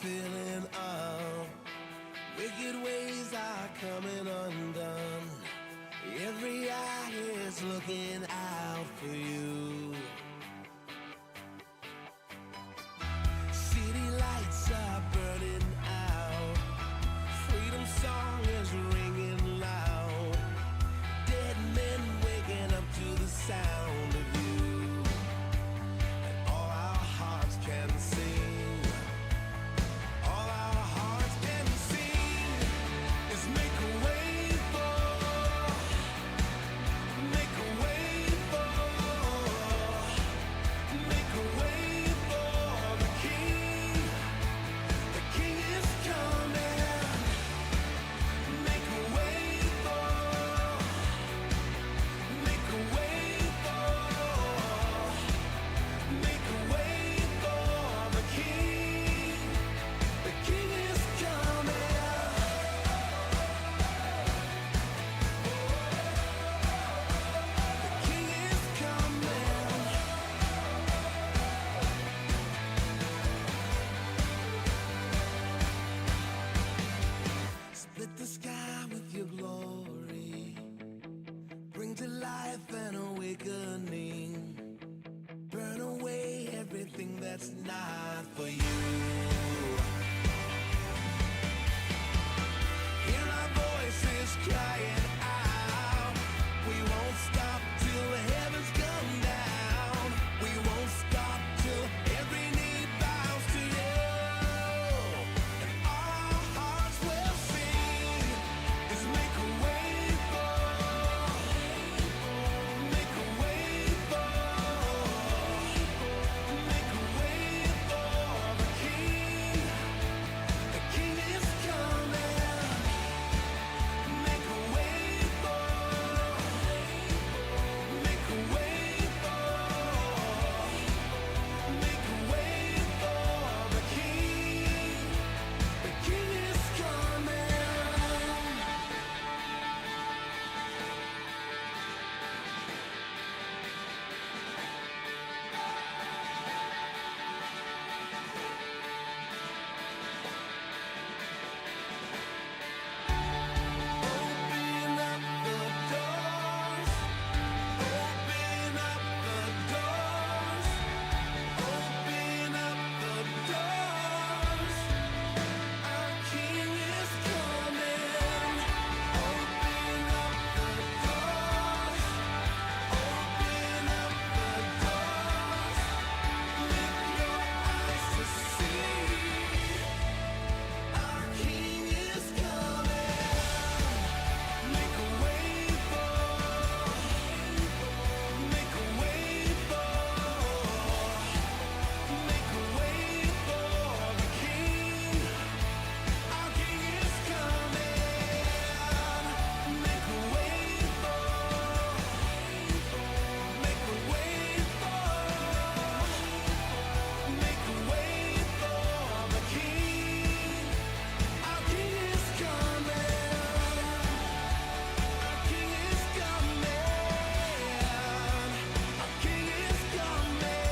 filling up. Wicked ways are coming undone. Every eye is looking out for you. City lights are burning out. Freedom song is ringing loud. Dead men waking up to the sound of you. And all our hearts can sing. All our hearts can sing is make a way for, make a way for, make a way for the King. The King is coming. Make a way for, make a way for, make a way for the King. The King is coming. The King is coming. Split the sky with your glory. Bring to life an awakening. Burn away everything that's not for you. Hear our voices crying out. We won't stop till the heavens come down. We won't stop till every knee bows to you. And all our hearts will sing is make a way for, make a way for, make a way for the King. The King is coming. Make a way for, make a way for, make a way for the King. The King is coming. Open up the doors. Open up the doors. Open up the doors. Our King is coming. Open up the doors. Open up the doors. Lift your eyes to see. Our King is coming. Make a way for, make a way for, make a way for the King. Our King is coming. Make a way for, make a way for, make a way for the King. Our King is coming. Our King is coming. Our King is coming.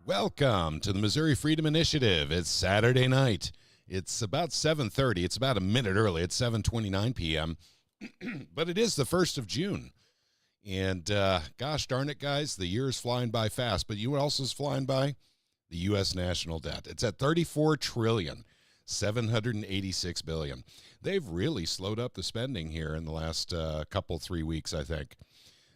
Welcome to the Missouri Freedom Initiative. It's Saturday night. It's about 7:30. It's about a minute early. It's 7:29 p.m. But it is the 1st of June. And gosh darn it, guys, the year is flying by fast. But you know what else is flying by? The U.S. national debt. It's at $34,786 billion. They've really slowed up the spending here in the last couple, 3 weeks, I think.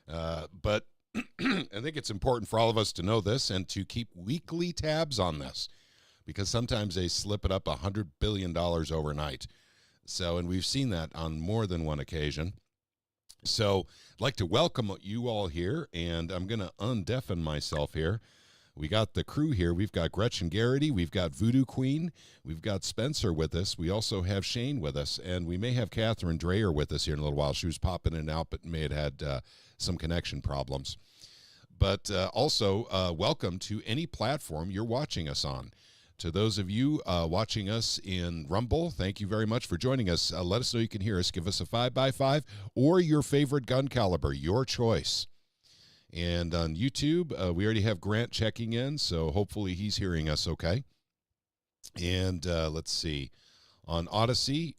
But I think it's important for all of us to know this and to keep weekly tabs on this, because sometimes they slip it up $100 billion overnight. So, and we've seen that on more than one occasion. So I'd like to welcome you all here, and I'm going to undeafen myself here We got the crew here. We've got Gretchen Garrity. We've got Voodoo Queen. We've got Spencer with us. We also have Shane with us. And we may have Catherine Dreyer with us here in a little while. She was popping in and out, but may have had some connection problems. But also, welcome to any platform you're watching us on. To those of you watching us in Rumble, thank you very much for joining us. Let us know you can hear us. Give us a 5x5 or your favorite gun caliber, your choice. And on YouTube, we already have Grant checking in, so hopefully he's hearing us okay. And let's see. On Odysee,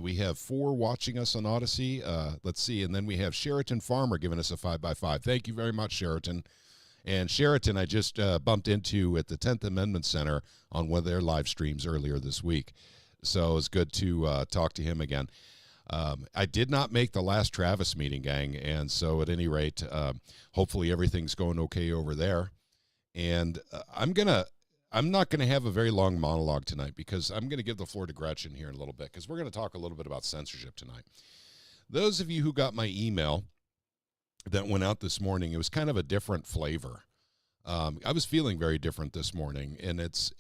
we have 4 watching us on Odysee. Let's see. And then we have Sheraton Farmer giving us a 5x5. Thank you very much, Sheraton. And Sheraton, I just bumped into at the 10th Amendment Center on one of their live streams earlier this week. So it's good to talk to him again. I did not make the last Travis meeting, gang, and so at any rate, hopefully everything's going okay over there. And I'm not gonna have a very long monologue tonight because I'm gonna give the floor to Gretchen here in a little bit because we're gonna talk a little bit about censorship tonight. Those of you who got my email that went out this morning, it was kind of a different flavor. I was feeling very different this morning, and it's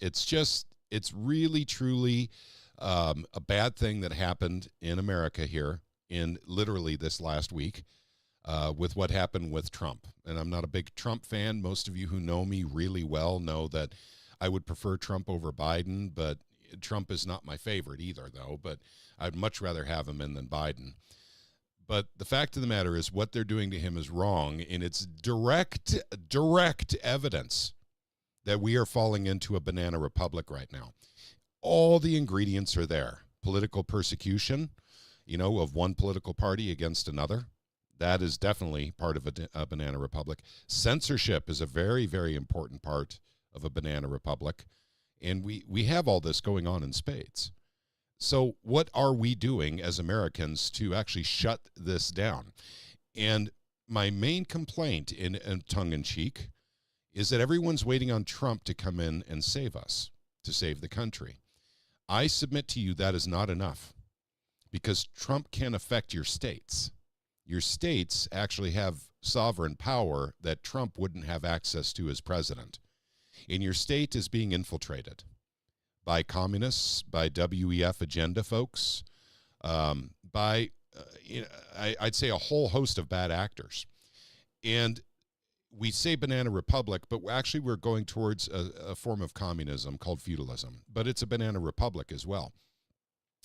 really truly a bad thing that happened in America here in literally this last week with what happened with Trump. And I'm not a big Trump fan. Most of you who know me really well know that I would prefer Trump over Biden, but Trump is not my favorite either, though. But I'd much rather have him in than Biden. But the fact of the matter is what they're doing to him is wrong, and it's direct evidence that we are falling into a banana republic right now. All the ingredients are there. Political persecution, of one political party against another. That is definitely part of a banana republic. Censorship is a very, very important part of a banana republic. And we have all this going on in spades. So what are we doing as Americans to actually shut this down? And my main complaint, in tongue-in-cheek, is that everyone's waiting on Trump to come in and save us, to save the country. I submit to you that is not enough because Trump can't affect your states. Your states actually have sovereign power that Trump wouldn't have access to as president. And your state is being infiltrated by communists, by WEF agenda folks, by, I'd say a whole host of bad actors. And we say banana republic, but we're going towards a form of communism called feudalism. But it's a banana republic as well.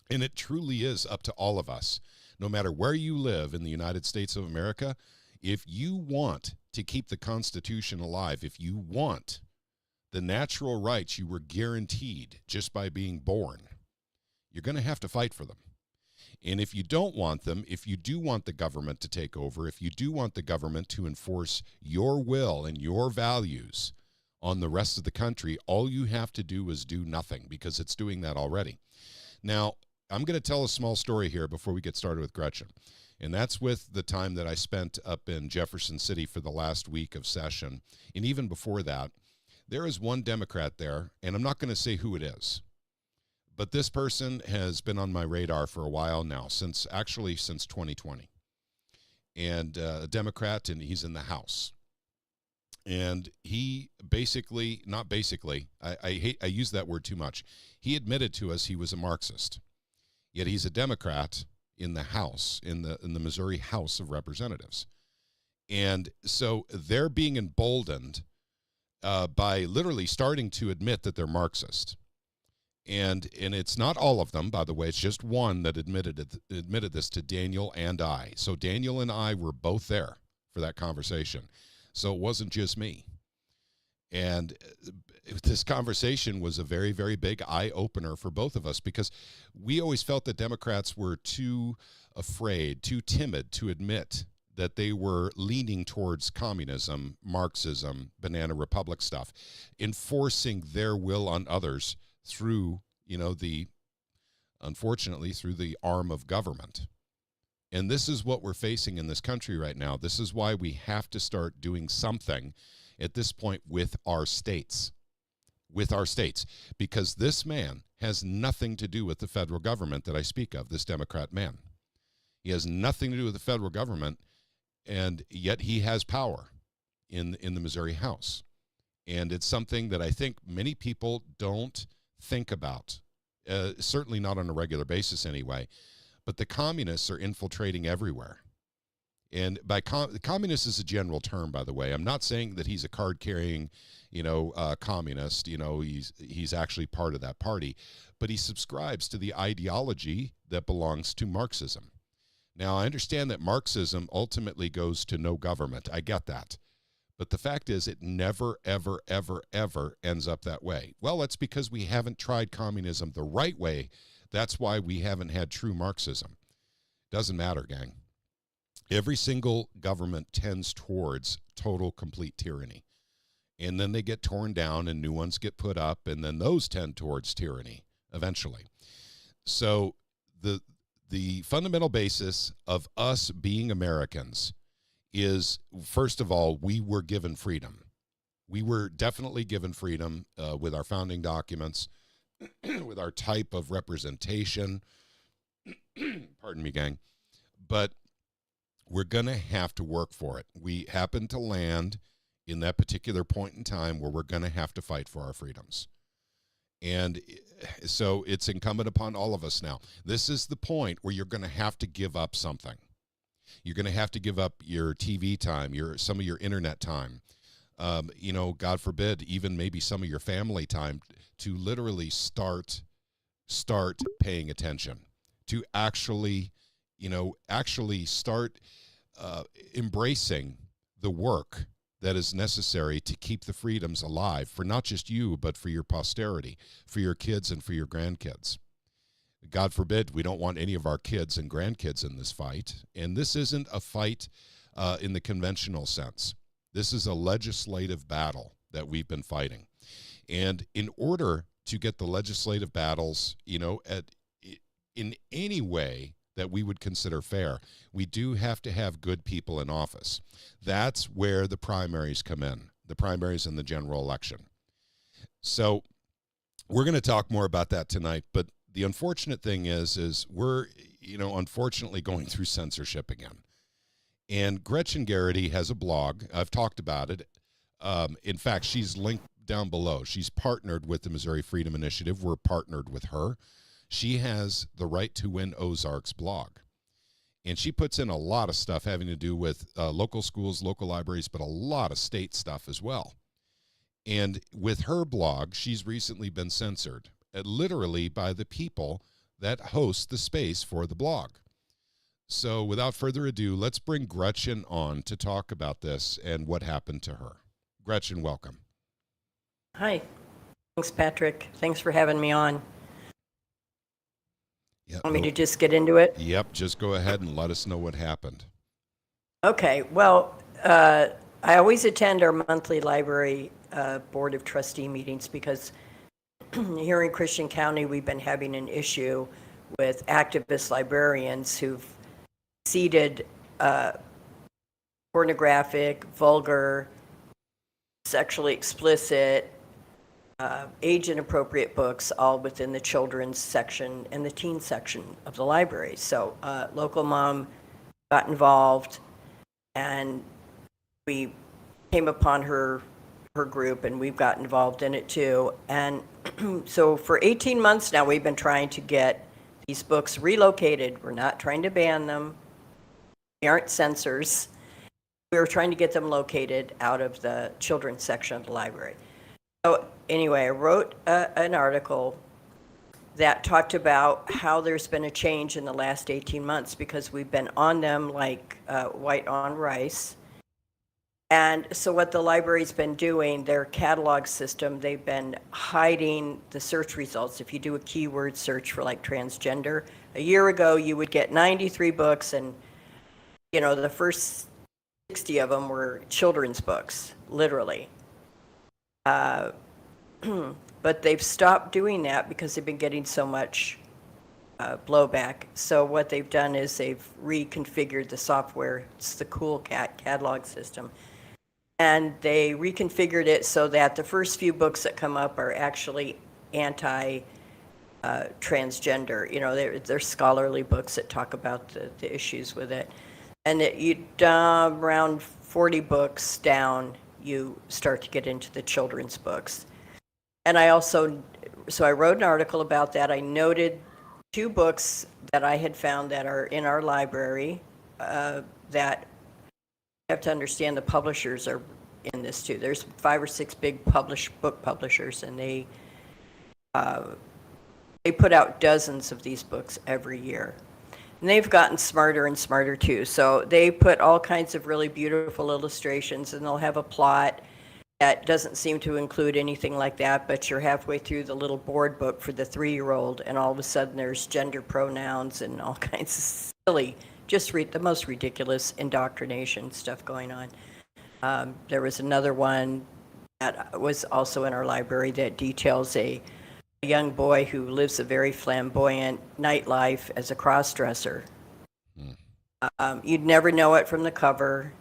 And it truly is up to all of us, no matter where you live in the United States of America, if you want to keep the Constitution alive, if you want the natural rights you were guaranteed just by being born, you're going to have to fight for them. And if you don't want them, if you do want the government to take over, if you do want the government to enforce your will and your values on the rest of the country, all you have to do is do nothing because it's doing that already. Now, I'm going to tell a small story here before we get started with Gretchen. And that's with the time that I spent up in Jefferson City for the last week of session. And even before that, there is one Democrat there, and I'm not going to say who it is. But this person has been on my radar for a while now, since 2020. And a Democrat, and he's in the House. And he basically, not basically, I use that word too much. He admitted to us he was a Marxist. Yet he's a Democrat in the House, in the Missouri House of Representatives. And so they're being emboldened by literally starting to admit that they're Marxist. And it's not all of them, by the way. It's just one that admitted this to Daniel and I. So Daniel and I were both there for that conversation. So it wasn't just me. And this conversation was a very, very big eye-opener for both of us because we always felt that Democrats were too afraid, too timid to admit that they were leaning towards communism, Marxism, banana republic stuff, enforcing their will on others through, unfortunately, through the arm of government. And this is what we're facing in this country right now. This is why we have to start doing something at this point with our states. Because this man has nothing to do with the federal government that I speak of, this Democrat man. He has nothing to do with the federal government, and yet he has power in the Missouri House. And it's something that I think many people don't think about, certainly not on a regular basis anyway. But the communists are infiltrating everywhere. And by communist is a general term, by the way. I'm not saying that he's a card-carrying, communist. He's actually part of that party. But he subscribes to the ideology that belongs to Marxism. Now, I understand that Marxism ultimately goes to no government. I get that. But the fact is, it never, ever, ever, ever ends up that way. Well, that's because we haven't tried communism the right way. That's why we haven't had true Marxism. Doesn't matter, gang. Every single government tends towards total, complete tyranny. And then they get torn down and new ones get put up, and then those tend towards tyranny eventually. So the fundamental basis of us being Americans is, first of all, we were given freedom. We were definitely given freedom with our founding documents, with our type of representation. Pardon me, gang. But we're going to have to work for it. We happen to land in that particular point in time where we're going to have to fight for our freedoms. And so it's incumbent upon all of us now. This is the point where you're going to have to give up something. You're going to have to give up your TV time, some of your internet time, God forbid, even maybe some of your family time, to literally start paying attention, to actually start embracing the work that is necessary to keep the freedoms alive for not just you, but for your posterity, for your kids and for your grandkids. God forbid, we don't want any of our kids and grandkids in this fight. And this isn't a fight in the conventional sense. This is a legislative battle that we've been fighting. And in order to get the legislative battles, in any way that we would consider fair, we do have to have good people in office. That's where the primaries come in, the primaries in the general election. So we're going to talk more about that tonight, but the unfortunate thing is we're, unfortunately going through censorship again. And Gretchen Garrity has a blog. I've talked about it. In fact, she's linked down below. She's partnered with the Missouri Freedom Initiative. We're partnered with her. She has the Right to Win Ozarks blog. And she puts in a lot of stuff having to do with local schools, local libraries, but a lot of state stuff as well. And with her blog, she's recently been censored, literally by the people that host the space for the blog. So without further ado, let's bring Gretchen on to talk about this and what happened to her. Gretchen, welcome. Hi. Thanks, Patrick. Thanks for having me on. Yep. Want me to just get into it? Yep, just go ahead and let us know what happened. Okay, well, I always attend our monthly library board of trustee meetings because here in Christian County, we've been having an issue with activist librarians who've seeded pornographic, vulgar, sexually explicit, age-inappropriate books all within the children's section and the teen section of the library. So local mom got involved, and we came upon her group, and we've got involved in it too. And so for 18 months now, we've been trying to get these books relocated. We're not trying to ban them. We aren't censors. We were trying to get them located out of the children's section of the library. So anyway, I wrote an article that talked about how there's been a change in the last 18 months because we've been on them like white on rice. And so what the library's been doing, their catalog system, they've been hiding the search results. If you do a keyword search for like transgender, a year ago you would get 93 books, and the first 60 of them were children's books, literally. But they've stopped doing that because they've been getting so much blowback. So what they've done is they've reconfigured the software. It's the cool catalog system. And they reconfigured it so that the first few books that come up are actually anti-transgender. They're scholarly books that talk about the issues with it. And around 40 books down, you start to get into the children's books. And I also, so I wrote an article about that. I noted 2 books that I had found that are in our library that you have to understand the publishers are in this too. There's 5 or 6 big book publishers, and they put out dozens of these books every year. And they've gotten smarter and smarter too. So they put all kinds of really beautiful illustrations, and they'll have a plot that doesn't seem to include anything like that, but you're halfway through the little board book for the 3-year-old, and all of a sudden there's gender pronouns and all kinds of silly, just the most ridiculous indoctrination stuff going on. There was another one that was also in our library that details a young boy who lives a very flamboyant nightlife as a cross-dresser. You'd never know it from the cover.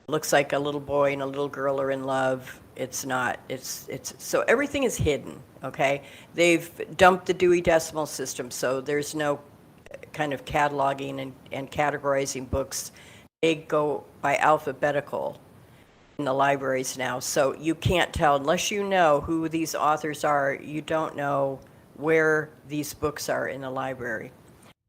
Looks like a little boy and a little girl are in love. It's not. It's so everything is hidden, okay? They've dumped the Dewey Decimal System, so there's no kind of cataloging and categorizing books. They go by alphabetical in the libraries now, so you can't tell unless you know who these authors are. You don't know where these books are in the library.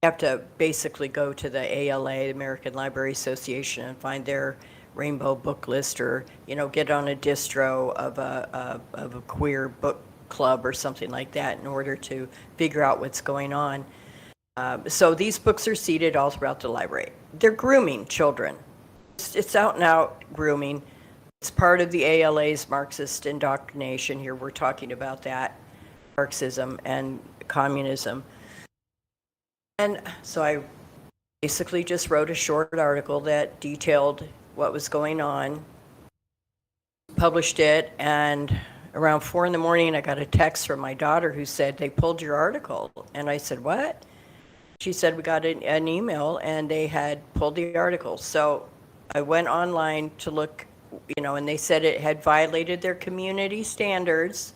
You have to basically go to the ALA, the American Library Association, and find their rainbow book list, or get on a distro of a queer book club or something like that in order to figure out what's going on. So these books are seated all throughout the library. They're grooming children. It's out and out grooming. It's part of the ALA's Marxist indoctrination. Here we're talking about that, Marxism and communism. And so I basically just wrote a short article that detailed what was going on, published it, and around 4 a.m, I got a text from my daughter who said, "They pulled your article." And I said, "What?" She said, "We got an email and they had pulled the article." So I went online to look, and they said it had violated their community standards.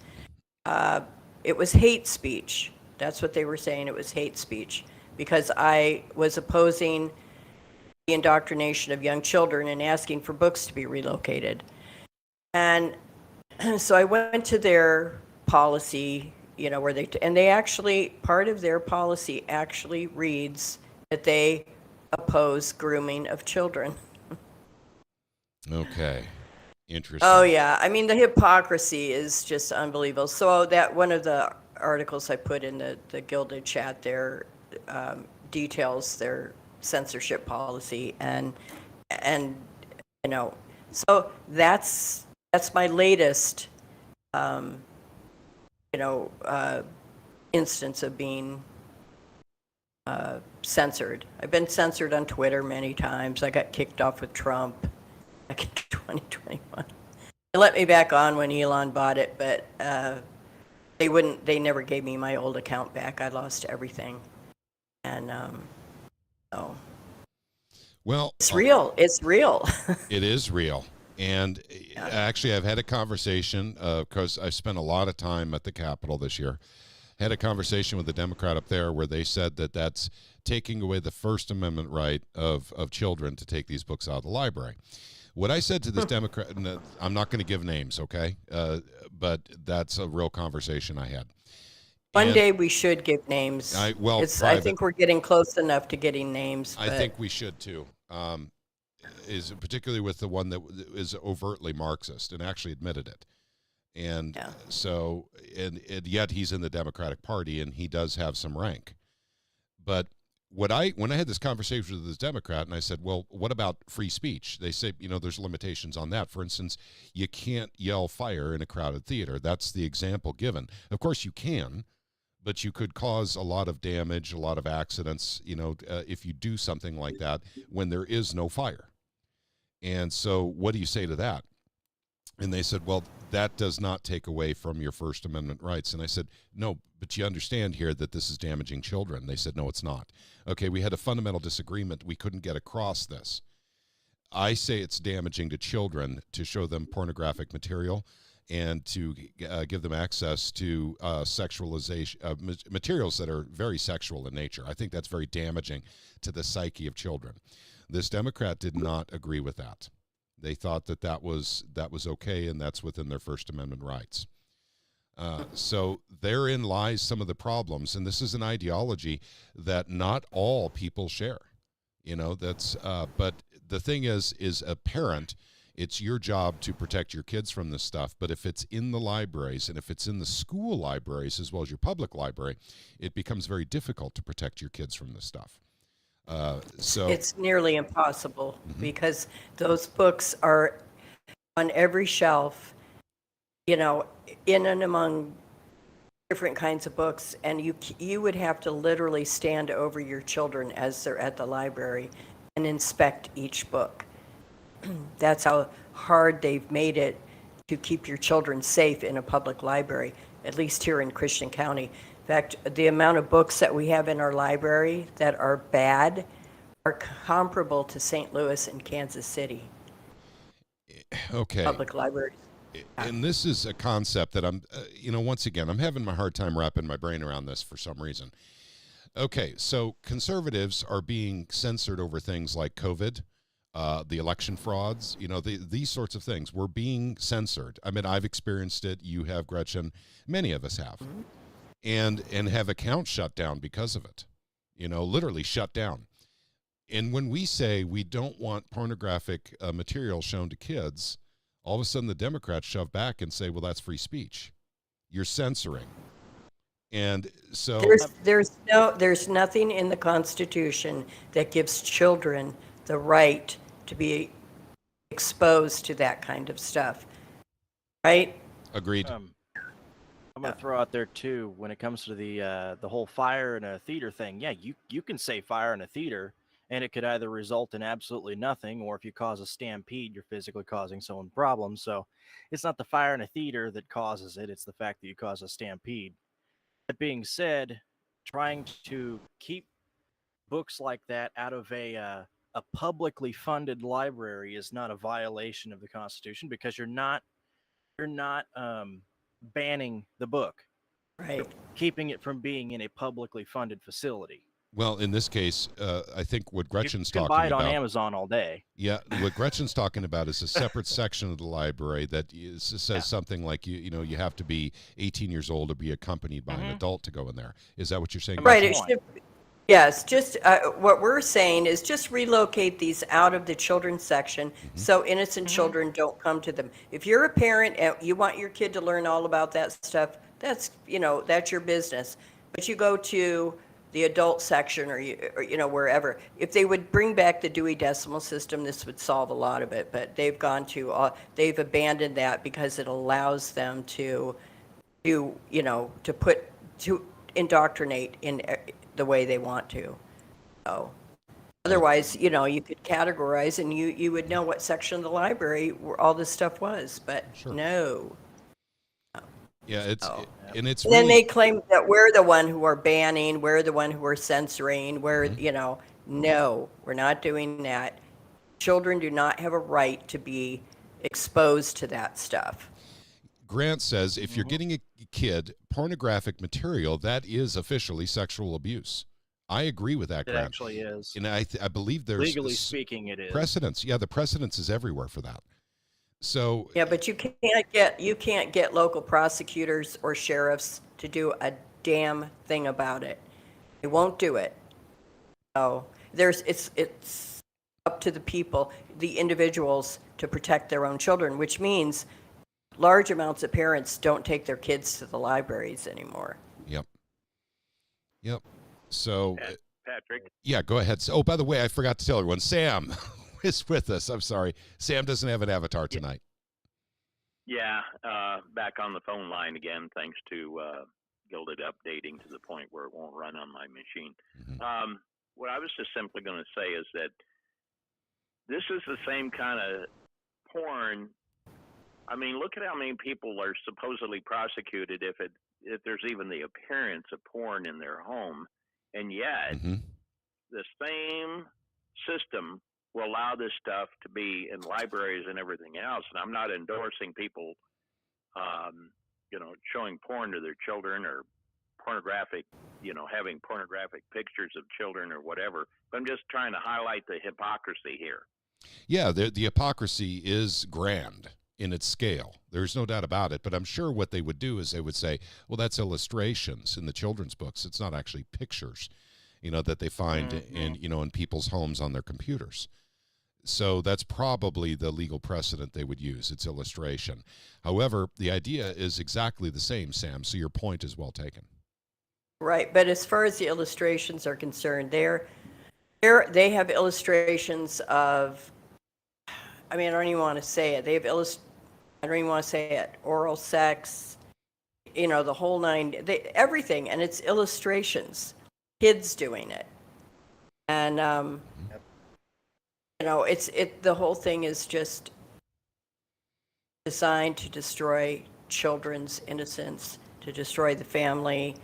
It was hate speech. That's what they were saying. It was hate speech because I was opposing the indoctrination of young children and asking for books to be relocated. And so I went to their policy, where they actually, part of their policy actually reads that they oppose grooming of children. Okay. Interesting. Oh yeah, I mean the hypocrisy is just unbelievable. So that one of the articles I put in the Gilded Chat there details their censorship policy, and so that's my latest instance of being censored. I've been censored on Twitter many times. I got kicked off with Trump back in 2021. They let me back on when Elon bought it, but they never gave me my old account back. I lost everything. And so well, it's real. It's real. It is real. And actually, I've had a conversation because I spent a lot of time at the Capitol this year. Had a conversation with a Democrat up there where they said that that's taking away the First Amendment right of children to take these books out of the library. What I said to this Democrat, and I'm not going to give names, okay? But that's a real conversation I had. One day we should give names. I think we're getting close enough to getting names. I think we should too. Is particularly with the one that is overtly Marxist and actually admitted it. And so, and yet he's in the Democratic Party and he does have some rank. But when I had this conversation with this Democrat and I said, well, what about free speech? They say, there's limitations on that. For instance, you can't yell fire in a crowded theater. That's the example given. Of course you can, but you could cause a lot of damage, a lot of accidents, if you do something like that when there is no fire. And so what do you say to that? And they said, well, that does not take away from your First Amendment rights. And I said, no, but you understand here that this is damaging children. They said, no, it's not. Okay, we had a fundamental disagreement. We couldn't get across this. I say it's damaging to children to show them pornographic material and to give them access to sexualization, materials that are very sexual in nature. I think that's very damaging to the psyche of children. This Democrat did not agree with that. They thought that was okay, and that's within their First Amendment rights. So therein lies some of the problems, and this is an ideology that not all people share. That's but the thing is a parent, it's your job to protect your kids from this stuff. But if it's in the libraries and if it's in the school libraries as well as your public library, it becomes very difficult to protect your kids from this stuff. So It's nearly impossible because those books are on every shelf, in and among different kinds of books, and you would have to literally stand over your children as they're at the library and inspect each book. That's how hard they've made it to keep your children safe in a public library, at least here in Christian County. In fact, the amount of books that we have in our library that are bad are comparable to St. Louis and Kansas City okay. public libraries. And this is a concept that I'm, once again, I'm having my hard time wrapping my brain around this for some reason. Okay, so conservatives are being censored over things like COVID, the election frauds, these sorts of things. We're being censored. I mean, I've experienced it. You have, Gretchen. Many of us have. And have accounts shut down because of it, literally shut down. And when we say we don't want pornographic material shown to kids, all of a sudden the Democrats shove back and say, well, that's free speech. You're censoring. And so there's nothing in the Constitution that gives children the right to be exposed to that kind of stuff. Right? Agreed. I'm going to throw out there too, when it comes to the whole fire in a theater thing. Yeah, you can say fire in a theater, and it could either result in absolutely nothing, or if you cause a stampede, you're physically causing someone problems. So it's not the fire in a theater that causes it. It's the fact that you cause a stampede. That being said, trying to keep books like that out of a publicly funded library is not a violation of the Constitution, because you're not banning the book. Right. You're keeping it from being in a publicly funded facility. Well, in this case, I think what Gretchen's you can talking buy it about on Amazon all day. Yeah, what Gretchen's talking about is a separate section of the library that says something like you have to be 18 years old or be accompanied by an adult to go in there. Is that what you're saying? Right. Gretchen? It should. Yes. Just what we're saying is just relocate these out of the children's section so innocent children don't come to them. If you're a parent and you want your kid to learn all about that stuff, that's your business. But you go to the adult section or wherever. If they would bring back the Dewey Decimal System, this would solve a lot of it. But they've they've abandoned that because it allows them to indoctrinate in the way they want to. So otherwise, you could categorize and you would know what section of the library where all this stuff was. But no. Yeah, it's And really, then they claim that we're the one who are banning, we're the one who are censoring, no, we're not doing that. Children do not have a right to be exposed to that stuff. Grant says if you're getting a kid pornographic material, that is officially sexual abuse. I agree with that, It Grant. actually is. And I believe there's Legally speaking, it is. precedence. Yeah, the precedence is everywhere for that. So Yeah, but you can't get local prosecutors or sheriffs to do a damn thing about it. They won't do it. So it's up to the people, the individuals, to protect their own children, which means large amounts of parents don't take their kids to the libraries anymore. Yep. So Patrick. yeah, go ahead. Oh, by the way, I forgot to tell everyone, Sam is with us. I'm sorry. Sam doesn't have an avatar tonight. Yeah, back on the phone line again, thanks to Gilded updating to the point where it won't run on my machine. What I was just simply going to say is that this is the same kind of porn. I mean, look at how many people are supposedly prosecuted if there's even the appearance of porn in their home, and yet the same system will allow this stuff to be in libraries and everything else. And I'm not endorsing people, showing porn to their children or pornographic, having pornographic pictures of children or whatever. But I'm just trying to highlight the hypocrisy here. Yeah, the hypocrisy is grand in its scale. There's no doubt about it. But I'm sure what they would do is they would say, well, that's illustrations in the children's books. It's not actually pictures, that they find in people's homes on their computers. So that's probably the legal precedent they would use. It's illustration. However, the idea is exactly the same, Sam. So your point is well taken. Right, but as far as the illustrations are concerned, they have illustrations of, I mean, I don't even want to say it. I don't even want to say it. Oral sex, the whole nine, everything, and it's illustrations. Kids doing it, and the whole thing is just designed to destroy children's innocence, to destroy the family,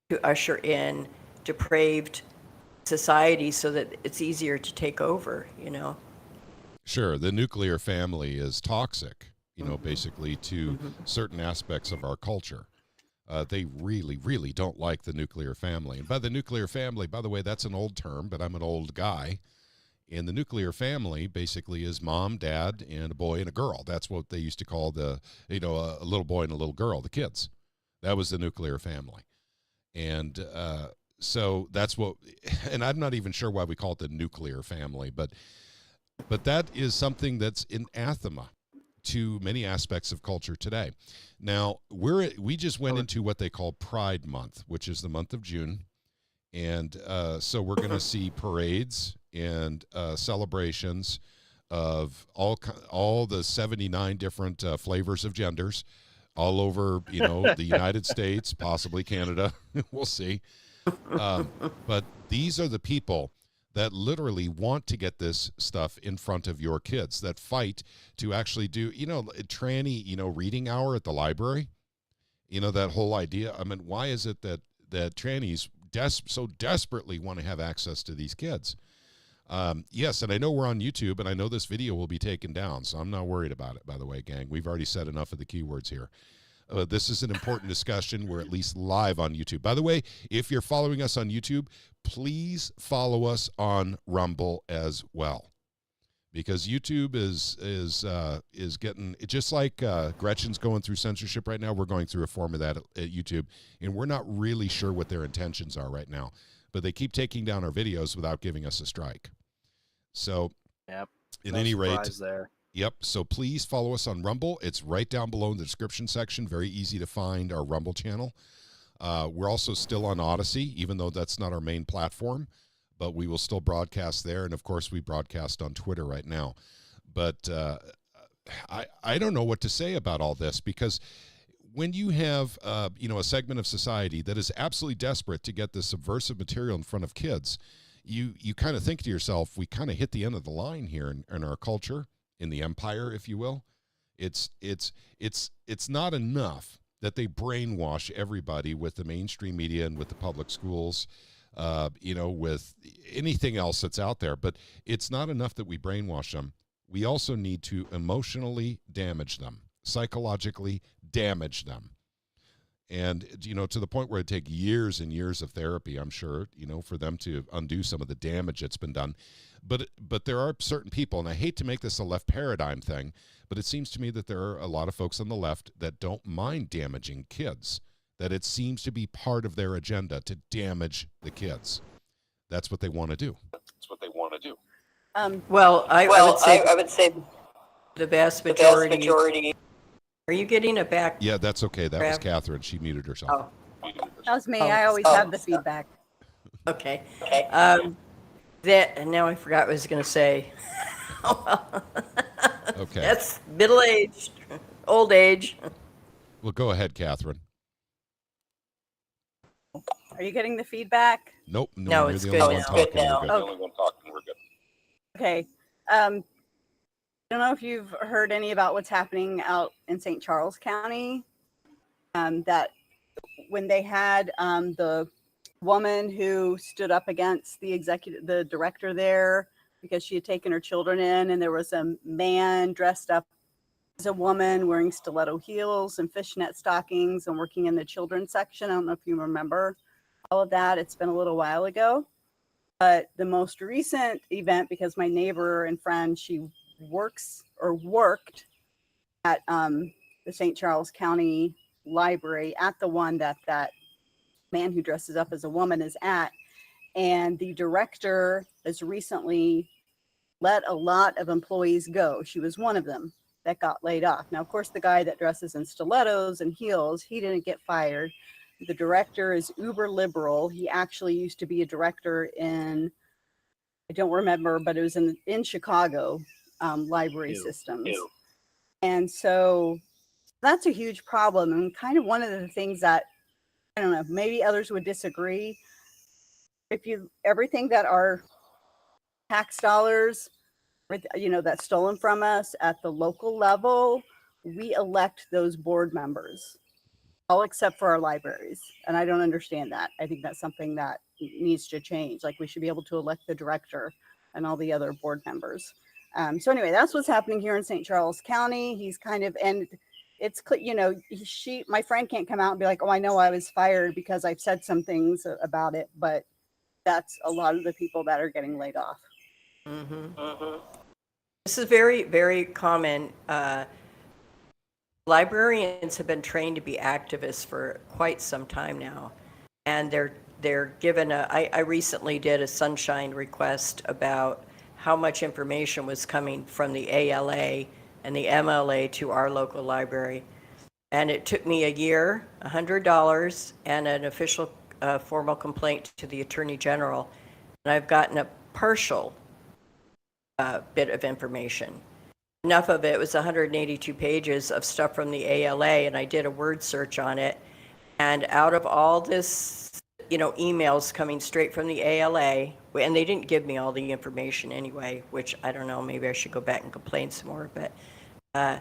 to usher in depraved society so that it's easier to take over, Sure, the nuclear family is toxic, basically to certain aspects of our culture. They really, really don't like the nuclear family. And by the nuclear family, by the way, that's an old term, but I'm an old guy. And the nuclear family basically is mom, dad, and a boy and a girl. That's what they used to call a little boy and a little girl, the kids. That was the nuclear family. And so that's and I'm not even sure why we call it the nuclear family, but that is something that's anathema to many aspects of culture today. Now, we just went into what they call Pride Month, which is the month of June. And so we're going to see parades and celebrations of all the 79 different flavors of genders all over, the United States, possibly Canada. We'll see. But these are the people that literally want to get this stuff in front of your kids, that fight to actually do, tranny, reading hour at the library. That whole idea. I mean, why is it that trannies so desperately want to have access to these kids? Yes, and I know we're on YouTube, and I know this video will be taken down, so I'm not worried about it, by the way, gang. We've already said enough of the keywords here. This is an important discussion. We're at least live on YouTube. By the way, if you're following us on YouTube, please follow us on Rumble as well, because YouTube is getting, just like Gretchen's going through censorship right now. We're going through a form of that at YouTube, and we're not really sure what their intentions are right now, but they keep taking down our videos without giving us a strike. So, yep. At any rate, there. Yep. So please follow us on Rumble. It's right down below in the description section. Very easy to find our Rumble channel. We're also still on Odysee, even though that's not our main platform, but we will still broadcast there. And of course, we broadcast on Twitter right now. But I don't know what to say about all this, because when you have a segment of society that is absolutely desperate to get this subversive material in front of kids, you kind of think to yourself, we kind of hit the end of the line here in our culture, in the empire, if you will. It's not enough that they brainwash everybody with the mainstream media and with the public schools, with anything else that's out there. But it's not enough that we brainwash them. We also need to emotionally damage them, psychologically damage them. And, to the point where it'd take years and years of therapy, I'm sure, for them to undo some of the damage that's been done. But there are certain people, and I hate to make this a left paradigm thing, but it seems to me that there are a lot of folks on the left that don't mind damaging kids, that it seems to be part of their agenda to damage the kids. That's what they want to do. Well, I would say the vast majority. Are you getting it back? Yeah, that's okay. That was Catherine. She muted herself. Oh. That was me. I always have the feedback. Okay. And now I forgot what I was going to say. Okay. That's middle-aged, old age. Well, go ahead, Catherine. Are you getting the feedback? Nope. No, you're it's the good only now. one talking. Good now. We're good. Okay. The only one talking. We're good. Okay. I don't know if you've heard any about what's happening out in St. Charles County. That when they had the woman who stood up against the director there because she had taken her children in, and there was a man dressed up as a woman wearing stiletto heels and fishnet stockings and working in the children's section. I don't know if you remember all of that. It's been a little while ago. But the most recent event, because my neighbor and friend, she works or worked at the St. Charles County Library at the one that that man who dresses up as a woman is at. And the director has recently let a lot of employees go. She was one of them that got laid off. Now, of course, the guy that dresses in stilettos and heels, he didn't get fired. The director is uber liberal. He actually used to be a director in, I don't remember, but it was in Chicago, library systems. And so that's a huge problem. And kind of one of the things that, I don't know, maybe others would disagree. If you, everything that our tax dollars, that's stolen from us at the local level, we elect those board members, all except for our libraries. And I don't understand that. I think that's something that needs to change. Like, we should be able to elect the director and all the other board members. So anyway, that's what's happening here in St. Charles County. He's kind of, and it's, my friend can't come out and be like, oh, I know I was fired because I've said some things about it, but that's a lot of the people that are getting laid off. This is very, very common. Librarians have been trained to be activists for quite some time now, and they're given I recently did a sunshine request about how much information was coming from the ALA and the MLA to our local library, and it took me a year, $100, and an official formal complaint to the Attorney General, and I've gotten a partial bit of information. Enough of it was 182 pages of stuff from the ALA, and I did a word search on it. And out of all this, emails coming straight from the ALA, and they didn't give me all the information anyway, which I don't know, maybe I should go back and complain some more. But I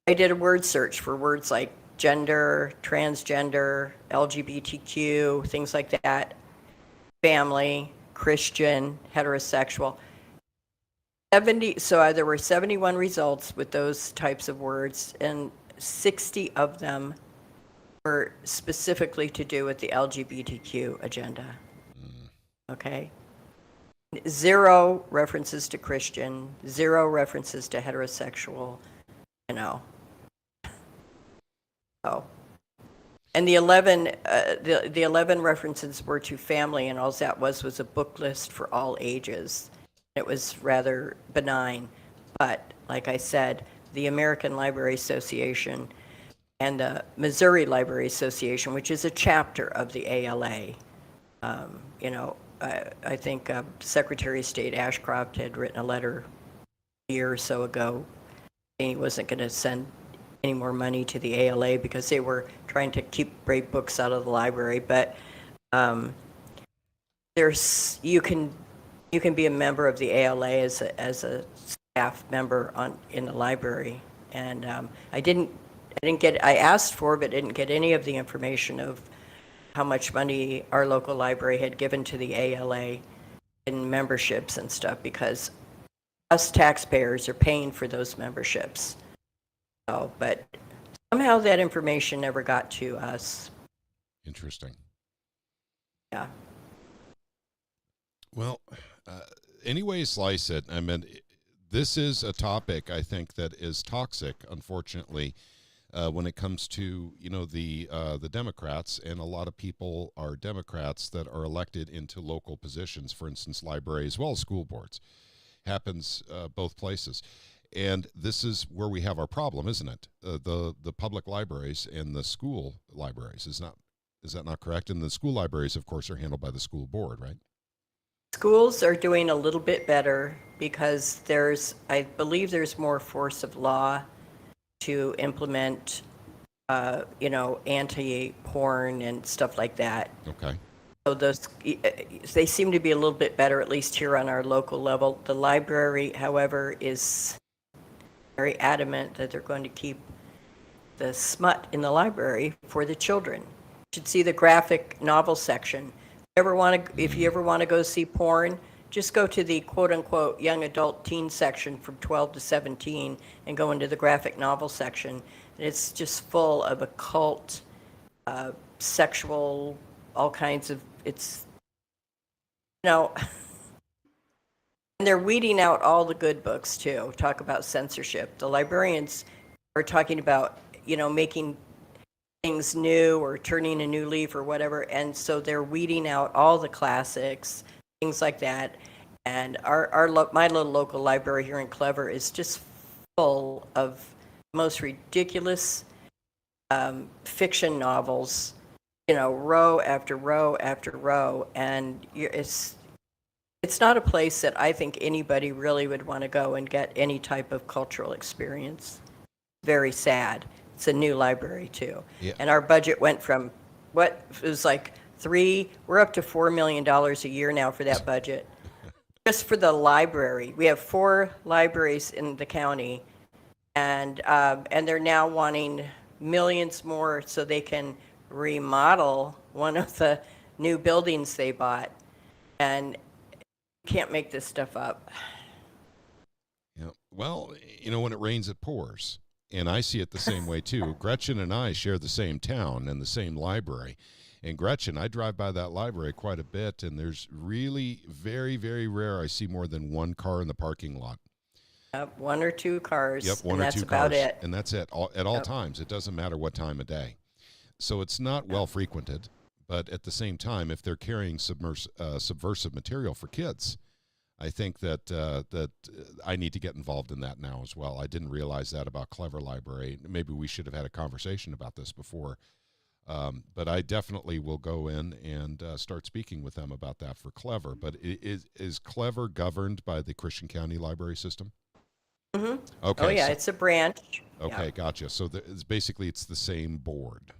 did a word search for words like gender, transgender, LGBTQ, things like that, family, Christian, heterosexual. So there were 71 results with those types of words, and 60 of them were specifically to do with the LGBTQ agenda. Okay? 0 references to Christian, 0 references to heterosexual, Oh. And the 11 references were to family, and all that was a book list for all ages. It was rather benign, but like I said, the American Library Association and the Missouri Library Association, which is a chapter of the ALA, I think Secretary of State Ashcroft had written a letter a year or so ago saying he wasn't going to send any more money to the ALA because they were trying to keep great books out of the library. But you can be a member of the ALA as a staff member in the library, and I asked for, but didn't get any of the information of how much money our local library had given to the ALA in memberships and stuff, because us taxpayers are paying for those memberships. So, but somehow that information never got to us. Interesting. Yeah. Well, any way you slice it, I mean, this is a topic I think that is toxic, unfortunately, when it comes to the Democrats, and a lot of people are Democrats that are elected into local positions, for instance, libraries as well as school boards. Happens both places, and this is where we have our problem, isn't it? The public libraries and the school libraries is that not correct? And the school libraries, of course, are handled by the school board, right? Schools are doing a little bit better because I believe there's more force of law to implement, anti-porn and stuff like that. Okay. So they seem to be a little bit better, at least here on our local level. The library, however, is very adamant that they're going to keep the smut in the library for the children. You should see the graphic novel section. If you ever want to go see porn, just go to the quote-unquote young adult teen section from 12 to 17 and go into the graphic novel section. And it's just full of occult, sexual, all kinds of, it's know, and they're weeding out all the good books too. Talk about censorship. The librarians are talking about, making things new or turning a new leaf or whatever. And so they're weeding out all the classics, things like that. And my little local library here in Clever is just full of most ridiculous fiction novels, row after row after row. And it's not a place that I think anybody really would want to go and get any type of cultural experience. Very sad. It's a new library too. Yeah. And our budget went from what it was like we're up to $4 million a year now for that budget. Just for the library. We have 4 libraries in the county, and they're now wanting millions more so they can remodel one of the new buildings they bought. And you can't make this stuff up. Yeah. Well, when it rains, it pours. And I see it the same way, too. Gretchen and I share the same town and the same library. And Gretchen, I drive by that library quite a bit, and there's really very, very rare I see more than 1 car in the parking lot. Yep, 1 or 2 cars. Yep, one and or that's two about cars. it. And that's it at all times. It doesn't matter what time of day. So it's not well frequented, but at the same time, if they're carrying subversive material for kids, I think that I need to get involved in that now as well. I didn't realize that about Clever Library. Maybe we should have had a conversation about this before. But I definitely will go in and start speaking with them about that for Clever. But is Clever governed by the Christian County Library System? Mm-hmm. Okay. Oh, yeah, so, it's a branch. okay, Yeah. gotcha. So it's the same board.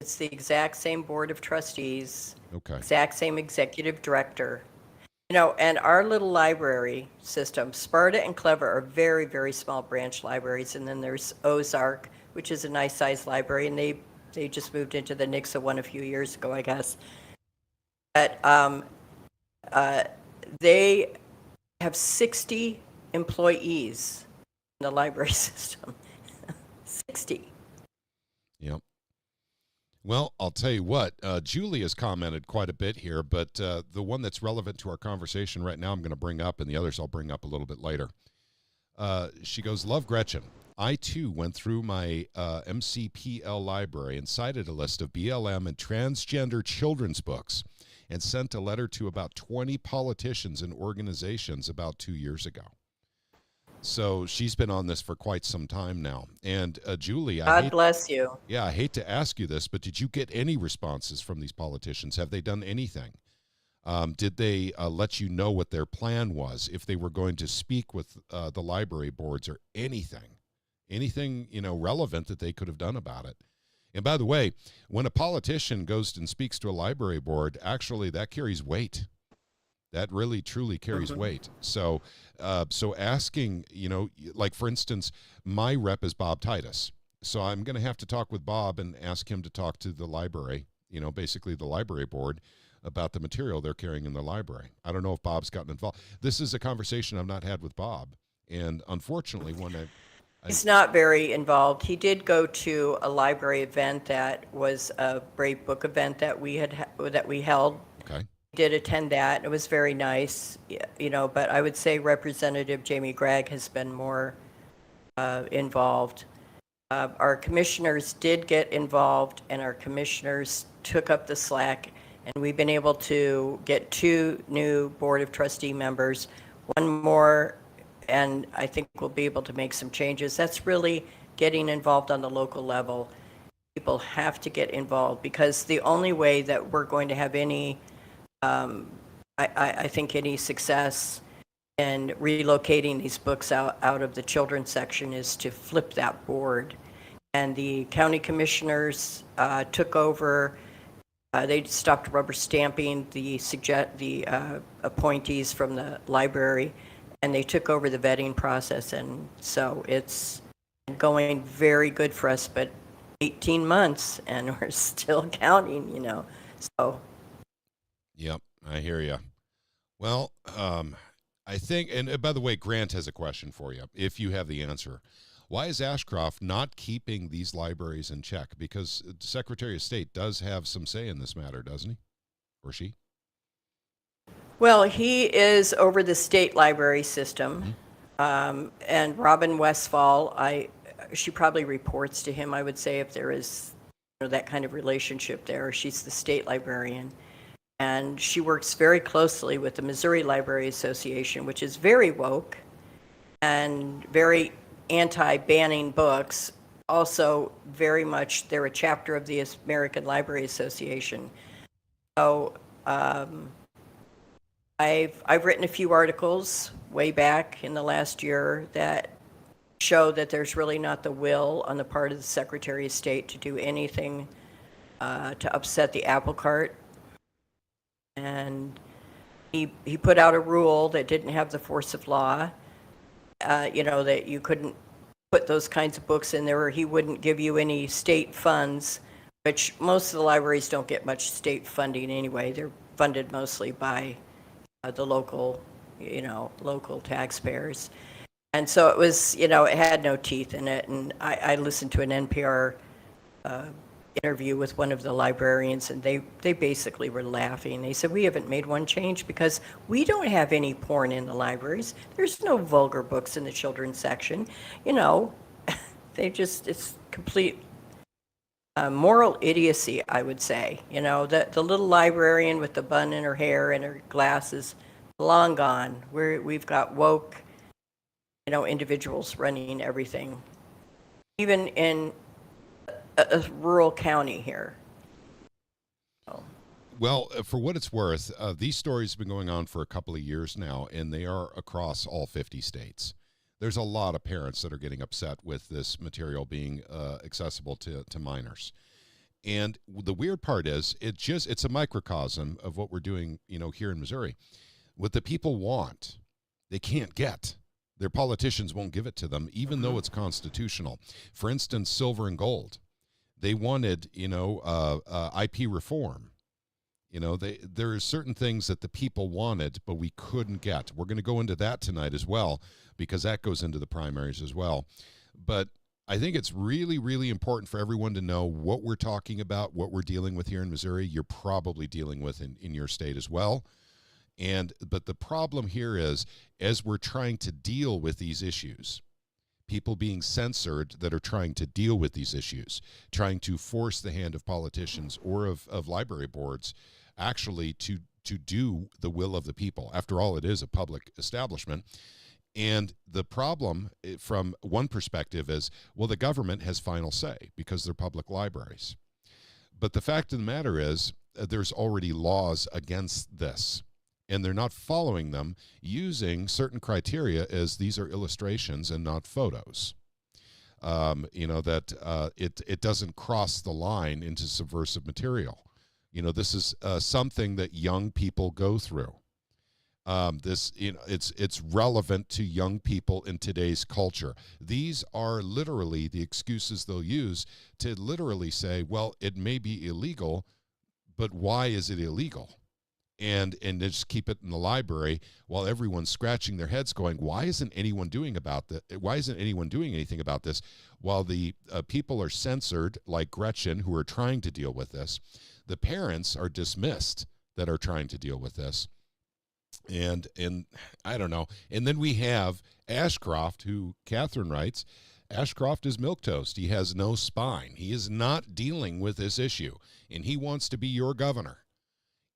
It's the exact same board of trustees, Okay. exact same executive director. And our little library system, Sparta and Clever are very, very small branch libraries. And then there's Ozark, which is a nice sized library. And they just moved into the Nixa one a few years ago, I guess. But they have 60 employees in the library system. 60. Yep. Well, I'll tell you what, Julie has commented quite a bit here, but the one that's relevant to our conversation right now I'm going to bring up, and the others I'll bring up a little bit later. She goes, love Gretchen. I, too, went through my MCPL library and cited a list of BLM and transgender children's books and sent a letter to about 20 politicians and organizations about 2 years ago. So she's been on this for quite some time now. And Julie, God bless you. Yeah, I hate to ask you this, but did you get any responses from these politicians? Have they done anything? Did they let you know what their plan was, if they were going to speak with the library boards or anything relevant that they could have done about it? And by the way, when a politician goes and speaks to a library board, actually that carries weight. That really, truly carries weight. So asking, like for instance, my rep is Bob Titus. So I'm going to have to talk with Bob and ask him to talk to the library, basically the library board, about the material they're carrying in the library. I don't know if Bob's gotten involved. This is a conversation I've not had with Bob. And unfortunately, when He's not very involved. He did go to a library event that was a Brave Book event that we held. Okay. Did attend that. It was very nice, but I would say Representative Jamie Gregg has been more involved. Our commissioners did get involved, and our commissioners took up the slack, and we've been able to get 2 new Board of Trustee members, 1 more, and I think we'll be able to make some changes. That's really getting involved on the local level. People have to get involved, because the only way that we're going to have any I think any success in relocating these books out of the children's section is to flip that board. And the county commissioners took over. They stopped rubber stamping the appointees from the library, and they took over the vetting process. And so it's going very good for us, but 18 months and we're still counting, so. Yep, I hear you. Well, I think, and by the way, Grant has a question for you, if you have the answer. Why is Ashcroft not keeping these libraries in check? Because Secretary of State does have some say in this matter, doesn't he? Or she? Well, he is over the state library system. And Robin Westfall, she probably reports to him, I would say, if there is that kind of relationship there. She's the state librarian. And she works very closely with the Missouri Library Association, which is very woke and very anti-banning books. Also, very much, they're a chapter of the American Library Association. So I've written a few articles way back in the last year that show that there's really not the will on the part of the Secretary of State to do anything to upset the apple cart. And he put out a rule that didn't have the force of law, that you couldn't put those kinds of books in there, or he wouldn't give you any state funds, which most of the libraries don't get much state funding anyway. They're funded mostly by the local taxpayers. And so it was, it had no teeth in it. And I listened to an NPR interview with one of the librarians, and they basically were laughing. They said, we haven't made one change because we don't have any porn in the libraries. There's no vulgar books in the children's section. It's complete moral idiocy, I would say. The little librarian with the bun in her hair and her glasses, long gone. We've got woke, individuals running everything, even in a rural county here. Well, for what it's worth, these stories have been going on for a couple of years now, and they are across all 50 states. There's a lot of parents that are getting upset with this material being accessible to minors. And the weird part is, it's a microcosm of what we're doing, here in Missouri. What the people want, they can't get. Their politicians won't give it to them, even though it's constitutional. For instance, silver and gold. They wanted, IP reform. There are certain things that the people wanted, but we couldn't get. We're going to go into that tonight as well, because that goes into the primaries as well. But I think it's really, really important for everyone to know what we're talking about, what we're dealing with here in Missouri. You're probably dealing with in your state as well. But the problem here is, as we're trying to deal with these issues, people being censored that are trying to deal with these issues, trying to force the hand of politicians or of library boards actually to do the will of the people. After all, it is a public establishment. And the problem from one perspective is, well, the government has final say because they're public libraries. But the fact of the matter is, there's already laws against this, and they're not following them, using certain criteria as these are illustrations and not photos. It doesn't cross the line into subversive material. This is something that young people go through. It's relevant to young people in today's culture. These are literally the excuses they'll use to literally say, well, it may be illegal, but why is it illegal? And just keep it in the library while everyone's scratching their heads going, why isn't anyone doing anything about this? While the people are censored, like Gretchen, who are trying to deal with this, the parents are dismissed that are trying to deal with this. And I don't know. And then we have Ashcroft, who Catherine writes, Ashcroft is milquetoast. He has no spine. He is not dealing with this issue, and he wants to be your governor.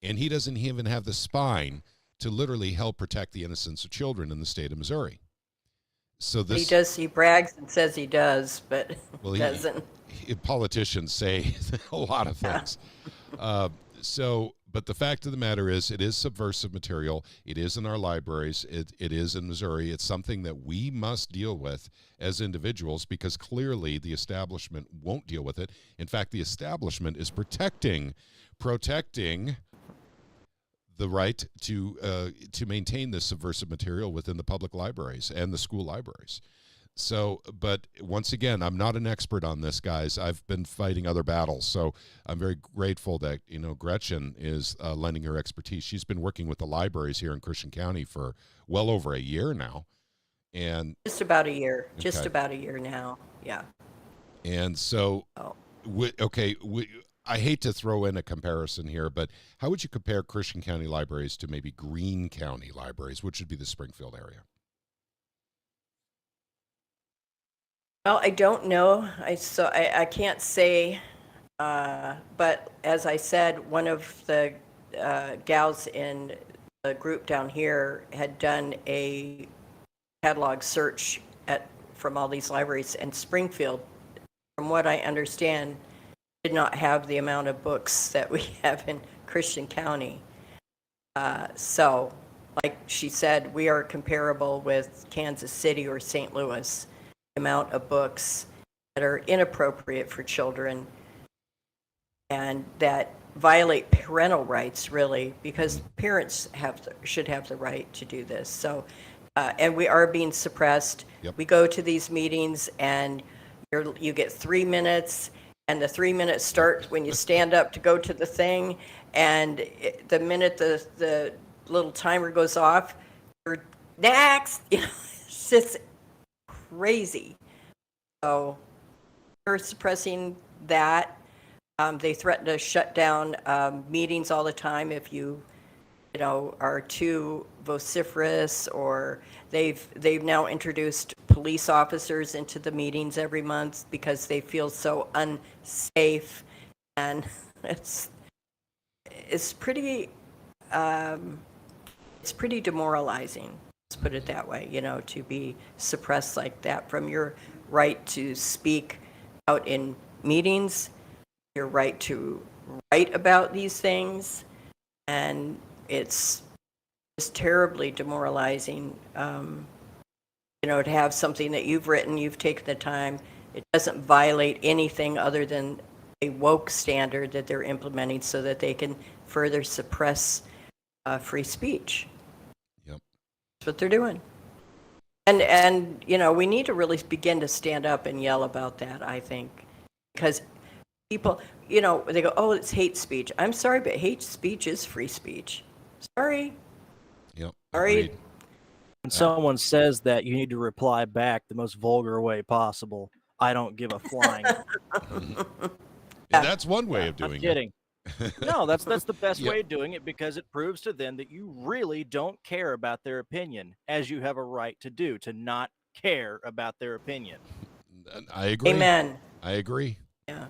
And he doesn't even have the spine to literally help protect the innocence of children in the state of Missouri. So this, He does. He brags and says he does, but doesn't. Politicians say a lot of things. But the fact of the matter is, it is subversive material. It is in our libraries. It is in Missouri. It's something that we must deal with as individuals, because clearly the establishment won't deal with it. In fact, the establishment is protecting the right to maintain this subversive material within the public libraries and the school libraries. So, but once again, I'm not an expert on this, guys. I've been fighting other battles, so I'm very grateful that Gretchen is lending her expertise. She's been working with the libraries here in Christian County for well over a year now, and Just about a year. Just Okay. about a year now. Yeah. and so, Oh. I hate to throw in a comparison here, but how would you compare Christian County libraries to maybe Greene County libraries, which would be the Springfield area? Well, I don't know. I can't say, but as I said, one of the gals in the group down here had done a catalog search from all these libraries, and Springfield, from what I understand, did not have the amount of books that we have in Christian County. So, like she said, we are comparable with Kansas City or St. Louis, the amount of books that are inappropriate for children and that violate parental rights, really, because parents should have the right to do this. So, and we are being suppressed. Yep. We go to these meetings and you get 3 minutes, and the 3 minutes start when you stand up to go to the thing, and the minute the little timer goes off, you're next. It's just crazy. So we're suppressing that. They threaten to shut down meetings all the time if you are too vociferous, or they've now introduced police officers into the meetings every month because they feel so unsafe, and it's pretty demoralizing. Let's put it that way. To be suppressed like that from your right to speak out in meetings, your right to write about these things, and it's terribly demoralizing. To have something that you've written, you've taken the time, it doesn't violate anything other than a woke standard that they're implementing so that they can further suppress free speech. Yep. That's what they're doing. And we need to really begin to stand up and yell about that, I think, because people, they go, oh, it's hate speech. I'm sorry, but hate speech is free speech. Sorry. Yep. Sorry. Agreed. When someone says that, you need to reply back the most vulgar way possible. I don't give a flying. And that's one way of doing I'm kidding. it. No, that's the best Yep. way of doing it, because it proves to them that you really don't care about their opinion, as you have a right to do, to not care about their opinion. I agree. Amen. I agree. Yeah.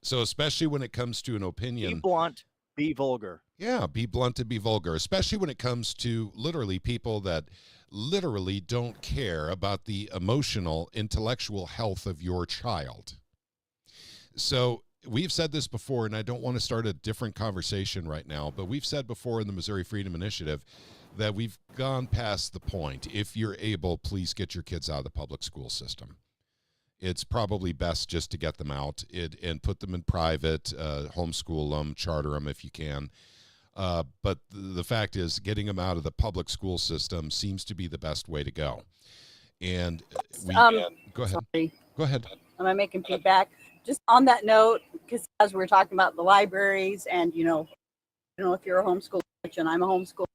So especially when it comes to an Be opinion, blunt, be vulgar. yeah, be blunt and be vulgar, especially when it comes to literally people that literally don't care about the emotional, intellectual health of your child. So we've said this before, and I don't want to start a different conversation right now, but we've said before in the Missouri Freedom Initiative that we've gone past the point. If you're able, please get your kids out of the public school system. It's probably best just to get them out and put them in private, homeschool them, charter them if you can. But the fact is, getting them out of the public school system seems to be the best way to go. And go ahead. Sorry. Go ahead. Am I making feedback? Just on that note, because as we were talking about the libraries, and I don't know if you're a homeschooler, and I'm a homeschooler,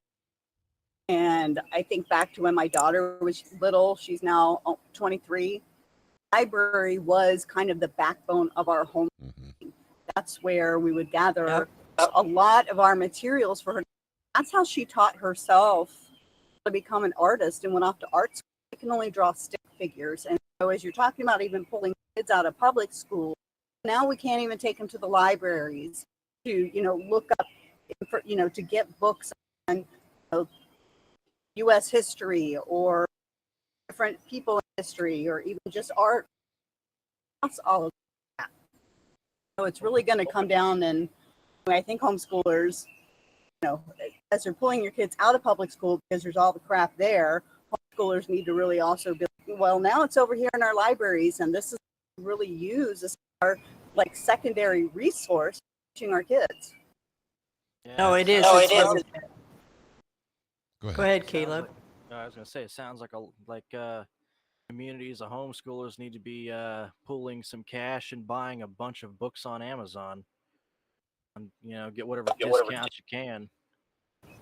and I think back to when my daughter was little. She's now 23. Library was kind of the backbone of our home. Mm-hmm. That's where we would gather a lot of our materials for her. That's how she taught herself to become an artist and went off to art school. I can only draw stick figures. And so as you're talking about even pulling kids out of public school, now we can't even take them to the libraries to, look up, to get books on U.S. history or different people in history, or even just art. That's all of that. So it's really going to come down, and I think homeschoolers, as they're pulling your kids out of public school because there's all the crap there, homeschoolers need to really also be like, well, now it's over here in our libraries, and this is really used as our secondary resource for teaching our kids. Yeah, No, it is. Go ahead. Go ahead, Caleb. I was going to say, it sounds like communities of homeschoolers need to be pooling some cash and buying a bunch of books on Amazon, and get whatever discounts you can.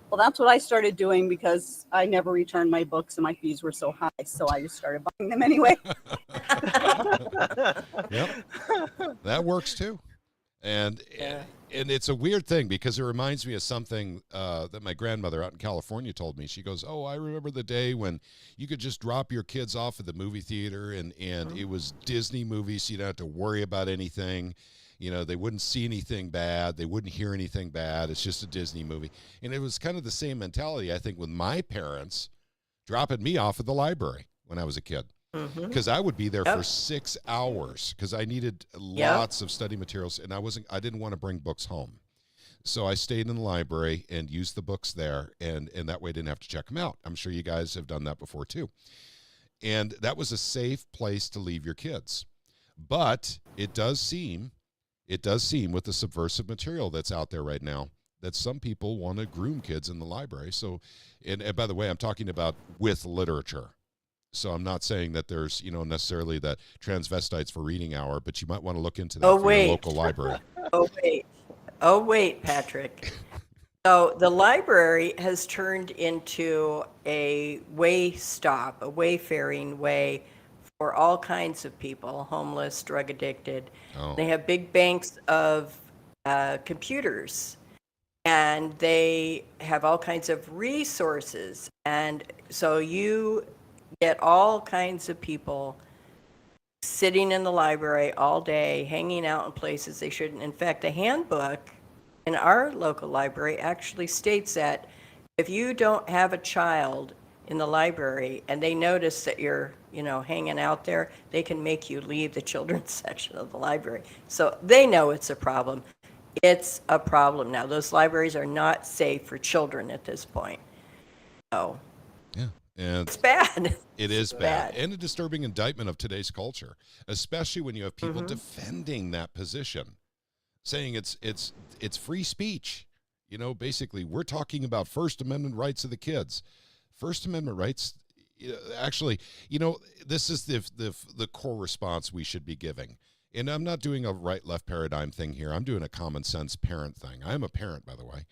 Well, that's what I started doing because I never returned my books and my fees were so high, so I just started buying them anyway. Yep. That works too. And Yeah. and it's a weird thing because it reminds me of something that my grandmother out in California told me. She goes, "Oh, I remember the day when you could just drop your kids off at the movie theater, and it was Disney movies, so you don't have to worry about anything. You know, they wouldn't see anything bad, they wouldn't hear anything bad. It's just a Disney movie." And it was kind of the same mentality, I think, with my parents dropping me off at the library when I was a kid. Mm-hmm. Because I would be there Yep. for 6 hours because I needed lots of study materials, and I didn't want to bring books home. So I stayed in the library and used the books there, and that way I didn't have to check them out. I'm sure you guys have done that before too. And that was a safe place to leave your kids. But it does seem with the subversive material that's out there right now that some people want to groom kids in the library. So, and by the way, I'm talking about with literature. So I'm not saying that there's, necessarily that transvestites for reading hour, but you might want to look into that Oh, for your wait. local library. Oh, wait, Patrick. So the library has turned into a way stop, a wayfaring way for all kinds of people, homeless, drug addicted. Oh. They have big banks of computers, and they have all kinds of resources. And so you get all kinds of people sitting in the library all day, hanging out in places they shouldn't. In fact, the handbook in our local library actually states that if you don't have a child in the library and they notice that you're, hanging out there, they can make you leave the children's section of the library. So they know it's a problem. It's a problem now. Those libraries are not safe for children at this point. So Yeah. And it's bad. it is It's bad and a disturbing indictment of today's culture, especially when you have people defending that position, saying it's free speech. Basically, we're talking about First Amendment rights of the kids. First Amendment rights, actually, this is the core response we should be giving. And I'm not doing a right-left paradigm thing here. I'm doing a common sense parent thing. I am a parent, by the way.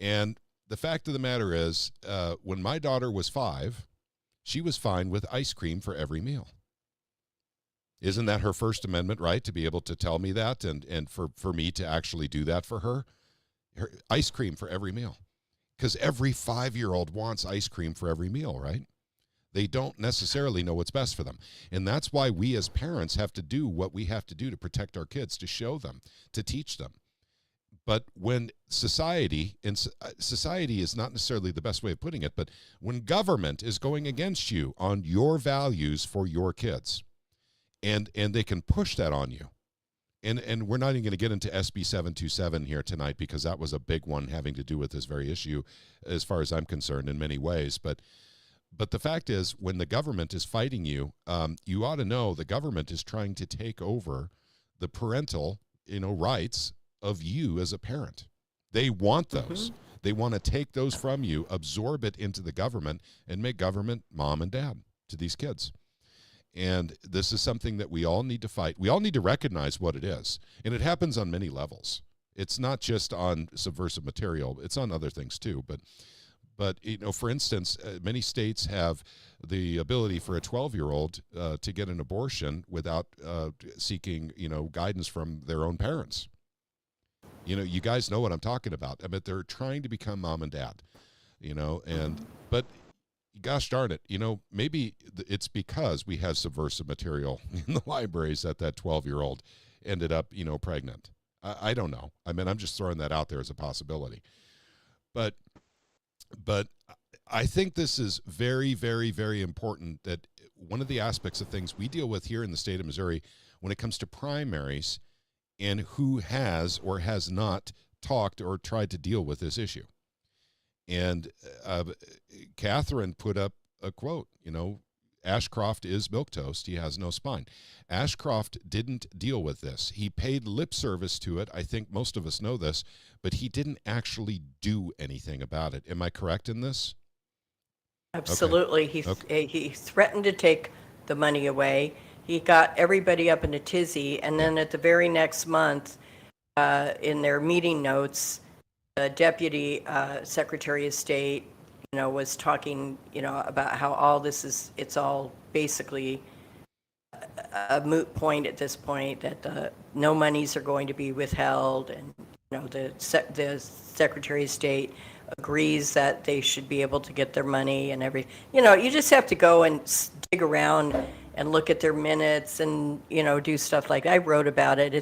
And the fact of the matter is, when my daughter was 5, she was fine with ice cream for every meal. Isn't that her First Amendment right to be able to tell me that and for me to actually do that for her? Ice cream for every meal. Because every 5-year-old wants ice cream for every meal, right? They don't necessarily know what's best for them. And that's why we as parents have to do what we have to do to protect our kids, to show them, to teach them. But when society is not necessarily the best way of putting it, but when government is going against you on your values for your kids, and they can push that on you, and we're not even going to get into SB 727 here tonight because that was a big one having to do with this very issue, as far as I'm concerned, in many ways. But the fact is, when the government is fighting you, you ought to know the government is trying to take over the parental, rights of you as a parent. They want those. They want to take those from you, absorb it into the government, and make government mom and dad to these kids. And this is something that we all need to fight. We all need to recognize what it is. And it happens on many levels. It's not just on subversive material. It's on other things too. But for instance, many states have the ability for a 12-year-old to get an abortion without seeking, guidance from their own parents. You guys know what I'm talking about. I mean, they're trying to become mom and dad, but gosh darn it, maybe it's because we have subversive material in the libraries that 12-year-old ended up, pregnant. I don't know. I mean, I'm just throwing that out there as a possibility. But I think this is very, very, very important, that one of the aspects of things we deal with here in the state of Missouri when it comes to primaries and who has or has not talked or tried to deal with this issue. And Catherine put up a quote, Ashcroft is milquetoast. He has no spine. Ashcroft didn't deal with this. He paid lip service to it. I think most of us know this, but he didn't actually do anything about it. Am I correct in this? Absolutely. Okay. He threatened to take the money away. He got everybody up in a tizzy. And then at the very next month, in their meeting notes, the Deputy Secretary of State, was talking, about how all this it's all basically a moot point at this point, that no monies are going to be withheld, and the Secretary of State agrees that they should be able to get their money and everything. You just have to go and dig around and look at their minutes and do stuff like I wrote about it.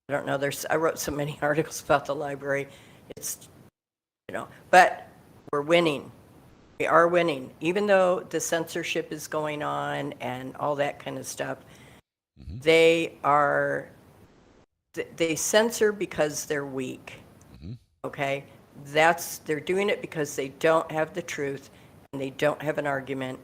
I don't know. I wrote so many articles about the library. It's but we're winning. We are winning, even though the censorship is going on and all that kind of stuff. Mm-hmm. They censor because they're weak. Mm-hmm. Okay, they're doing it because they don't have the truth and they don't have an argument.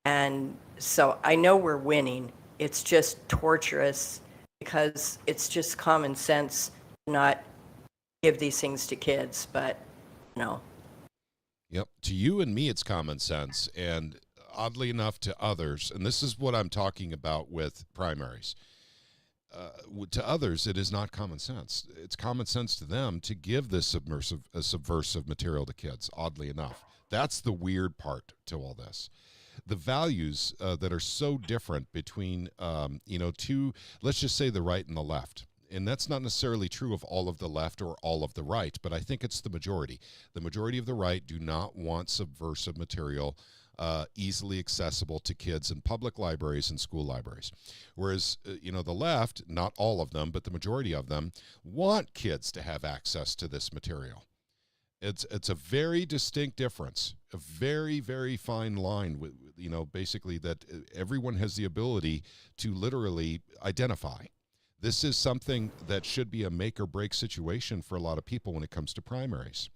And so I know we're winning. It's just torturous because it's just common sense to not give these things to kids, but no. Yep. To you and me, it's common sense. And oddly enough, to others, and this is what I'm talking about with primaries, to others, it is not common sense. It's common sense to them to give this subversive material to kids, oddly enough. That's the weird part to all this. The values that are so different between, two, let's just say the right and the left. And that's not necessarily true of all of the left or all of the right, but I think it's the majority. The majority of the right do not want subversive material easily accessible to kids in public libraries and school libraries. Whereas, the left, not all of them, but the majority of them, want kids to have access to this material. It's a very distinct difference, a very, very fine line, with, basically that everyone has the ability to literally identify. This is something that should be a make or break situation for a lot of people when it comes to primaries.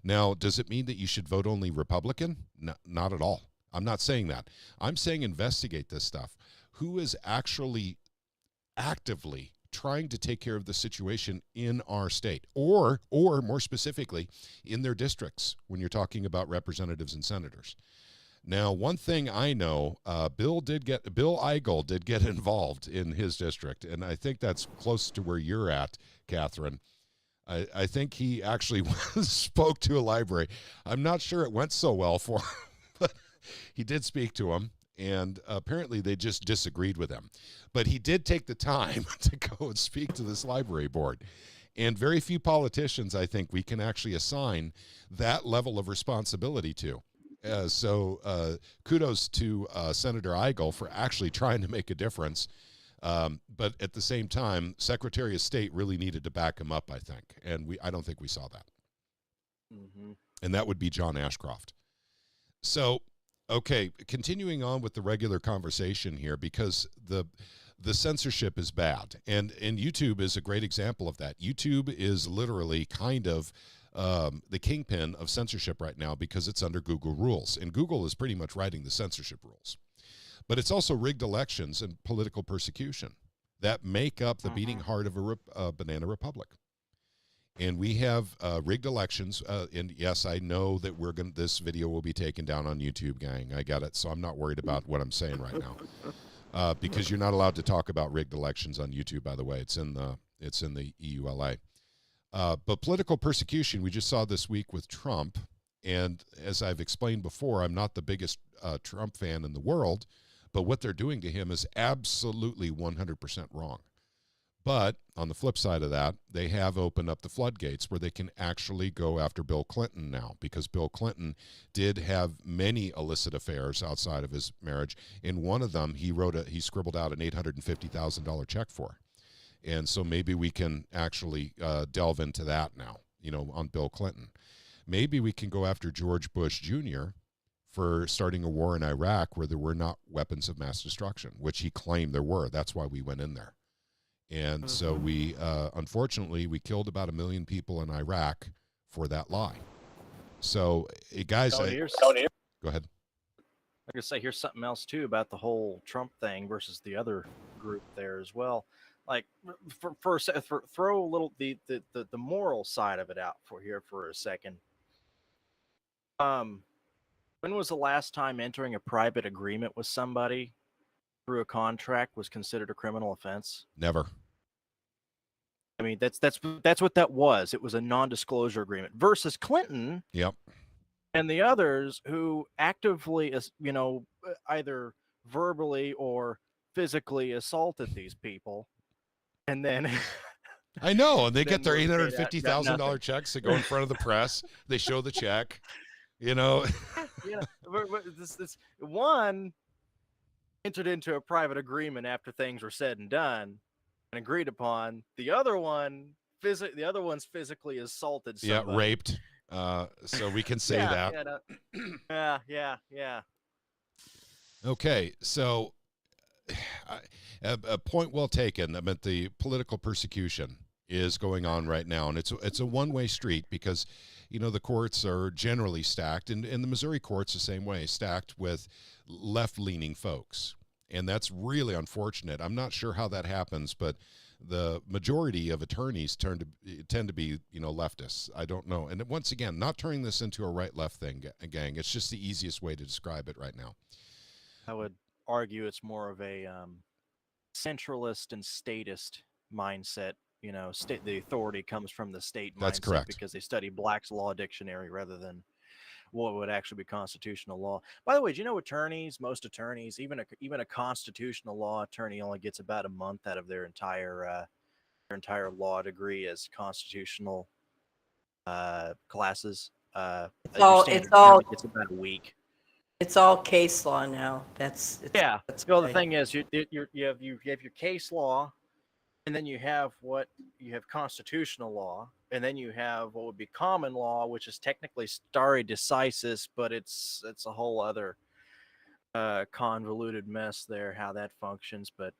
Now, does it mean that you should vote only Republican? No, not at all. I'm not saying that. I'm saying investigate this stuff. Who is actually actively trying to take care of the situation in our state, or more specifically, in their districts when you're talking about representatives and senators? Now, one thing I know, Bill Eigel did get involved in his district, and I think that's close to where you're at, Catherine. I think he actually spoke to a library. I'm not sure it went so well for him, but he did speak to him, and apparently they just disagreed with him. But he did take the time to go and speak to this library board. And very few politicians, I think, we can actually assign that level of responsibility to. So kudos to Senator Eigel for actually trying to make a difference. But at the same time, Secretary of State really needed to back him up, I think. And I don't think we saw that. Mm-hmm. And that would be John Ashcroft. So, okay, continuing on with the regular conversation here, because the censorship is bad. And YouTube is a great example of that. YouTube is literally kind of the kingpin of censorship right now because it's under Google rules. And Google is pretty much writing the censorship rules. But it's also rigged elections and political persecution that make up the beating heart of a banana republic. And we have rigged elections. And yes, I know that this video will be taken down on YouTube, gang. I got it. So I'm not worried about what I'm saying right now. Because you're not allowed to talk about rigged elections on YouTube, by the way. It's in the EULA. But political persecution, we just saw this week with Trump. And as I've explained before, I'm not the biggest Trump fan in the world, but what they're doing to him is absolutely 100% wrong. But on the flip side of that, they have opened up the floodgates where they can actually go after Bill Clinton now, because Bill Clinton did have many illicit affairs outside of his marriage. In one of them, he scribbled out an $850,000 check for. And so maybe we can actually delve into that now, on Bill Clinton. Maybe we can go after George Bush Jr. for starting a war in Iraq where there were not weapons of mass destruction, which he claimed there were. That's why we went in there. And so we, unfortunately, we killed about 1 million people in Iraq for that lie. So, guys, go ahead. I was gonna say, here's something else too about the whole Trump thing versus the other group there as well. Like, throw a little the moral side of it out for a second. When was the last time entering a private agreement with somebody through a contract was considered a criminal offense? Never. I mean, that's what that was. It was a non-disclosure agreement versus Clinton. Yep. And the others who actively, either verbally or physically assaulted these people, and then I know, and they then get their we're paid out- $850,000 nothing. checks. They go in front of the press. They show the check. You know, This one entered into a private agreement after things were said and done and agreed upon. The other one's physically assaulted yeah, somebody. raped. So we can say that. Yeah. Okay, so a point well taken. I mean, the political persecution is going on right now, and it's a one-way street because, you know, the courts are generally stacked, and the Missouri courts the same way, stacked with left-leaning folks, and that's really unfortunate. I'm not sure how that happens, but the majority of attorneys tend to be, you know, leftists. I don't know. And once again, not turning this into a right-left thing, gang. It's just the easiest way to describe it right now. I would argue it's more of a centralist and statist mindset. You know, the authority comes from the state That's mindset correct. because they study Black's Law Dictionary rather than what would actually be constitutional law. By the way, do you know most attorneys, even a constitutional law attorney only gets about a month out of their entire law degree as constitutional classes. Your standard attorney gets about a week. It's all case law now. That's Well, the right. thing is, you have your case law, and then you have constitutional law, and then you have what would be common law, which is technically stare decisis, but it's a whole other convoluted mess there, how that functions. But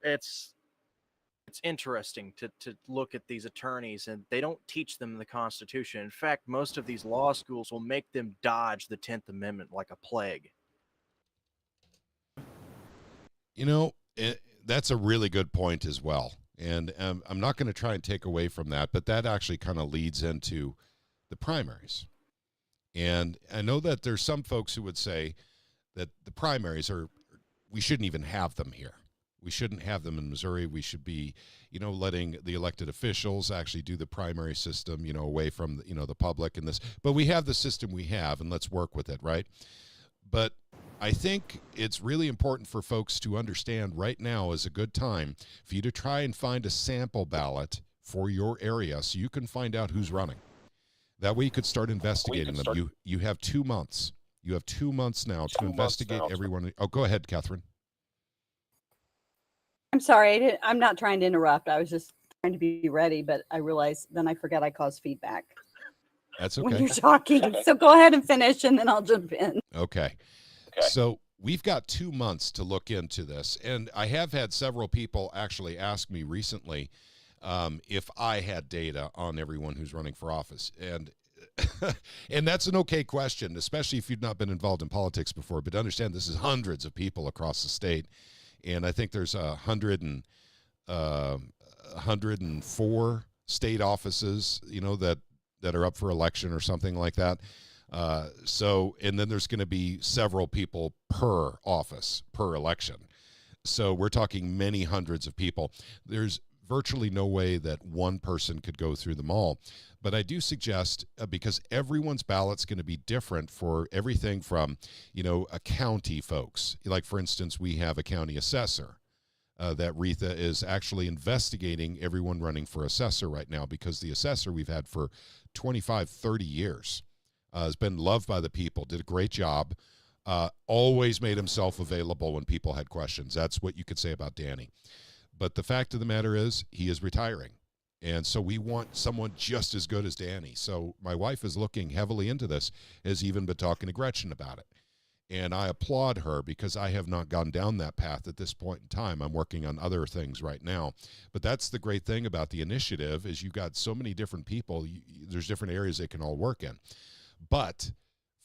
it's interesting to look at these attorneys, and they don't teach them the Constitution. In fact, most of these law schools will make them dodge the 10th Amendment like a plague. You know, that's a really good point as well. And I'm not going to try and take away from that, but that actually kind of leads into the primaries. And I know that there's some folks who would say that the primaries we shouldn't even have them here. We shouldn't have them in Missouri. We should be, you know, letting the elected officials actually do the primary system, you know, away from, you know, the public and this. But we have the system we have, and let's work with it, right? But I think it's really important for folks to understand right now is a good time for you to try and find a sample ballot for your area so you can find out who's running. That way you could start investigating them. You have 2 months. You have 2 months now to investigate everyone. Oh, go ahead, Catherine. I'm sorry. I'm not trying to interrupt. I was just trying to be ready, but I realized then I forgot I caused feedback That's when okay. you're talking. So go ahead and finish, and then I'll jump in. Okay. So we've got 2 months to look into this. And I have had several people actually ask me recently if I had data on everyone who's running for office. And and that's an okay question, especially if you've not been involved in politics before. But understand this is hundreds of people across the state. And I think there's 104 state offices, you know, that are up for election or something like that. So, and then there's going to be several people per office, per election. So we're talking many hundreds of people. There's virtually no way that one person could go through them all. But I do suggest, because everyone's ballot's going to be different for everything from, you know, a county folks. Like, for instance, we have a county assessor that Retha is actually investigating everyone running for assessor right now, because the assessor we've had for 25, 30 years has been loved by the people, did a great job, always made himself available when people had questions. That's what you could say about Danny. But the fact of the matter is he is retiring. And so we want someone just as good as Danny. So my wife is looking heavily into this, has even been talking to Gretchen about it. And I applaud her, because I have not gone down that path at this point in time. I'm working on other things right now. But that's the great thing about the initiative, is you've got so many different people. There's different areas they can all work in. But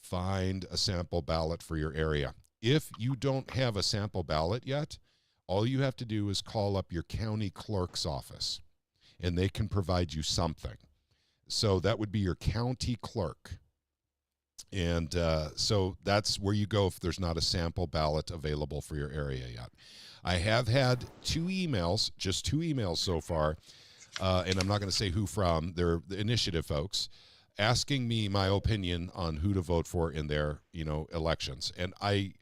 find a sample ballot for your area. If you don't have a sample ballot yet, all you have to do is call up your county clerk's office, and they can provide you something. So that would be your county clerk. And so that's where you go if there's not a sample ballot available for your area yet. I have had 2 emails, just 2 emails so far, and I'm not going to say who from. They're the initiative folks, asking me my opinion on who to vote for in their, you know, elections. And I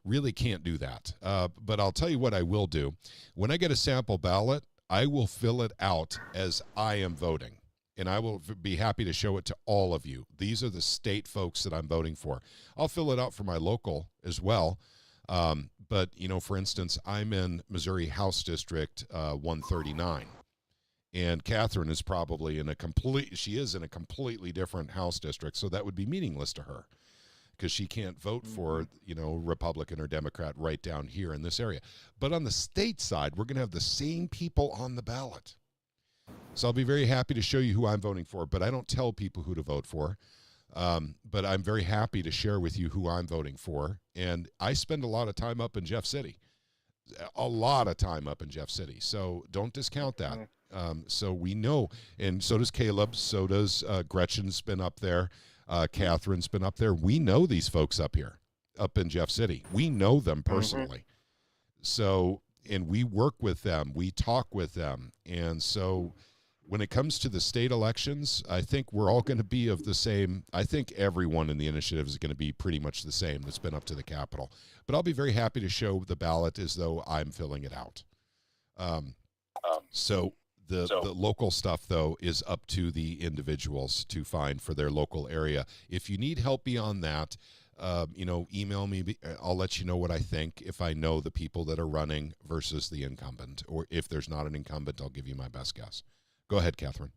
really can't do that. But I'll tell you what I will do. When I get a sample ballot, I will fill it out as I am voting. And I will be happy to show it to all of you. These are the state folks that I'm voting for. I'll fill it out for my local as well. But, you know, for instance, I'm in Missouri House District 139. And Catherine is probably in a completely different House district. So that would be meaningless to her because she can't vote for, you know, Republican or Democrat right down here in this area. But on the state side, we're going to have the same people on the ballot. So I'll be very happy to show you who I'm voting for, but I don't tell people who to vote for. But I'm very happy to share with you who I'm voting for. And I spend a lot of time up in Jeff City. So don't discount that. So we know, and so does Caleb, so does Gretchen's been up there. Catherine's been up there. We know these folks up here, up in Jeff City. We know them personally. So, and we work with them. We talk with them. And so when it comes to the state elections, I think we're all going to be of the same. I think everyone in the initiative is going to be pretty much the same that's been up to the Capitol. But I'll be very happy to show the ballot as though I'm filling it out. So the local stuff, though, is up to the individuals to find for their local area. If you need help beyond that, you know, email me. I'll let you know what I think if I know the people that are running versus the incumbent. Or if there's not an incumbent, I'll give you my best guess. Go ahead, Catherine.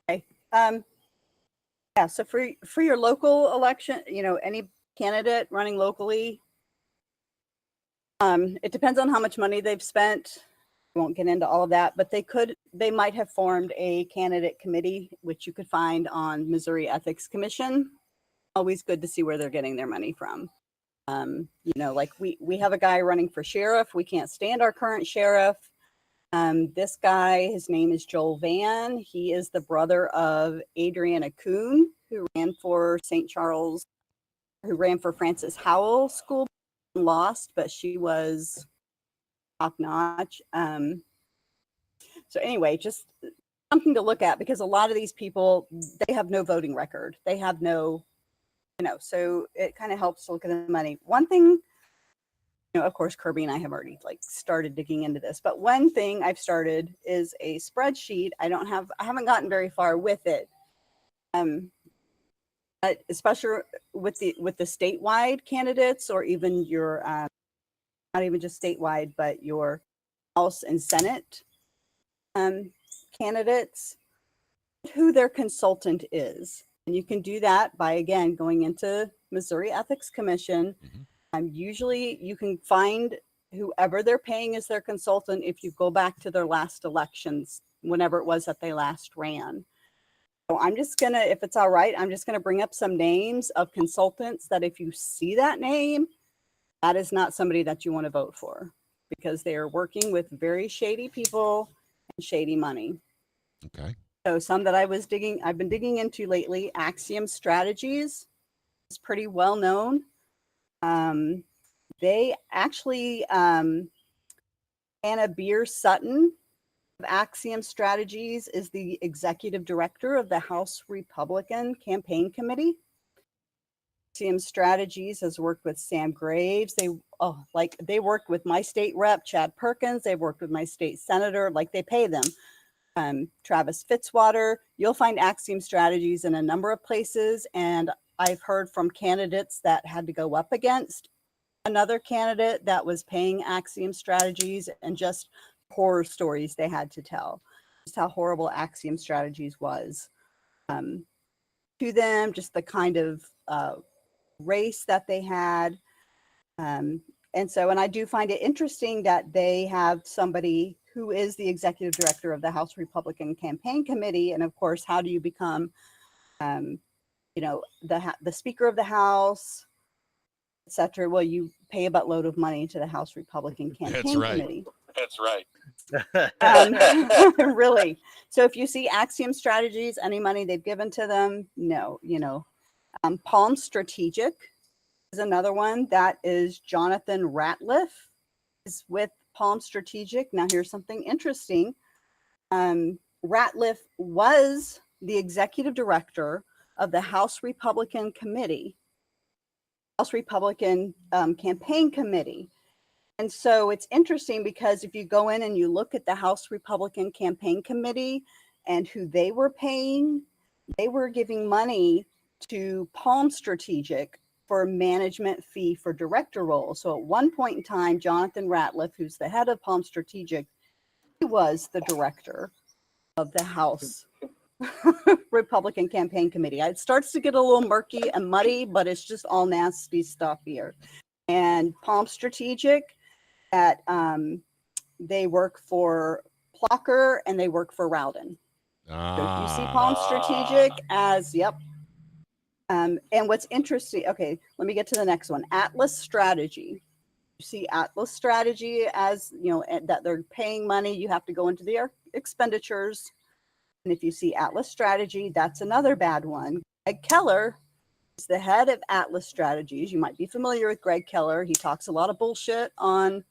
Okay. Yeah, so for your local election, you know, any candidate running locally, it depends on how much money they've spent. I won't get into all of that, but they might have formed a candidate committee, which you could find on Missouri Ethics Commission. Always good to see where they're getting their money from. You know, like we have a guy running for sheriff. We can't stand our current sheriff. This guy, his name is Joel Van. He is the brother of Adriana Kuhn, who ran for St. Charles, who ran for Francis Howell School, lost, but she was top notch. So anyway, just something to look at, because a lot of these people, they have no voting record. They have no, you know, so it kind of helps to look at the money. One thing, you know, of course, Kirby and I have already like started digging into this, but one thing I've started is a spreadsheet. I haven't gotten very far with it. Especially with the statewide candidates, or even your, not even just statewide, but your House and Senate candidates, who their consultant is. And you can do that by, again, going into Missouri Ethics Commission. Usually you can find whoever they're paying as their consultant if you go back to their last elections, whenever it was that they last ran. So I'm just going to, if it's all right, I'm just going to bring up some names of consultants that if you see that name, that is not somebody that you want to vote for, because they are working with very shady people and shady money. Okay. So some that I've been digging into lately, Axiom Strategies is pretty well known. They actually, Anna Beer Sutton of Axiom Strategies is the executive director of the House Republican Campaign Committee. Axiom Strategies has worked with Sam Graves. They worked with my state rep, Chad Perkins. They've worked with my state senator, like they pay them. Travis Fitzwater. You'll find Axiom Strategies in a number of places. And I've heard from candidates that had to go up against another candidate that was paying Axiom Strategies, and just horror stories they had to tell, just how horrible Axiom Strategies was to them, just the kind of race that they had. And I do find it interesting that they have somebody who is the executive director of the House Republican Campaign Committee. And of course, how do you become, you know, the Speaker of the House, et cetera? Well, you pay a buttload of money to the House Republican Campaign Committee. That's right. Really. So if you see Axiom Strategies, any money they've given to them, no, you know. Palm Strategic is another one. That is Jonathan Ratliff is with Palm Strategic. Now here's something interesting. Ratliff was the executive director of the House Republican Committee House Republican Campaign Committee. And so it's interesting because if you go in and you look at the House Republican Campaign Committee and who they were paying, they were giving money to Palm Strategic for a management fee for director roles. So at one point in time, Jonathan Ratliff, who's the head of Palm Strategic, he was the director of the House Republican Campaign Committee. It starts to get a little murky and muddy, but it's just all nasty stuff here. And Palm Strategic, they work for Plucker and they work for Rowden. So if you see Palm Strategic as, yep. And what's interesting, okay, let me get to the next one. Atlas Strategy. You see Atlas Strategy as, you know, that they're paying money. You have to go into their expenditures. And if you see Atlas Strategy, that's another bad one. Greg Keller is the head of Atlas Strategies. You might be familiar with Greg Keller. He talks a lot of bullshit on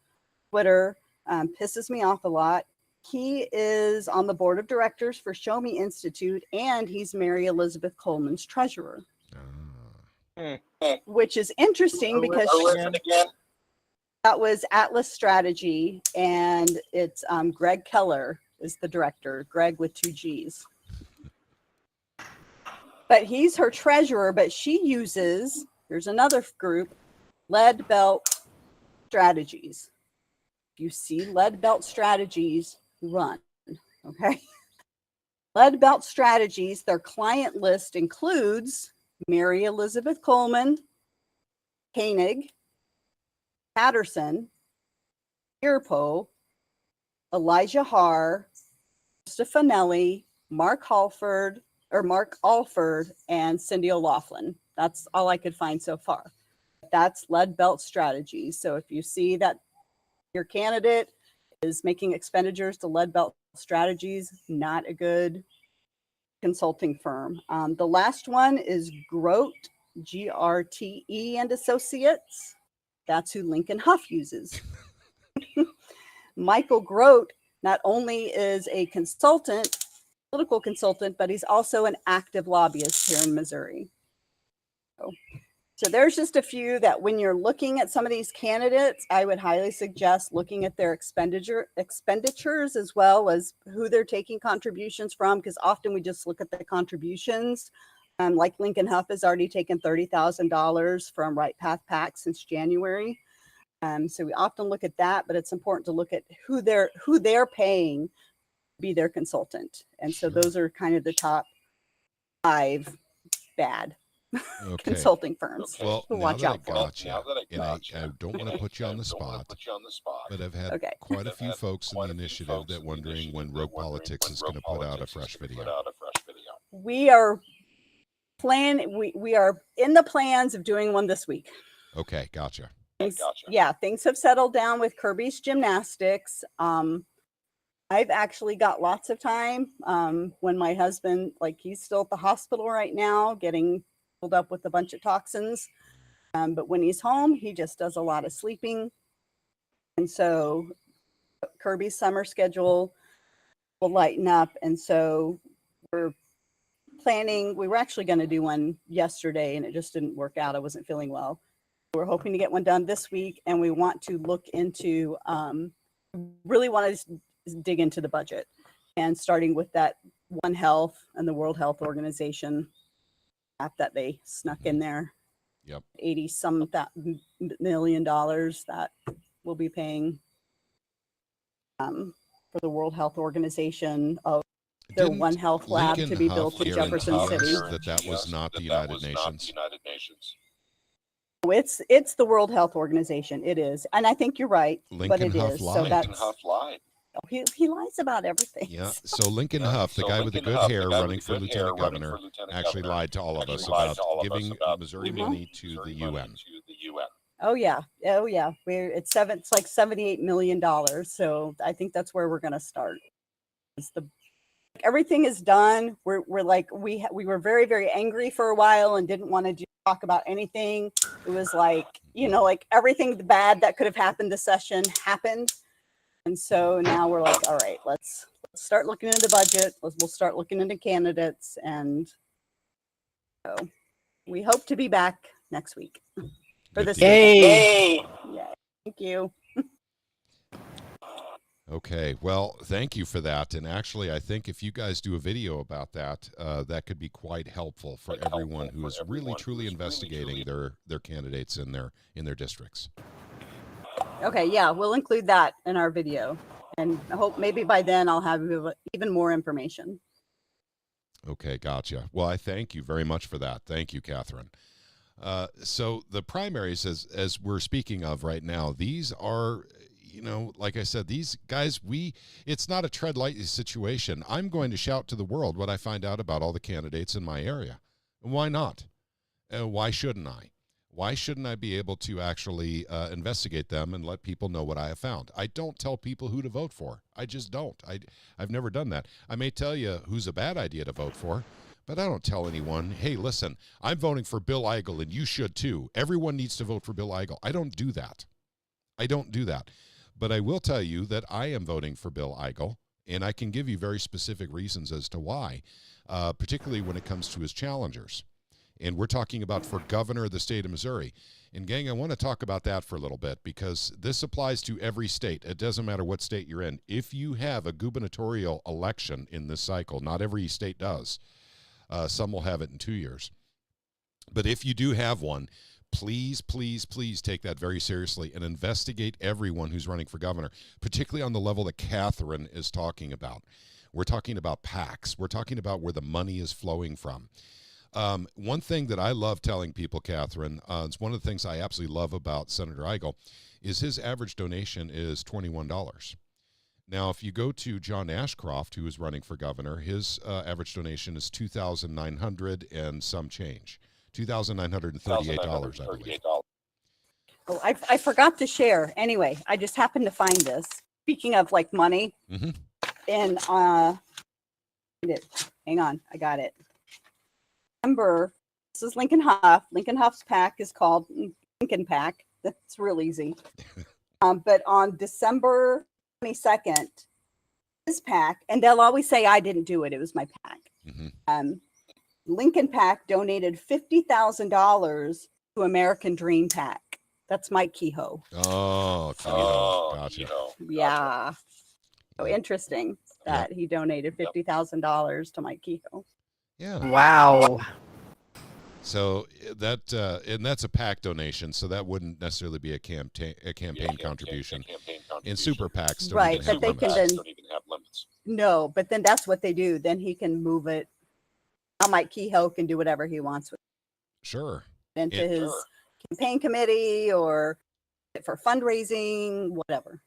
Twitter, pisses me off a lot. He is on the board of directors for Show Me Institute, and he's Mary Elizabeth Coleman's treasurer. Which is interesting because that was Atlas Strategy, and it's Greg Keller is the director, Greg with 2 G's. But he's her treasurer, but she uses, here's another group, Lead Belt Strategies. If you see Lead Belt Strategies, run, okay? Lead Belt Strategies, their client list includes Mary Elizabeth Coleman, Koenig, Patterson, Earpo, Elijah Haar, Stefanelli, Mark Alford, and Cindy O'Laughlin. That's all I could find so far. That's Lead Belt Strategies. So if you see that your candidate is making expenditures to Lead Belt Strategies, not a good consulting firm. The last one is Grote, GRTE and Associates. That's who Lincoln Huff uses. Michael Grote not only is a consultant, political consultant, but he's also an active lobbyist here in Missouri. So there's just a few that when you're looking at some of these candidates, I would highly suggest looking at their expenditures as well as who they're taking contributions from, because often we just look at the contributions. Like Lincoln Huff has already taken $30,000 from Right Path PAC since January. So we often look at that, but it's important to look at who they're paying to be their consultant. And so those are kind of the top 5 bad consulting firms. Well, to watch out for. I don't want to put you on the spot, but I've had quite a few folks in the initiative that wondering when Rogue Politics is going to put out a fresh video. We are we are in the plans of doing one this week. Okay, gotcha. Yeah, things have settled down with Kirby's Gymnastics. I've actually got lots of time when my husband, like, he's still at the hospital right now getting filled up with a bunch of toxins. But when he's home, he just does a lot of sleeping. And so Kirby's summer schedule will lighten up. And so we're planning, we were actually going to do one yesterday and it just didn't work out. I wasn't feeling well. We're hoping to get one done this week, and we want to look into, really want to dig into the budget, and starting with that One Health and the World Health Organization app that they snuck in there. Yep. 80-some million that we'll be paying for the World Health Organization of their One Health lab to be built in Jefferson City. That was not the United Nations. It's the World Health Organization. It is, and I think you're right. But it is. So that's he lies about everything. Yeah. So Lincoln Huff, the guy with the good hair running for lieutenant governor, actually lied to all of us about giving Missouri money to the UN. Oh yeah. It's like $78 million. So I think that's where we're going to start. Everything is done. We're like, we were very, very angry for a while and didn't want to talk about anything. It was like, like everything bad that could have happened this session happened. And so now we're like, all right, let's start looking into budget. We'll start looking into candidates. And so we hope to be back next week. For Good the deal. Yay! Yeah. Thank you. Okay, well, thank you for that. And actually, I think if you guys do a video about that, that could be quite helpful for everyone who is really truly investigating their candidates in their districts. Okay, yeah, we'll include that in our video. And I hope maybe by then I'll have even more information. Okay, gotcha. Well, I thank you very much for that. Thank you, Catherine. So the primaries, as we're speaking of right now, these are, like I said, these guys, it's not a tread lightly situation. I'm going to shout to the world what I find out about all the candidates in my area. Why not? Why shouldn't I? Why shouldn't I be able to actually investigate them and let people know what I have found? I don't tell people who to vote for. I just don't. I've never done that. I may tell you who's a bad idea to vote for, but I don't tell anyone, hey, listen, I'm voting for Bill Eigel and you should too. Everyone needs to vote for Bill Eigel. I don't do that. But I will tell you that I am voting for Bill Eigel, and I can give you very specific reasons as to why, particularly when it comes to his challengers. And we're talking about for governor of the state of Missouri. And gang, I want to talk about that for a little bit because this applies to every state. It doesn't matter what state you're in. If you have a gubernatorial election in this cycle, not every state does. Some will have it in 2 years. But if you do have one, please, please, please take that very seriously and investigate everyone who's running for governor, particularly on the level that Catherine is talking about. We're talking about PACs. We're talking about where the money is flowing from. One thing that I love telling people, Catherine, it's one of the things I absolutely love about Senator Eigel, is his average donation is $21. Now, if you go to John Ashcroft, who is running for governor, his average donation is $2,900 and some change. $2,938, I believe. Oh, I forgot to share. Anyway, I just happened to find this. Speaking of like money, and hang on, I got it. Remember, this is Lincoln Huff. Lincoln Huff's PAC is called Lincoln PAC. That's real easy. But on December 22nd, his PAC, and they'll always say I didn't do it. It was my PAC. Lincoln PAC donated $50,000 to American Dream PAC. That's Mike Kehoe. Oh, Kehoe. Gotcha. Yeah. So interesting that he donated $50,000 to Mike Kehoe. Yeah. Wow. So that and that's a PAC donation, so that wouldn't necessarily be a campaign contribution. And super PACs don't even have limits. No, but then that's what they do. Then he can move it. Now Mike Kehoe can do whatever he wants with it. Sure. Into his campaign committee or for fundraising, whatever.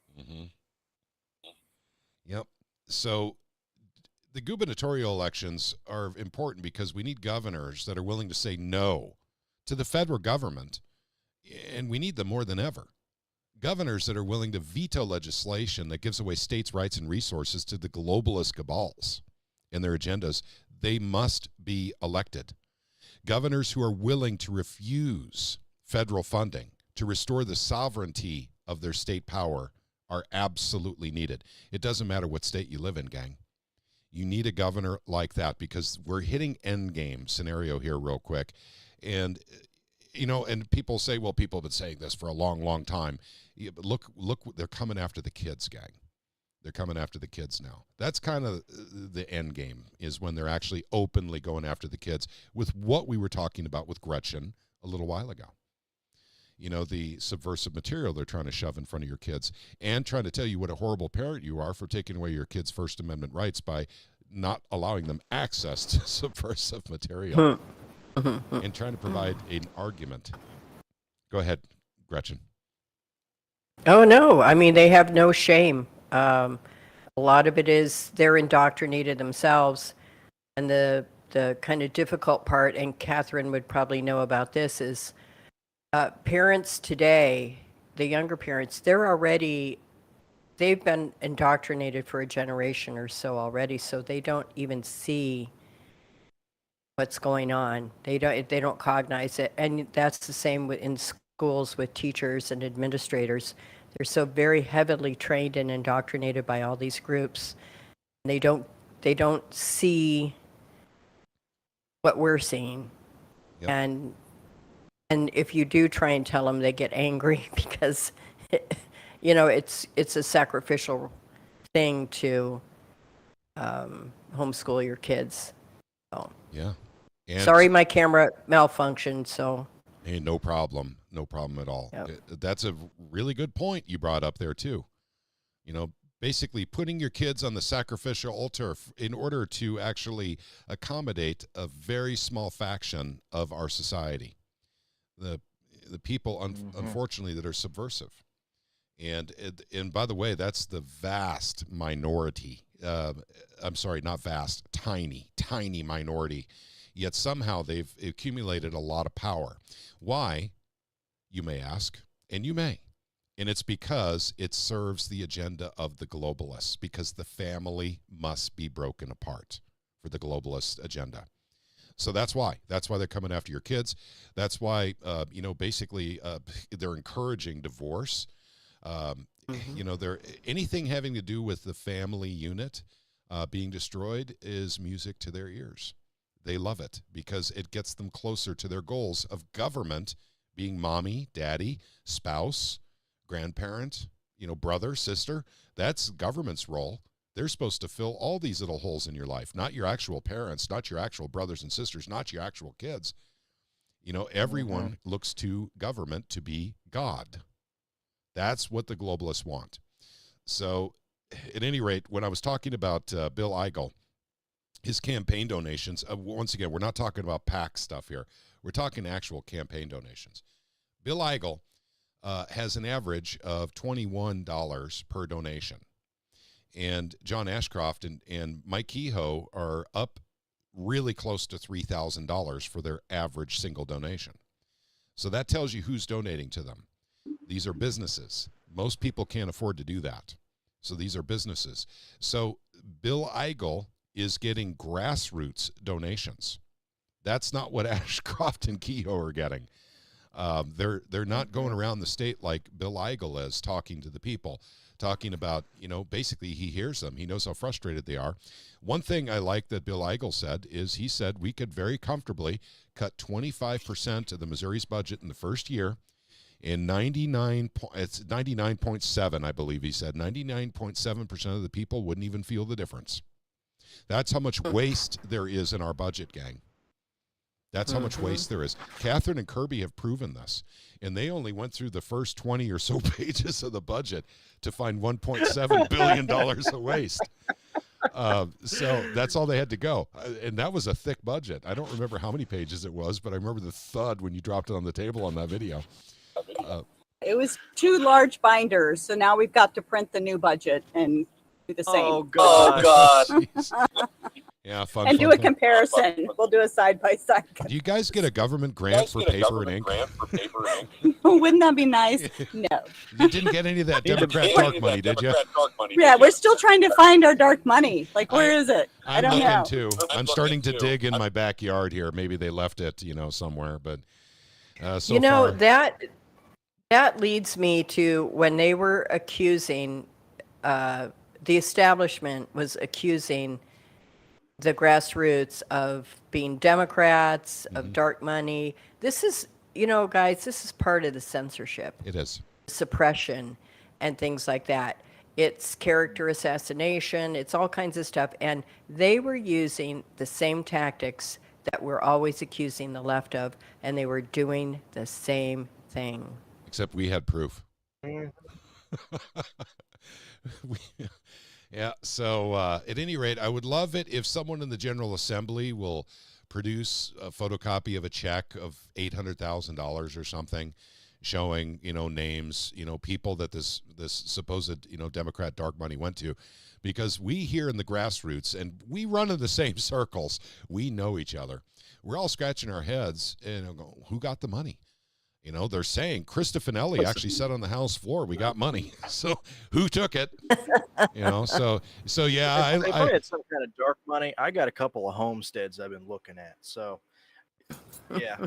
Yep. So the gubernatorial elections are important because we need governors that are willing to say no to the federal government, and we need them more than ever. Governors that are willing to veto legislation that gives away states' rights and resources to the globalist cabals and their agendas, they must be elected. Governors who are willing to refuse federal funding to restore the sovereignty of their state power are absolutely needed. It doesn't matter what state you live in, gang. You need a governor like that because we're hitting endgame scenario here real quick. And, and people say, well, people have been saying this for a long, long time. Yeah, but look, they're coming after the kids, gang. They're coming after the kids now. That's kind of the end game, is when they're actually openly going after the kids with what we were talking about with Gretchen a little while ago. The subversive material they're trying to shove in front of your kids and trying to tell you what a horrible parent you are for taking away your kids' First Amendment rights by not allowing them access to subversive material and trying to provide an argument. Go ahead, Gretchen. Oh, no. I mean, they have no shame. A lot of it is they're indoctrinated themselves. And the kind of difficult part, and Catherine would probably know about this, is parents today, the younger parents, they've been indoctrinated for a generation or so already, so they don't even see what's going on. They don't cognize it. And that's the same in schools with teachers and administrators. They're so very heavily trained and indoctrinated by all these groups. They don't see what we're seeing. Yep. And And if you do try and tell them, they get angry because, it's a sacrificial thing to homeschool your kids. So, Yeah. And sorry, my camera malfunctioned, so. Hey, no problem. No problem at all. Yep. That's a really good point you brought up there, too. Basically putting your kids on the sacrificial altar in order to actually accommodate a very small faction of our society. The people, unfortunately, that are subversive. And by the way, that's the vast minority. I'm sorry, not vast, tiny minority. Yet somehow they've accumulated a lot of power. Why, you may ask, and you may. And it's because it serves the agenda of the globalists, because the family must be broken apart for the globalist agenda. So that's why they're coming after your kids. That's why, basically they're encouraging divorce. They're anything having to do with the family unit being destroyed is music to their ears. They love it because it gets them closer to their goals of government being mommy, daddy, spouse, grandparent, brother, sister. That's government's role. They're supposed to fill all these little holes in your life, not your actual parents, not your actual brothers and sisters, not your actual kids. Everyone looks to government to be God. That's what the globalists want. So at any rate, when I was talking about Bill Eigel, his campaign donations, once again, we're not talking about PAC stuff here. We're talking actual campaign donations. Bill Eigel has an average of $21 per donation. And John Ashcroft and Mike Kehoe are up really close to $3,000 for their average single donation. So that tells you who's donating to them. These are businesses. Most people can't afford to do that. So these are businesses. So Bill Eigel is getting grassroots donations. That's not what Ashcroft and Kehoe are getting. They're not going around the state like Bill Eigel is, talking to the people, talking about, basically he hears them. He knows how frustrated they are. One thing I like that Bill Eigel said is he said we could very comfortably cut 25% of the Missouri's budget in the first year. In 99.7, I believe he said, 99.7% of the people wouldn't even feel the difference. That's how much waste there is in our budget, gang. That's how much waste there is. Catherine and Kirby have proven this, and they only went through the first 20 or so pages of the budget to find $1.7 billion of waste. So that's all they had to go. And that was a thick budget. I don't remember how many pages it was, but I remember the thud when you dropped it on the table on that video. It was 2 large binders, so now we've got to print the new budget and do the same. Oh God! Yeah, fun. And fun, do a fun. comparison. We'll do a side by side. Do you guys get a government grant for paper and ink? Wouldn't that be nice? No. You didn't get any of that Democrat dark money, did you? Yeah, we're still trying to find our dark money. Like, where is it? I I'm don't looking know. too. I'm starting to dig in my backyard here. Maybe they left it, somewhere. But so far, that leads me to when they were accusing, the establishment was accusing the grassroots of being Democrats, of dark money. This is, guys, this is part of the censorship. it is. Suppression and things like that. It's character assassination. It's all kinds of stuff. And they were using the same tactics that we're always accusing the left of, and they were doing the same thing. Except we had proof. Yeah, so at any rate, I would love it if someone in the General Assembly will produce a photocopy of a check of $800,000 or something, showing, names, people that this supposed, Democrat dark money went to. Because we here in the grassroots, and we run in the same circles, we know each other. We're all scratching our heads and go, who got the money? They're saying Krista Finelli actually said on the House floor, we got money. So who took it? So yeah. If I had some kind of dark money, I got a couple of homesteads I've been looking at. So yeah,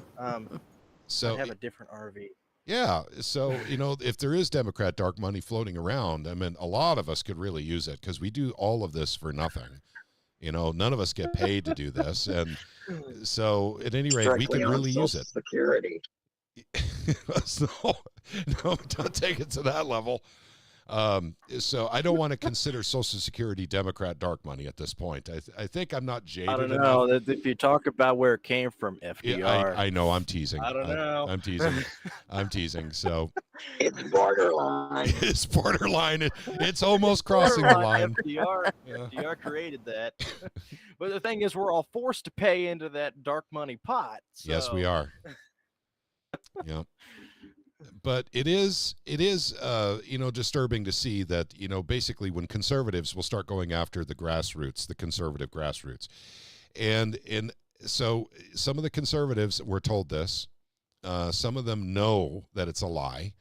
so I have a different RV. Yeah. So, if there is Democrat dark money floating around, I mean, a lot of us could really use it because we do all of this for nothing. None of us get paid to do this. And so at any rate, we can really use it. Security. No, don't take it to that level. So I don't want to consider Social Security Democrat dark money at this point. I think I'm not jaded I don't enough. know. If you talk about where it came from, Yeah, FDR. I know I'm teasing. I don't know. I'm teasing. I'm teasing. So It's borderline. it's borderline. It's almost crossing the line. FDR, Yeah. FDR created that. But the thing is, we're all forced to pay into that dark money pot. Yes, we so- are. Yeah. But it is disturbing to see that, basically when conservatives will start going after the grassroots, the conservative grassroots. And so some of the conservatives were told this. Some of them know that it's a lie,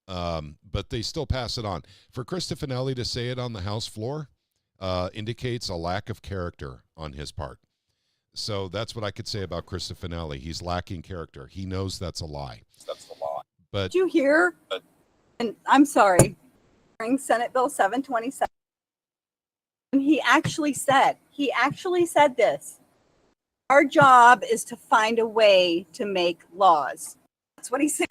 but they still pass it on. For Krista Finelli to say it on the House floor indicates a lack of character on his part. So that's what I could say about Krista Finelli. He's lacking character. He knows that's a lie. But Did you hear? And I'm sorry, during Senate Bill 727, he actually said this. Our job is to find a way to make laws. That's what he said.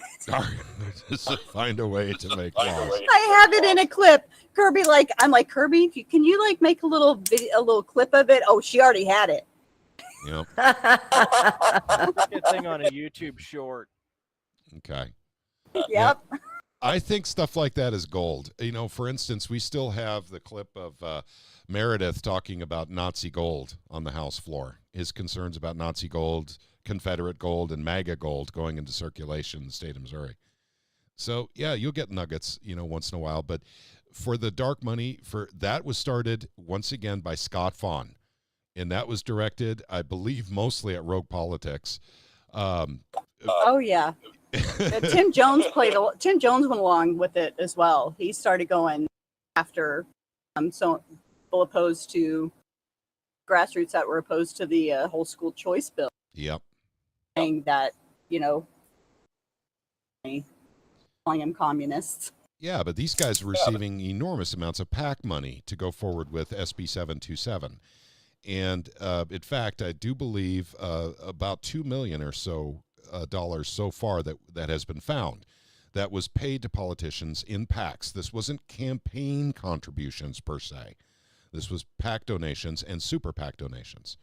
just to find a way to make laws. I have it in a clip. Kirby, I'm like, Kirby, can you make a little video, a little clip of it? Oh, she already had it. Yep. Good thing on a YouTube short. Okay. Yep. I think stuff like that is gold. For instance, we still have the clip of Meredith talking about Nazi gold on the House floor. His concerns about Nazi gold, Confederate gold, and MAGA gold going into circulation in the state of Missouri. So, yeah, you'll get nuggets, once in a while. But for the dark money, that was started, once again, by Scott Fawn. And that was directed, I believe, mostly at Rogue Politics. Oh, yeah. Tim Jones went along with it as well. He started going after so people opposed to grassroots that were opposed to the whole school choice bill. Yep. Saying that, calling them communists. Yeah, but these guys were receiving enormous amounts of PAC money to go forward with SB 727. And in fact, I do believe about $2 million or so dollars so far that has been found that was paid to politicians in PACs. This wasn't campaign contributions per se. This was PAC donations and super PAC donations.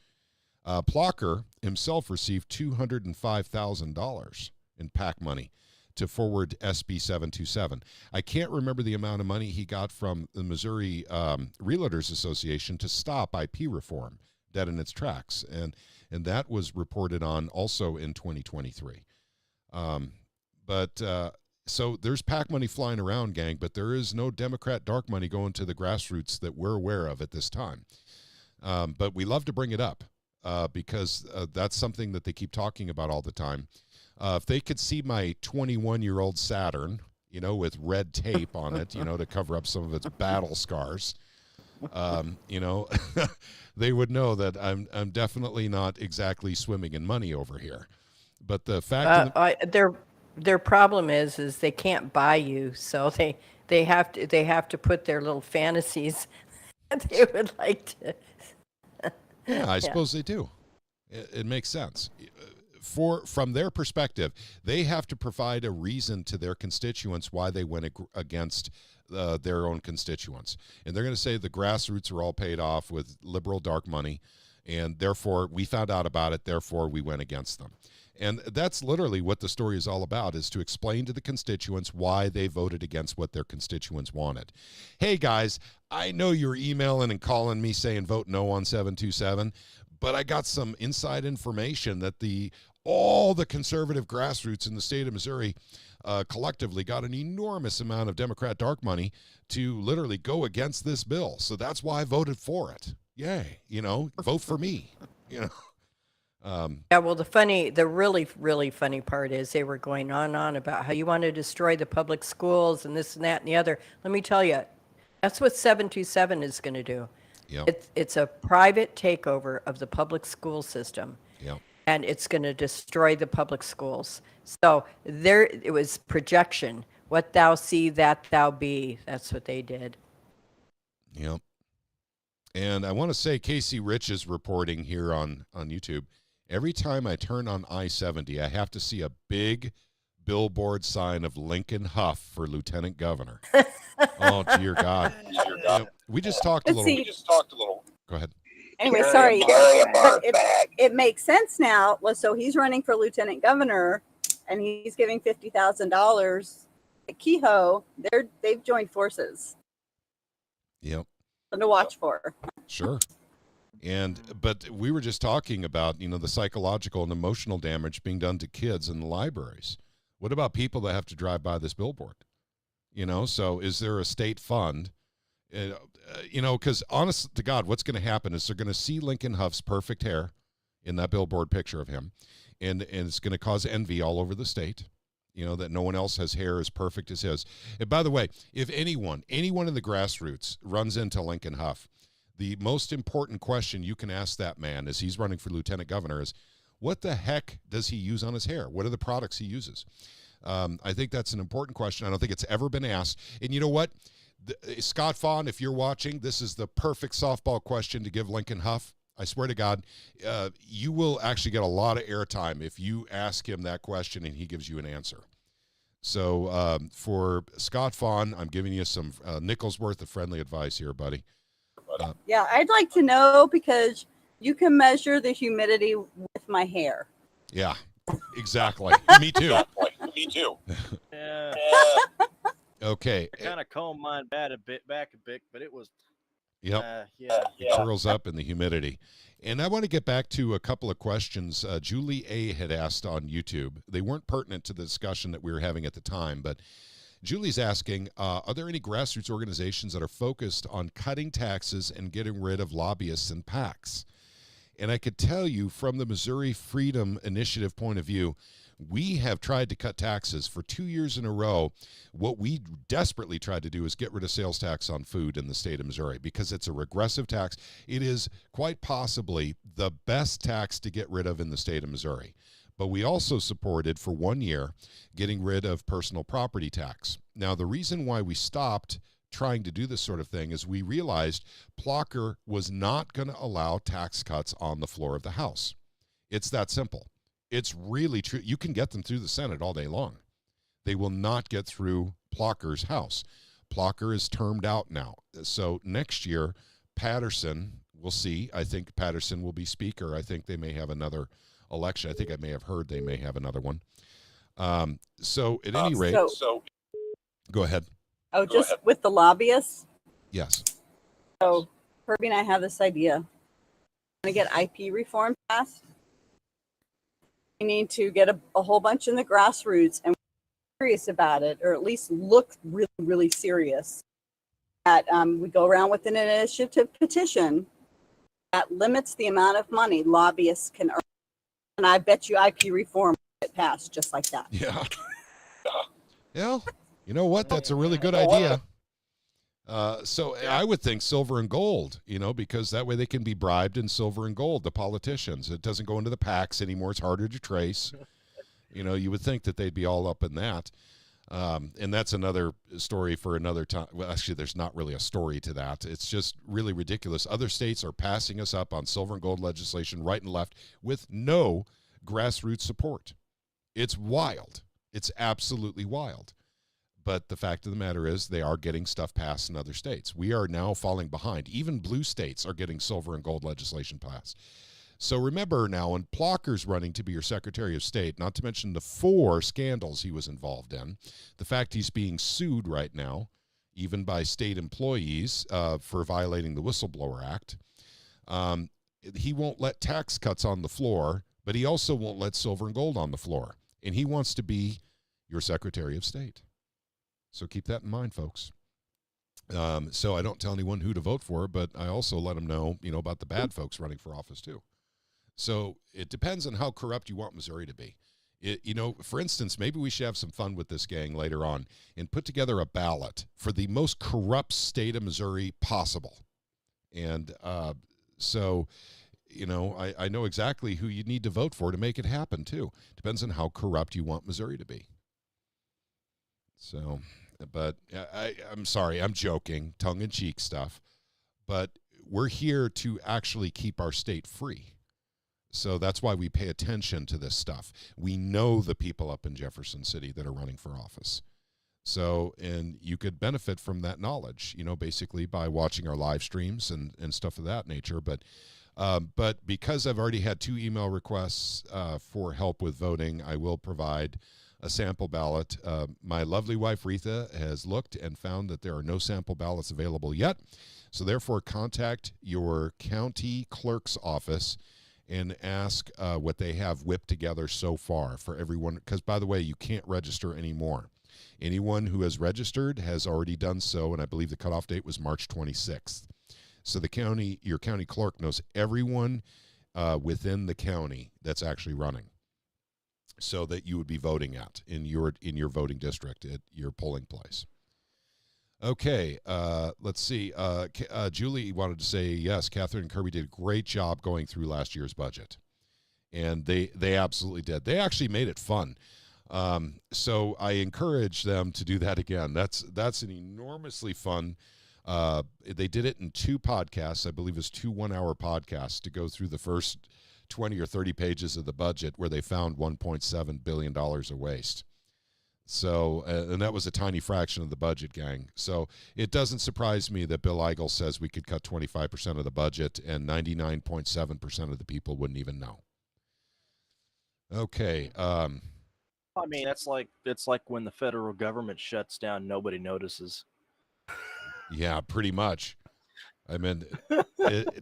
Plocker himself received $205,000 in PAC money to forward SB 727. I can't remember the amount of money he got from the Missouri Realtors Association to stop IP reform dead in its tracks. And that was reported on also in 2023. So there's PAC money flying around, gang, but there is no Democrat dark money going to the grassroots that we're aware of at this time. But we love to bring it up because that's something that they keep talking about all the time. If they could see my 21-year-old Saturn, with red tape on it, to cover up some of its battle scars, they would know that I'm definitely not exactly swimming in money over here. But the fact their problem is they can't buy you, so they have to put their little fantasies that they would like to. Yeah, I suppose they do. It makes sense. From their perspective, they have to provide a reason to their constituents why they went against their own constituents. And they're going to say the grassroots are all paid off with liberal dark money, and therefore we found out about it, therefore we went against them. And that's literally what the story is all about, is to explain to the constituents why they voted against what their constituents wanted. Hey, guys, I know you're emailing and calling me saying vote no on 727, but I got some inside information that all the conservative grassroots in the state of Missouri collectively got an enormous amount of Democrat dark money to literally go against this bill. So that's why I voted for it. Yay. Vote for me. Yeah, well, the really, really funny part is they were going on about how you want to destroy the public schools and this and that and the other. Let me tell you, that's what 727 is going to do. Yep. It's a private takeover of the public school system. Yep. And it's going to destroy the public schools. So it was projection. What thou see, that thou be. That's what they did. Yep. And I want to say KCRich is reporting here on YouTube. Every time I turn on I-70, I have to see a big billboard sign of Lincoln Huff for lieutenant governor. Oh, dear God. You know, we just talked a Let's little. see. Go ahead. Anyway, Carry a sorry, bar but bag. it makes sense now. Well, so he's running for lieutenant governor, and he's giving $50,000 at Kehoe. They've joined forces. Yep. Something to watch for. Sure. But we were just talking about, the psychological and emotional damage being done to kids in the libraries. What about people that have to drive by this billboard? So is there a state fund? Because honest to God, what's going to happen is they're going to see Lincoln Huff's perfect hair in that billboard picture of him, and it's going to cause envy all over the state. That no one else has hair as perfect as his. And by the way, if anyone in the grassroots runs into Lincoln Huff, the most important question you can ask that man as he's running for lieutenant governor is, what the heck does he use on his hair? What are the products he uses? I think that's an important question. I don't think it's ever been asked. And you know what? Scott Fawn, if you're watching, this is the perfect softball question to give Lincoln Huff. I swear to God, you will actually get a lot of airtime if you ask him that question and he gives you an answer. So for Scott Fawn, I'm giving you some nickels worth of friendly advice here, buddy. Yeah, I'd like to know, because you can measure the humidity with my hair. Yeah, exactly. Me too. Yeah. Okay. I kind of combed mine back a bit, but it was. Yep. Yeah. It curls up in the humidity. And I want to get back to a couple of questions Julie A. had asked on YouTube. They weren't pertinent to the discussion that we were having at the time, but Julie's asking, are there any grassroots organizations that are focused on cutting taxes and getting rid of lobbyists and PACs? And I could tell you from the Missouri Freedom Initiative point of view, we have tried to cut taxes for 2 years in a row. What we desperately tried to do is get rid of sales tax on food in the state of Missouri because it's a regressive tax. It is quite possibly the best tax to get rid of in the state of Missouri. But we also supported for 1 year getting rid of personal property tax. Now, the reason why we stopped trying to do this sort of thing is we realized Plocker was not going to allow tax cuts on the floor of the House. It's that simple. It's really true. You can get them through the Senate all day long. They will not get through Plocker's House. Plocker is termed out now. So next year, Patterson, we'll see. I think Patterson will be Speaker. I think they may have another election. I think I may have heard they may have another one. So at any rate, go ahead. Oh, just with the lobbyists. Yes. So Herbie and I have this idea. Want to get IP reform passed? We need to get a whole bunch in the grassroots and serious about it, or at least look really, really serious. That we go around with an initiative petition that limits the amount of money lobbyists can earn. And I bet you IP reform will get passed just like that. Yeah. Yeah. You know what? That's a really good idea. So I would think silver and gold, because that way they can be bribed in silver and gold, the politicians. It doesn't go into the PACs anymore. It's harder to trace. You would think that they'd be all up in that. And that's another story for another time. Well, actually, there's not really a story to that. It's just really ridiculous. Other states are passing us up on silver and gold legislation right and left with no grassroots support. It's wild. It's absolutely wild. But the fact of the matter is they are getting stuff passed in other states. We are now falling behind. Even blue states are getting silver and gold legislation passed. So remember now, when Plocker's running to be your Secretary of State, not to mention the 4 scandals he was involved in, the fact he's being sued right now, even by state employees for violating the Whistleblower Act, he won't let tax cuts on the floor, but he also won't let silver and gold on the floor. And he wants to be your Secretary of State. So keep that in mind, folks. So I don't tell anyone who to vote for, but I also let them know, about the bad folks running for office too. So it depends on how corrupt you want Missouri to be. For instance, maybe we should have some fun with this gang later on and put together a ballot for the most corrupt state of Missouri possible. And so, I know exactly who you need to vote for to make it happen too. Depends on how corrupt you want Missouri to be. So, but I'm sorry, I'm joking, tongue-in-cheek stuff. But we're here to actually keep our state free. So that's why we pay attention to this stuff. We know the people up in Jefferson City that are running for office. So, and you could benefit from that knowledge, basically by watching our live streams and stuff of that nature. But because I've already had 2 email requests for help with voting, I will provide a sample ballot. My lovely wife, Retha, has looked and found that there are no sample ballots available yet. So therefore, contact your county clerk's office and ask what they have whipped together so far for everyone. Because, by the way, you can't register anymore. Anyone who has registered has already done so, and I believe the cutoff date was March 26th. So your county clerk knows everyone within the county that's actually running, so that you would be voting at in your voting district at your polling place. Okay, let's see. Julie wanted to say, yes, Catherine and Kirby did a great job going through last year's budget. And they absolutely did. They actually made it fun. So I encourage them to do that again. That's an enormously fun. They did it in 2 podcasts. I believe it's 2 one-hour podcasts to go through the first 20 or 30 pages of the budget, where they found $1.7 billion of waste. So, and that was a tiny fraction of the budget, gang. So it doesn't surprise me that Bill Eigel says we could cut 25% of the budget and 99.7% of the people wouldn't even know. Okay. I mean, it's like when the federal government shuts down, nobody notices. Yeah, pretty much. I mean,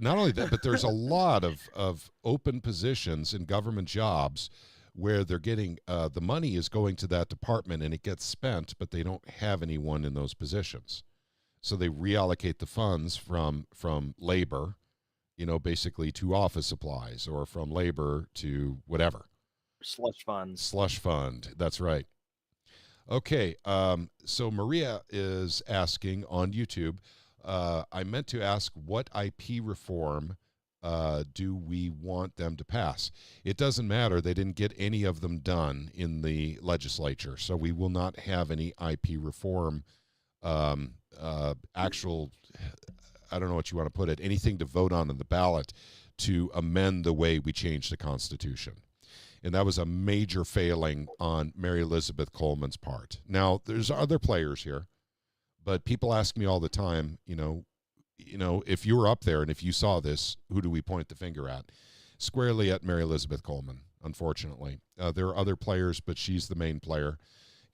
not only that, but there's a lot of open positions in government jobs where they're getting the money is going to that department and it gets spent, but they don't have anyone in those positions. So they reallocate the funds from labor, basically to office supplies, or from labor to whatever. Slush funds. Slush fund. That's right. Okay. So Maria is asking on YouTube, I meant to ask, what IP reform do we want them to pass? It doesn't matter. They didn't get any of them done in the legislature, so we will not have any IP reform, actual, I don't know what you want to put it, anything to vote on in the ballot to amend the way we change the Constitution. And that was a major failing on Mary Elizabeth Coleman's part. Now, there's other players here, but people ask me all the time, if you were up there and if you saw this, who do we point the finger at? Squarely at Mary Elizabeth Coleman, unfortunately. There are other players, but she's the main player.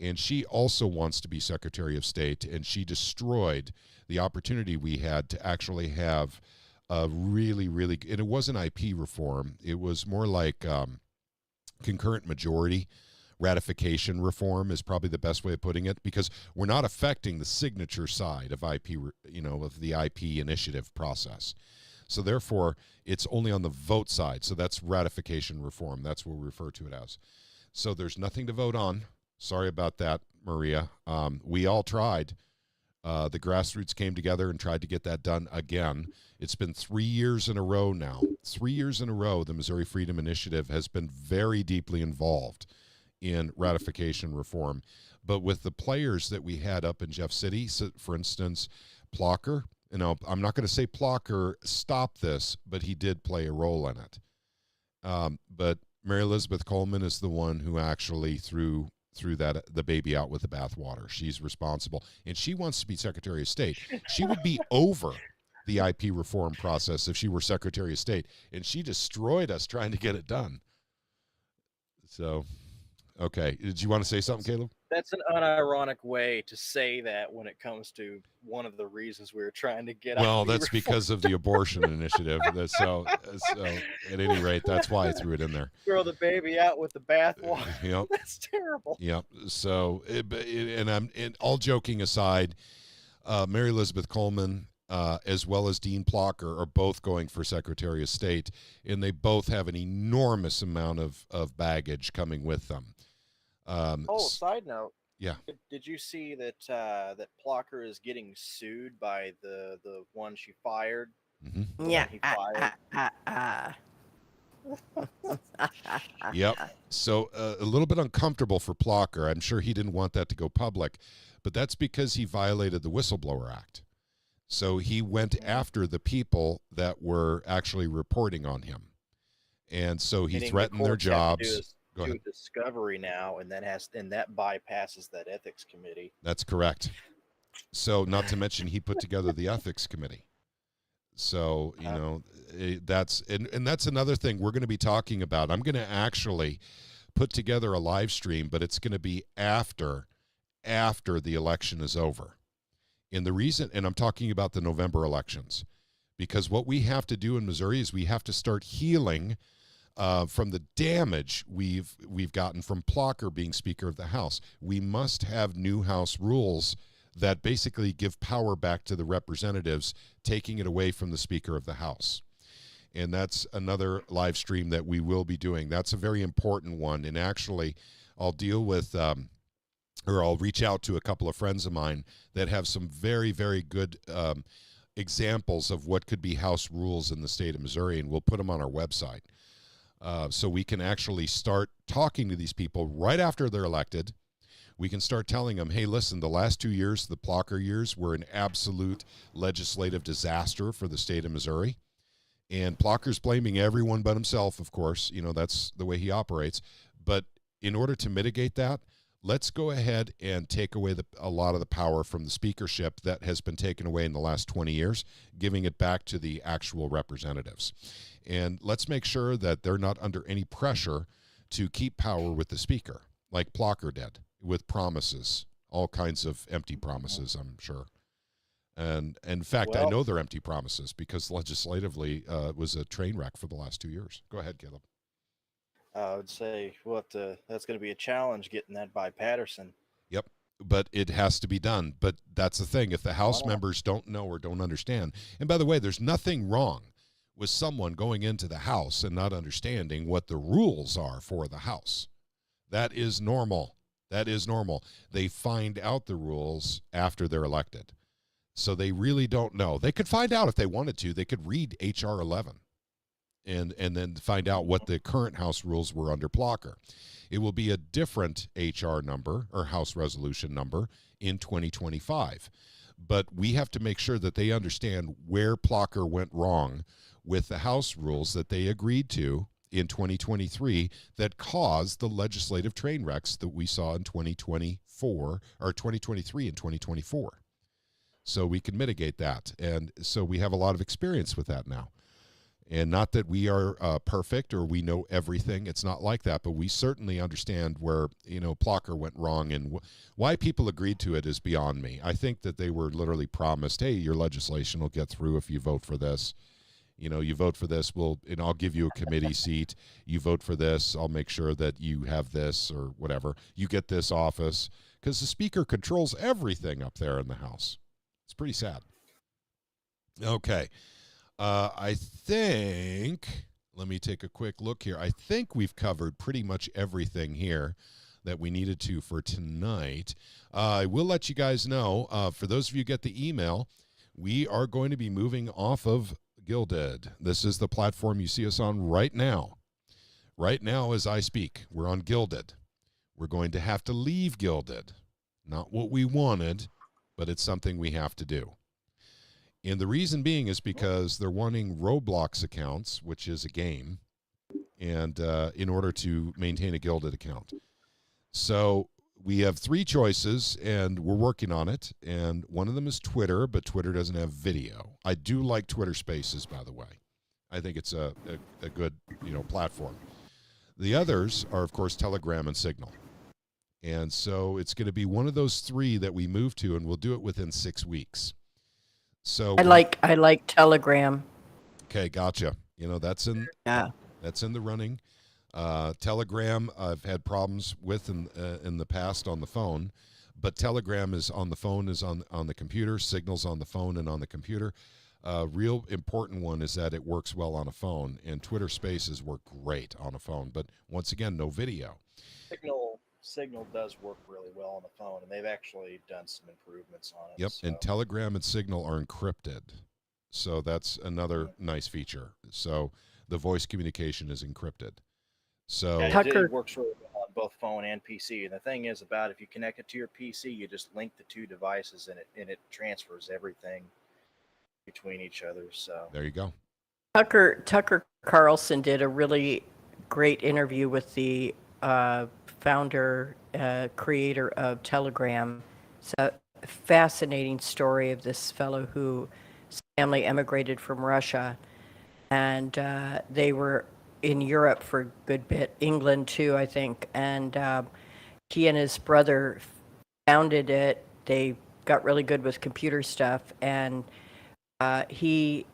And she also wants to be Secretary of State, and she destroyed the opportunity we had to actually have a really, really, and it wasn't IP reform. It was more like concurrent majority ratification reform is probably the best way of putting it, because we're not affecting the signature side of IP, of the IP initiative process. So therefore, it's only on the vote side. So that's ratification reform. That's what we refer to it as. So there's nothing to vote on. Sorry about that, Maria. We all tried. The grassroots came together and tried to get that done again. It's been 3 years in a row now. 3 years in a row, the Missouri Freedom Initiative has been very deeply involved in ratification reform. But with the players that we had up in Jeff City, so for instance, Plocker, I'm not going to say Plocker stopped this, but he did play a role in it. But Mary Elizabeth Coleman is the one who actually threw the baby out with the bathwater. She's responsible, and she wants to be Secretary of State. She would be over the IP reform process if she were Secretary of State, and she destroyed us trying to get it done. So, okay. Did you want to say something, Caleb? That's an unironic way to say that when it comes to one of the reasons we were trying to get. Well, IP that's reform. because of the abortion initiative. So at any rate, that's why I threw it in there. Throw the baby out with the bathwater. Yep. That's terrible. Yep. So, and all joking aside, Mary Elizabeth Coleman, as well as Dean Plocker, are both going for Secretary of State, and they both have an enormous amount of baggage coming with them. Side note. Yeah. Did you see that that Plocker is getting sued by the one she fired? Mm-hmm. Yeah. He fired. Yep. So a little bit uncomfortable for Plocker. I'm sure he didn't want that to go public, but that's because he violated the Whistleblower Act. So he went after the people that were actually reporting on him. And so he Meaning the threatened their courts have to do jobs. is Go do ahead. discovery now, and that bypasses that ethics committee. That's correct. So not to mention he put together the ethics committee. So, you know, that's another thing we're going to be talking about. I'm going to actually put together a live stream, but it's going to be after the election is over. And the reason, and I'm talking about the November elections, because what we have to do in Missouri is we have to start healing from the damage we've gotten from Plocker being Speaker of the House. We must have new House rules that basically give power back to the representatives, taking it away from the Speaker of the House. And that's another live stream that we will be doing. That's a very important one. And actually, I'll deal with, or I'll reach out to a couple of friends of mine that have some very, very good examples of what could be House rules in the state of Missouri, and we'll put them on our website. So we can actually start talking to these people right after they're elected. We can start telling them, hey, listen, the last 2 years, the Plocker years, were an absolute legislative disaster for the state of Missouri. And Plocker's blaming everyone but himself, of course. You know, that's the way he operates. But in order to mitigate that, let's go ahead and take away a lot of the power from the speakership that has been taken away in the last 20 years, giving it back to the actual representatives. And let's make sure that they're not under any pressure to keep power with the speaker, like Plocker did, with promises, all kinds of empty promises, I'm sure. And in fact, I know they're empty promises because legislatively it was a train wreck for the last 2 years. Go ahead, Caleb. I would say that's going to be a challenge getting that by Patterson. Yep, but it has to be done. But that's the thing. If the House members don't know or don't understand, and by the way, there's nothing wrong with someone going into the House and not understanding what the rules are for the House. That is normal. That is normal. They find out the rules after they're elected. So they really don't know. They could find out if they wanted to. They could read H.R. 11 and then find out what the current House rules were under Plocker. It will be a different H.R. number or House resolution number in 2025. But we have to make sure that they understand where Plocker went wrong with the House rules that they agreed to in 2023 that caused the legislative train wrecks that we saw in 2024 or 2023 and 2024. So we can mitigate that. And so we have a lot of experience with that now. And not that we are perfect or we know everything. It's not like that, but we certainly understand where, you know, Plocker went wrong, and why people agreed to it is beyond me. I think that they were literally promised, hey, your legislation will get through if you vote for this. You know, you vote for this, and I'll give you a committee seat. You vote for this, I'll make sure that you have this or whatever. You get this office, because the speaker controls everything up there in the House. It's pretty sad. Okay. I think, let me take a quick look here. I think we've covered pretty much everything here that we needed to for tonight. I will let you guys know, for those of you who get the email, we are going to be moving off of Gilded. This is the platform you see us on right now. Right now as I speak, we're on Gilded. We're going to have to leave Gilded. Not what we wanted, but it's something we have to do. And the reason being is because they're wanting Roblox accounts, which is a game, and in order to maintain a Gilded account. So we have 3 choices, and we're working on it. And one of them is Twitter, but Twitter doesn't have video. I do like Twitter Spaces, by the way. I think it's a good, you know, platform. The others are, of course, Telegram and Signal. And so it's going to be one of those 3 that we move to, and we'll do it within 6 weeks. So I like Telegram. Okay, gotcha. You know, that's in the running. Telegram, I've had problems with in the past on the phone, but Telegram is on the phone, is on the computer. Signal's on the phone and on the computer. Real important one is that it works well on a phone, and Twitter Spaces work great on a phone. But once again, no video. Signal does work really well on the phone, and they've actually done some improvements on it. Yep, so. and Telegram and Signal are encrypted. So that's another nice feature. So the voice communication is encrypted. So Yeah, Tucker- it works really well on both phone and PC. And the thing is about if you connect it to your PC, you just link the 2 devices and it transfers everything between each other. So there you go. Tucker Carlson did a really great interview with the founder, creator of Telegram. It's a fascinating story of this fellow whose family emigrated from Russia, and they were in Europe for a good bit, England too, I think. And he and his brother founded it. They got really good with computer stuff, and he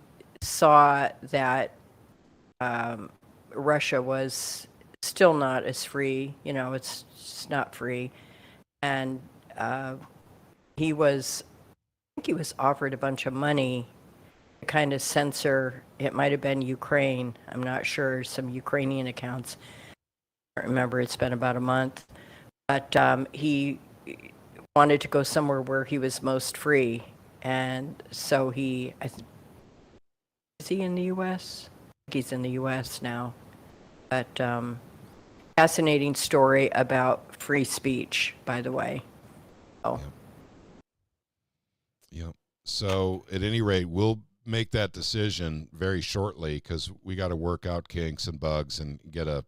saw that Russia was still not as free. You know, it's just not free. And he was, I think he was offered a bunch of money to kind of censor, it might have been Ukraine, I'm not sure, some Ukrainian accounts. I don't remember, it's been about a month. But he wanted to go somewhere where he was most free. And so is he in the U.S.? I think he's in the U.S. now. But fascinating story about free speech, by the way. Oh. Yeah. So at any rate, we'll make that decision very shortly because we got to work out kinks and bugs and get a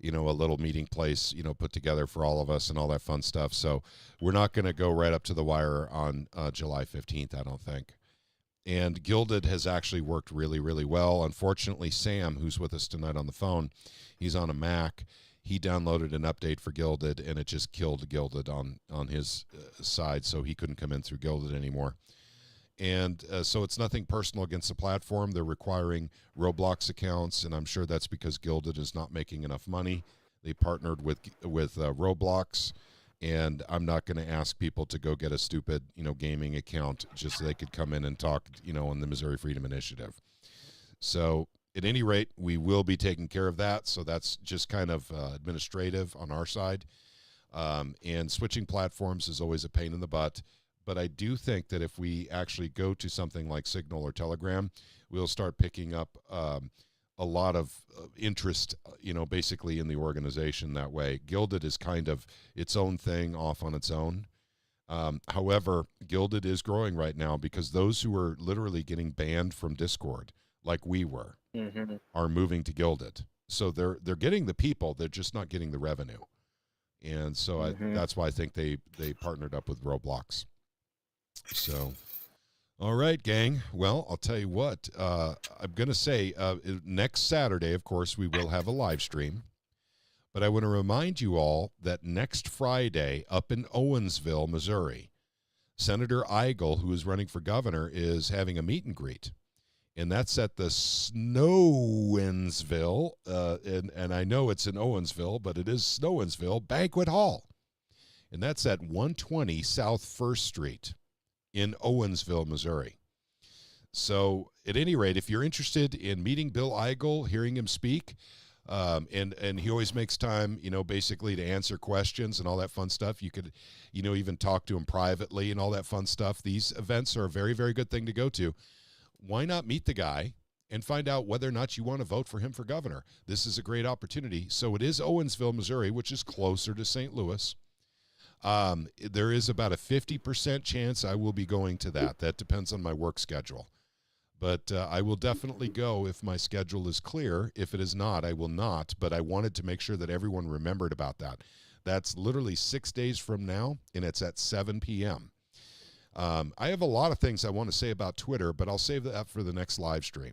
little meeting place, put together for all of us and all that fun stuff. So we're not going to go right up to the wire on July 15th, I don't think. And Gilded has actually worked really, really well. Unfortunately, Sam, who's with us tonight on the phone, he's on a Mac. He downloaded an update for Gilded, and it just killed Gilded on his side, so he couldn't come in through Gilded anymore. And so it's nothing personal against the platform. They're requiring Roblox accounts, and I'm sure that's because Gilded is not making enough money. They partnered with Roblox, and I'm not going to ask people to go get a stupid, gaming account just so they could come in and talk, on the Missouri Freedom Initiative. So at any rate, we will be taking care of that. So that's just kind of administrative on our side. And switching platforms is always a pain in the butt. But I do think that if we actually go to something like Signal or Telegram, we'll start picking up a lot of interest, basically in the organization that way. Gilded is kind of its own thing off on its own. However, Gilded is growing right now because those who are literally getting banned from Discord, like we were, are moving to Gilded. So they're getting the people, they're just not getting the revenue. And so that's why I think they partnered up with Roblox. So, all right, gang. Well, I'll tell you what. I'm going to say next Saturday, of course, we will have a live stream. But I want to remind you all that next Friday up in Owensville, Missouri, Senator Eigel, who is running for governor, is having a meet and greet. And that's at the Snowensville, and I know it's in Owensville, but it is Snowensville Banquet Hall. And that's at 120 South 1st Street in Owensville, Missouri. So at any rate, if you're interested in meeting Bill Eigel, hearing him speak, and he always makes time, basically to answer questions and all that fun stuff. You could, even talk to him privately and all that fun stuff. These events are a very, very good thing to go to. Why not meet the guy and find out whether or not you want to vote for him for governor? This is a great opportunity. So it is Owensville, Missouri, which is closer to St. Louis. There is about a 50% chance I will be going to that. That depends on my work schedule. But I will definitely go if my schedule is clear. If it is not, I will not. But I wanted to make sure that everyone remembered about that. That's literally 6 days from now, and it's at 7 p.m. I have a lot of things I want to say about Twitter, but I'll save that for the next live stream.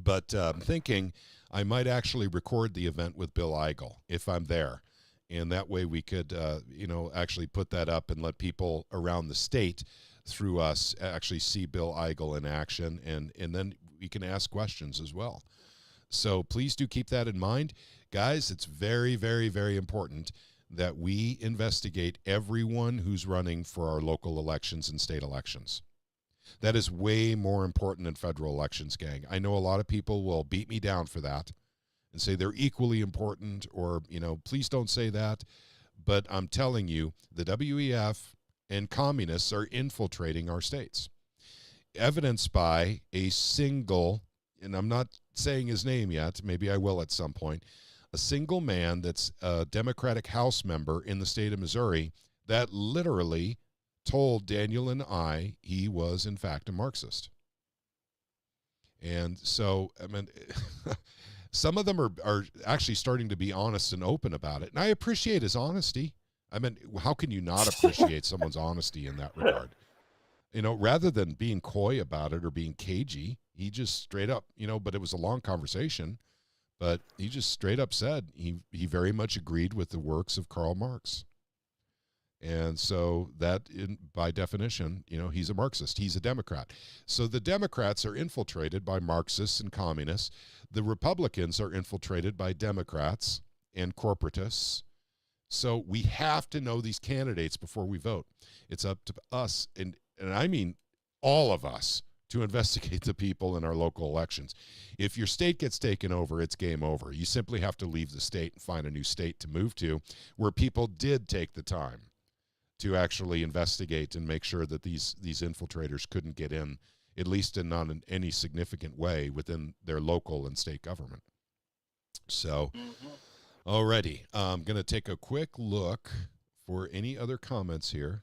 But I'm thinking I might actually record the event with Bill Eigel if I'm there. And that way we could, actually put that up and let people around the state through us actually see Bill Eigel in action. And then we can ask questions as well. So please do keep that in mind. Guys, it's very, very, very important that we investigate everyone who's running for our local elections and state elections. That is way more important than federal elections, gang. I know a lot of people will beat me down for that and say they're equally important or, please don't say that. But I'm telling you, the WEF and communists are infiltrating our states. Evidenced by a single, and I'm not saying his name yet, maybe I will at some point, a single man that's a Democratic House member in the state of Missouri that literally told Daniel and I he was, in fact, a Marxist. And so, I mean, some of them are actually starting to be honest and open about it. And I appreciate his honesty. I mean, how can you not appreciate someone's honesty in that regard? Rather than being coy about it or being cagey, he just straight up, but it was a long conversation, but he just straight up said he very much agreed with the works of Karl Marx. And so that, by definition, he's a Marxist. He's a Democrat. So the Democrats are infiltrated by Marxists and communists. The Republicans are infiltrated by Democrats and corporatists. So we have to know these candidates before we vote. It's up to us, and I mean all of us, to investigate the people in our local elections. If your state gets taken over, it's game over. You simply have to leave the state and find a new state to move to where people did take the time to actually investigate and make sure that these infiltrators couldn't get in, at least in not in any significant way within their local and state government. So, alrighty, I'm going to take a quick look for any other comments here.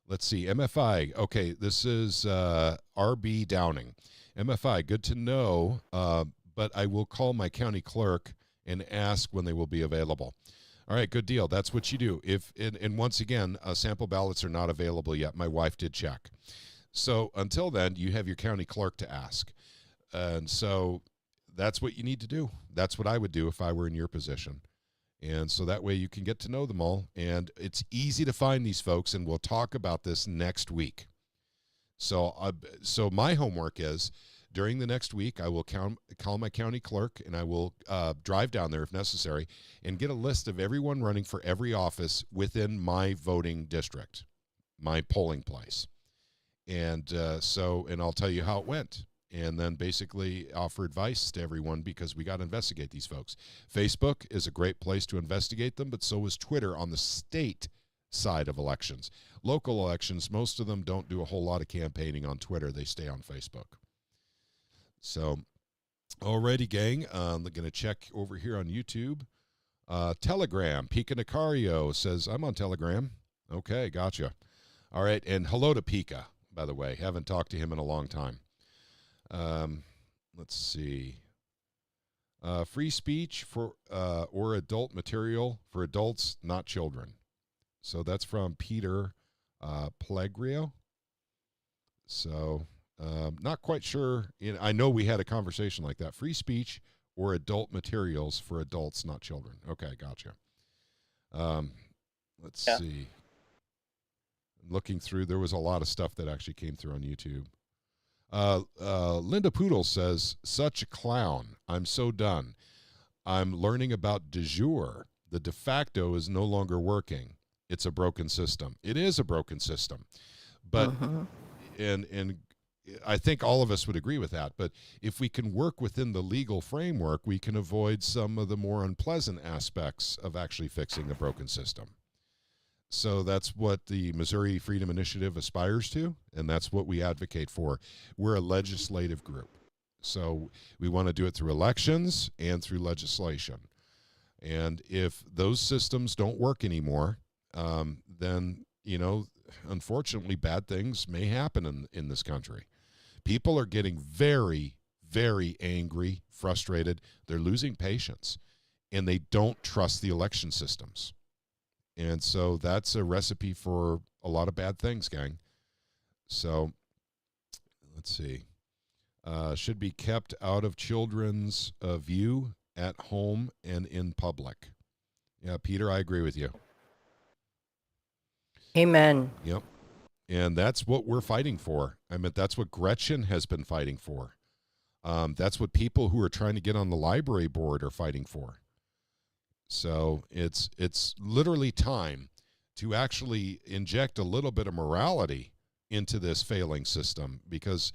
Let's see, MFI. Okay, this is RB Downing. MFI, good to know, but I will call my county clerk and ask when they will be available. All right, good deal. That's what you do. And once again, sample ballots are not available yet. My wife did check. So until then, you have your county clerk to ask. And so that's what you need to do. That's what I would do if I were in your position. And so that way you can get to know them all. And it's easy to find these folks, and we'll talk about this next week. So my homework is, during the next week, I will call my county clerk, and I will drive down there if necessary and get a list of everyone running for every office within my voting district, my polling place. And and I'll tell you how it went, and then basically offer advice to everyone, because we got to investigate these folks. Facebook is a great place to investigate them, but so is Twitter on the state side of elections. Local elections, most of them don't do a whole lot of campaigning on Twitter. They stay on Facebook. So, alrighty, gang, I'm going to check over here on YouTube. Telegram, Pika Nicario says, I'm on Telegram. Okay, gotcha. All right, and hello to Pika, by the way. Haven't talked to him in a long time. Let's see. Free speech for or adult material for adults, not children. So that's from Peter Pellegrino. So... not quite sure. I know we had a conversation like that. Free speech or adult materials for adults, not children. Okay, gotcha. Let's see. I'm looking through. There was a lot of stuff that actually came through on YouTube. Linda Poodle says, such a clown. I'm so done. I'm learning about de jure. The de facto is no longer working. It's a broken system. It is a broken system. But, and I think all of us would agree with that, but if we can work within the legal framework, we can avoid some of the more unpleasant aspects of actually fixing a broken system. So that's what the Missouri Freedom Initiative aspires to, and that's what we advocate for. We're a legislative group. So we want to do it through elections and through legislation. And if those systems don't work anymore, then, unfortunately, bad things may happen in this country. People are getting very, very angry, frustrated. They're losing patience, and they don't trust the election systems. And so that's a recipe for a lot of bad things, gang. So let's see. Should be kept out of children's view at home and in public. Yeah, Peter, I agree with you. Amen. Yep. And that's what we're fighting for. I mean, that's what Gretchen has been fighting for. That's what people who are trying to get on the library board are fighting for. So it's literally time to actually inject a little bit of morality into this failing system, because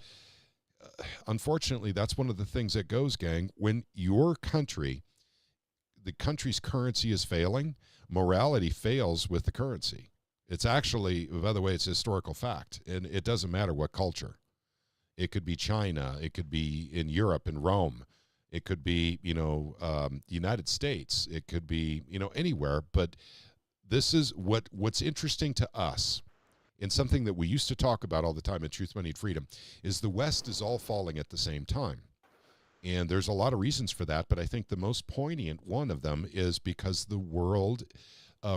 unfortunately, that's one of the things that goes, gang. When your country, the country's currency is failing, morality fails with the currency. It's actually, by the way, it's a historical fact, and it doesn't matter what culture. It could be China. It could be in Europe, in Rome. It could be, the United States. It could be, anywhere. But this is what's interesting to us and something that we used to talk about all the time at Truth, Money, and Freedom, is the West is all falling at the same time. And there's a lot of reasons for that, but I think the most poignant one of them is because the world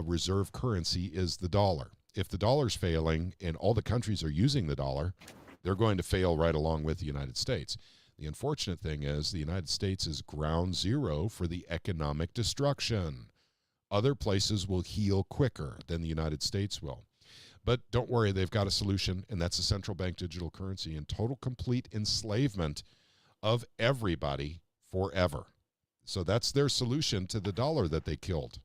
reserve currency is the dollar. If the dollar's failing and all the countries are using the dollar, they're going to fail right along with the United States. The unfortunate thing is the United States is ground zero for the economic destruction. Other places will heal quicker than the United States will. But don't worry, they've got a solution, and that's a central bank digital currency and total complete enslavement of everybody forever. So that's their solution to the dollar that they killed.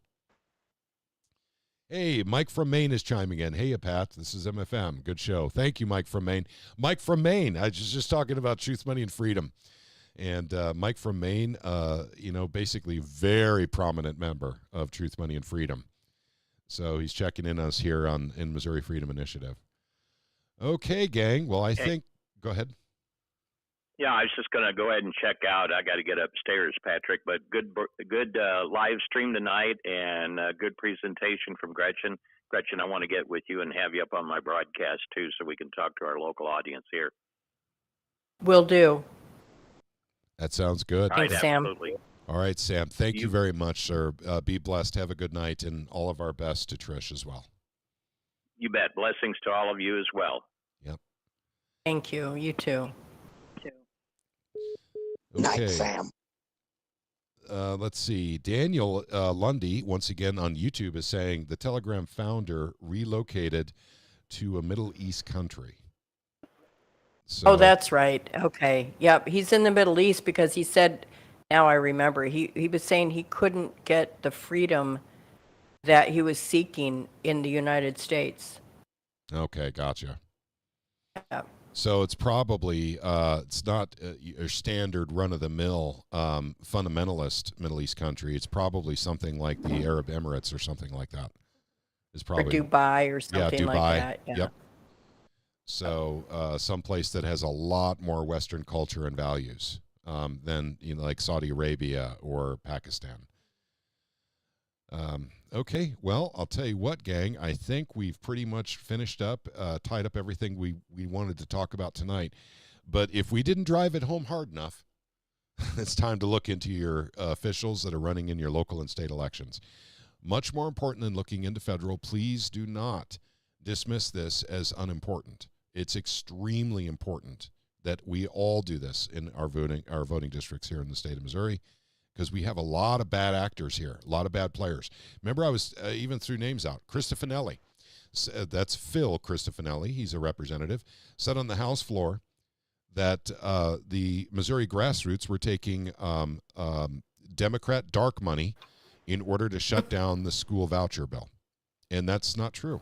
Hey, Mike from Maine is chiming in. Hey, Pat, this is MFM. Good show. Thank you, Mike from Maine. Mike from Maine, I was just talking about Truth, Money, and Freedom. And Mike from Maine, basically very prominent member of Truth, Money, and Freedom. So he's checking in us here in Missouri Freedom Initiative. Okay, gang. Well, I think, go ahead. Yeah, I was just going to go ahead and check out. I got to get upstairs, Patrick, but good live stream tonight and good presentation from Gretchen. Gretchen, I want to get with you and have you up on my broadcast too so we can talk to our local audience here. Will do. That sounds good. Thanks, Sam. Absolutely. All right, Sam. Thank you very much, sir. Be blessed. Have a good night, and all of our best to Trish as well. You bet. Blessings to all of you as well. Yep. Thank you. You too. Okay. Night, Sam. Let's see. Daniel Lundy, once again on YouTube, is saying the Telegram founder relocated to a Middle East country. So, Oh, that's right. Okay. Yep. He's in the Middle East because he said, now I remember, he was saying he couldn't get the freedom that he was seeking in the United States. Okay, gotcha. Yep. So it's probably, it's not your standard run-of-the-mill fundamentalist Middle East country. It's probably something like the Arab Emirates or something like that. It's probably Or Dubai or something Dubai. like that. Yeah. Yep. So someplace that has a lot more Western culture and values than like Saudi Arabia or Pakistan. Okay, well, I'll tell you what, gang. I think we've pretty much finished up, tied up everything we wanted to talk about tonight. But if we didn't drive it home hard enough, it's time to look into your officials that are running in your local and state elections. Much more important than looking into federal, please do not dismiss this as unimportant. It's extremely important that we all do this in our voting districts here in the state of Missouri, because we have a lot of bad actors here, a lot of bad players. Remember, I was even threw names out. Cristofanelli, that's Phil Cristofanelli. He's a representative, said on the House floor that the Missouri grassroots were taking Democrat dark money in order to shut down the school voucher bill. And that's not true.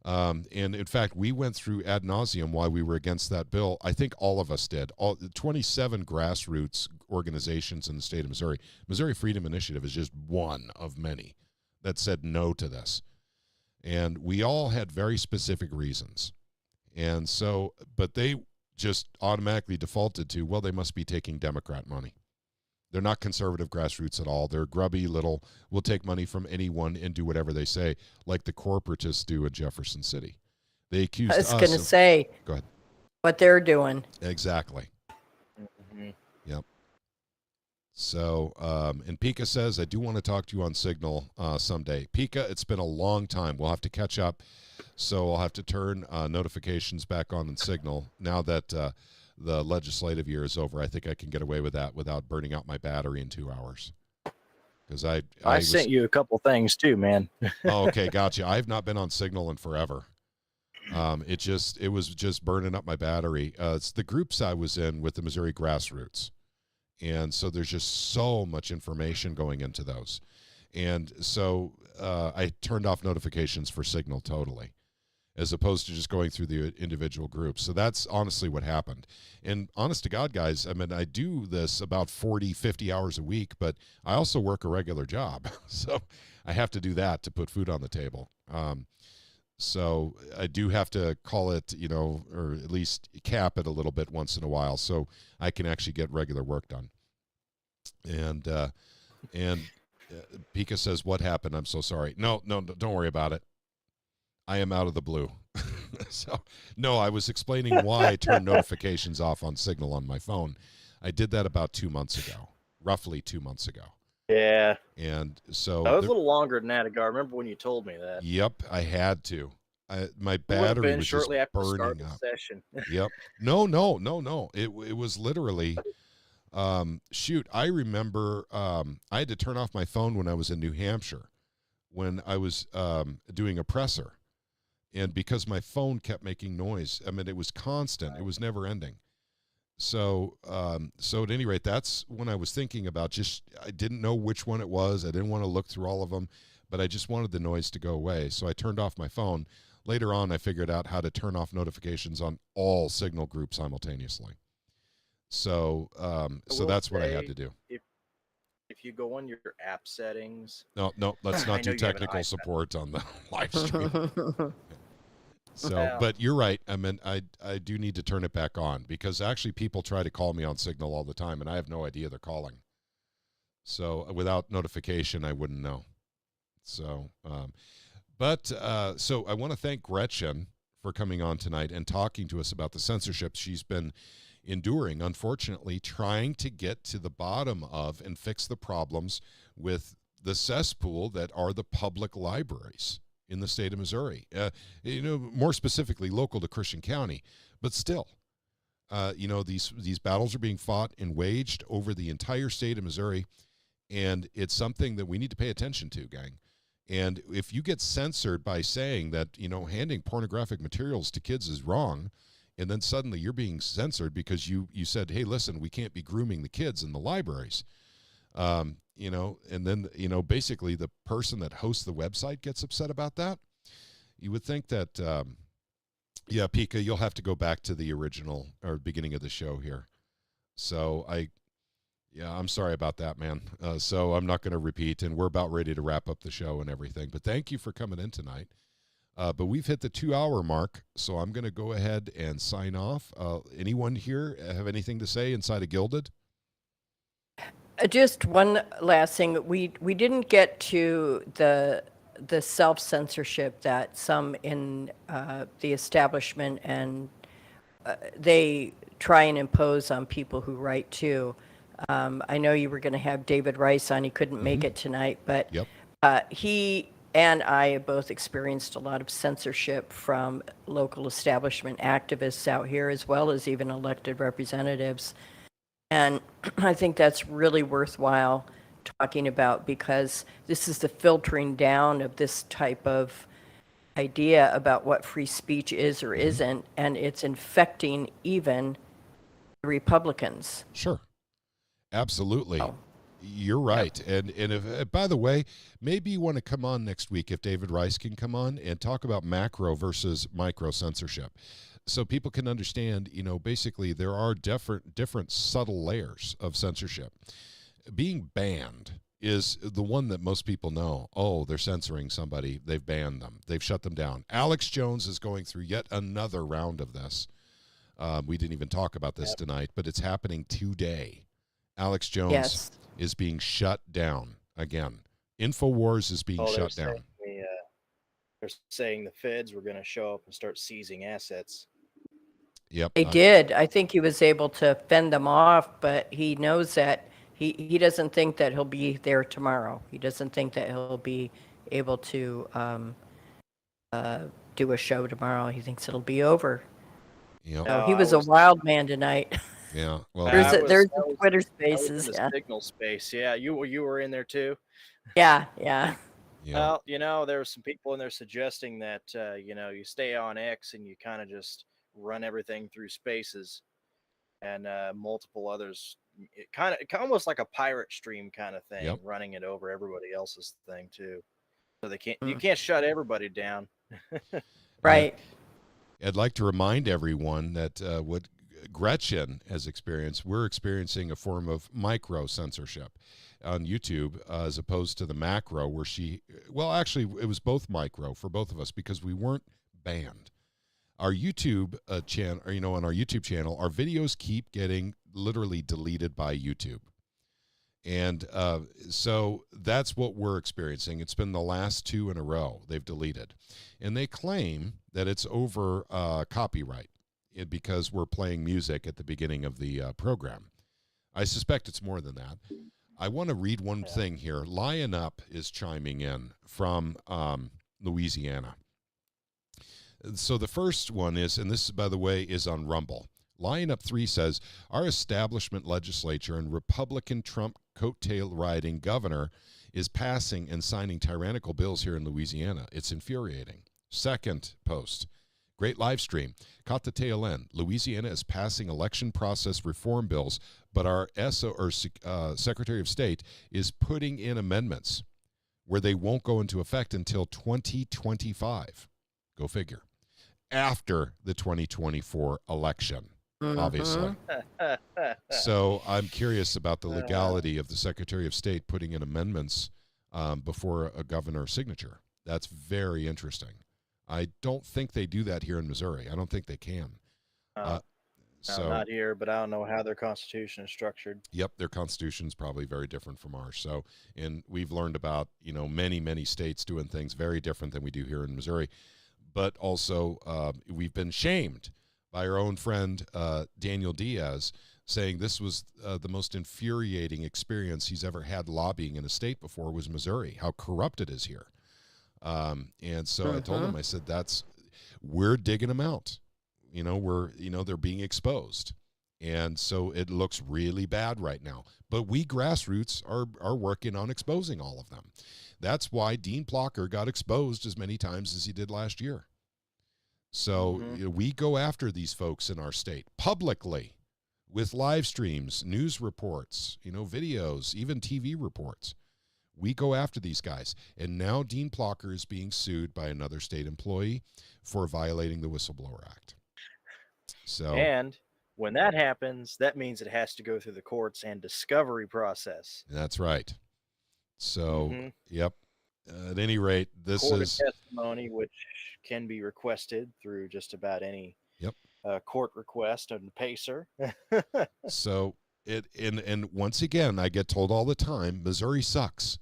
And in fact, we went through ad nauseum why we were against that bill. I think all of us did. All 27 grassroots organizations in the state of Missouri. Missouri Freedom Initiative is just one of many that said no to this. And we all had very specific reasons. And so, but they just automatically defaulted to, well, they must be taking Democrat money. They're not conservative grassroots at all. They're grubby little, we'll take money from anyone and do whatever they say, like the corporatists do in Jefferson City. They accused us. I was going to say Go ahead. what they're doing. Exactly. Mm-hmm. Yep. So, and Pika says, I do want to talk to you on Signal someday. Pika, it's been a long time. We'll have to catch up. So I'll have to turn notifications back on in Signal now that the legislative year is over. I think I can get away with that without burning out my battery in 2 hours. Because I sent you a couple things too, man. Oh, okay, gotcha. I've not been on Signal in forever. It was just burning up my battery. It's the groups I was in with the Missouri grassroots, and so there's just so much information going into those, and so I turned off notifications for Signal totally, as opposed to just going through the individual groups. So that's honestly what happened. And honest to God, guys, I mean, I do this about 40, 50 hours a week, but I also work a regular job. So I have to do that to put food on the table. So I do have to call it, or at least cap it a little bit once in a while so I can actually get regular work done. And Pika says, what happened? I'm so sorry. No, don't worry about it. I am out of the blue. So, no, I was explaining why I turned notifications off on Signal on my phone. I did that about 2 months ago, roughly 2 months ago. Yeah. And so, That was a little longer than that ago. I remember when you told me that. yep, I had to. My It would have battery been was just shortly after the start burning of up. the session. Yep. No. It was literally, shoot, I remember I had to turn off my phone when I was in New Hampshire when I was doing a presser. And because my phone kept making noise, I mean, it was constant. It was never ending. So, so at any rate, that's when I was thinking about just, I didn't know which one it was. I didn't want to look through all of them, but I just wanted the noise to go away. So I turned off my phone. Later on, I figured out how to turn off notifications on all Signal groups simultaneously. So, so that's what I had to do. If you go on your app settings. No, let's not do technical iPad. support on the live stream. So, Well. but you're right. I mean, I do need to turn it back on because actually people try to call me on Signal all the time, and I have no idea they're calling. So without notification, I wouldn't know. So, so I want to thank Gretchen for coming on tonight and talking to us about the censorship she's been enduring, unfortunately, trying to get to the bottom of and fix the problems with the cesspool that are the public libraries in the state of Missouri, more specifically local to Christian County, but still, these battles are being fought and waged over the entire state of Missouri, and it's something that we need to pay attention to, gang. And if you get censored by saying that, handing pornographic materials to kids is wrong, and then suddenly you're being censored because you said, hey, listen, we can't be grooming the kids in the libraries, and then, basically the person that hosts the website gets upset about that. You would think that, Pika, you'll have to go back to the original or beginning of the show here. So I'm sorry about that, man. So I'm not going to repeat, and we're about ready to wrap up the show and everything, but thank you for coming in tonight. But we've hit the 2-hour mark, so I'm going to go ahead and sign off. Anyone here have anything to say inside of Gilded? Just one last thing. We didn't get to the self-censorship that some in the establishment and they try and impose on people who write too. I know you were going to have David Rice on. He couldn't make it tonight, but Yep. He and I have both experienced a lot of censorship from local establishment activists out here, as well as even elected representatives. And I think that's really worthwhile talking about because this is the filtering down of this type of idea about what free speech is or isn't, and it's infecting even the Republicans. Sure. Absolutely. Oh. You're right. And if, by the way, maybe you want to come on next week if David Rice can come on and talk about macro versus micro censorship. So people can understand, basically there are different subtle layers of censorship. Being banned is the one that most people know. Oh, they're censoring somebody. They've banned them. They've shut them down. Alex Jones is going through yet another round of this. We didn't even talk about this tonight, but it's happening today. Alex Jones is being shut down again. InfoWars is being shut down. They're saying the feds were going to show up and start seizing assets. Yep. They did. I think he was able to fend them off, but he knows that he doesn't think that he'll be there tomorrow. He doesn't think that he'll be able to do a show tomorrow. He thinks it'll be over. Yep. So he was a wild man tonight. Yeah. Well, there's I the Twitter was Spaces. in the Signal space. Yeah, you were in there too. Yeah. yeah. Well, there were some people in there suggesting that you stay on X and you kind of just run everything through Spaces, and multiple others. It kind of almost like a pirate stream kind of thing, running it over everybody else's thing too. So you can't shut everybody down. Right. I'd like to remind everyone that what Gretchen has experienced, we're experiencing a form of micro censorship on YouTube as opposed to the macro where actually it was both micro for both of us because we weren't banned. Our YouTube channel, on our YouTube channel, our videos keep getting literally deleted by YouTube. And so that's what we're experiencing. It's been the last 2 in a row they've deleted. And they claim that it's over copyright because we're playing music at the beginning of the program. I suspect it's more than that. I want to read one thing here. Lion Up is chiming in from Louisiana. So the first one is, and this, by the way, is on Rumble. Lion Up 3 says, our establishment legislature and Republican Trump coattail riding governor is passing and signing tyrannical bills here in Louisiana. It's infuriating. Second post, great live stream. Caught the tail end. Louisiana is passing election process reform bills, but our Secretary of State is putting in amendments where they won't go into effect until 2025. Go figure. After the 2024 election. Obviously. So I'm curious about the legality of the Secretary of State putting in amendments before a governor's signature. That's very interesting. I don't think they do that here in Missouri. I don't think they can. No, not here, but I don't know how their constitution is structured. Yep, their constitution is probably very different from ours. So, and we've learned about, many, many states doing things very different than we do here in Missouri. But also, we've been shamed by our own friend Daniel Diaz, saying this was the most infuriating experience he's ever had lobbying in a state before was Missouri, how corrupt it is here. And so I told him, I said, we're digging them out. They're being exposed. And so it looks really bad right now. But we grassroots are working on exposing all of them. That's why Dean Plocker got exposed as many times as he did last year. So we go after these folks in our state publicly with live streams, news reports, videos, even TV reports. We go after these guys. And now Dean Plocker is being sued by another state employee for violating the Whistleblower Act. So, and when that happens, that means it has to go through the courts and discovery process. That's right. So, yep. At any rate, this court is testimony, which can be requested through just about any court request on the PACER. So and once again, I get told all the time, Missouri sucks.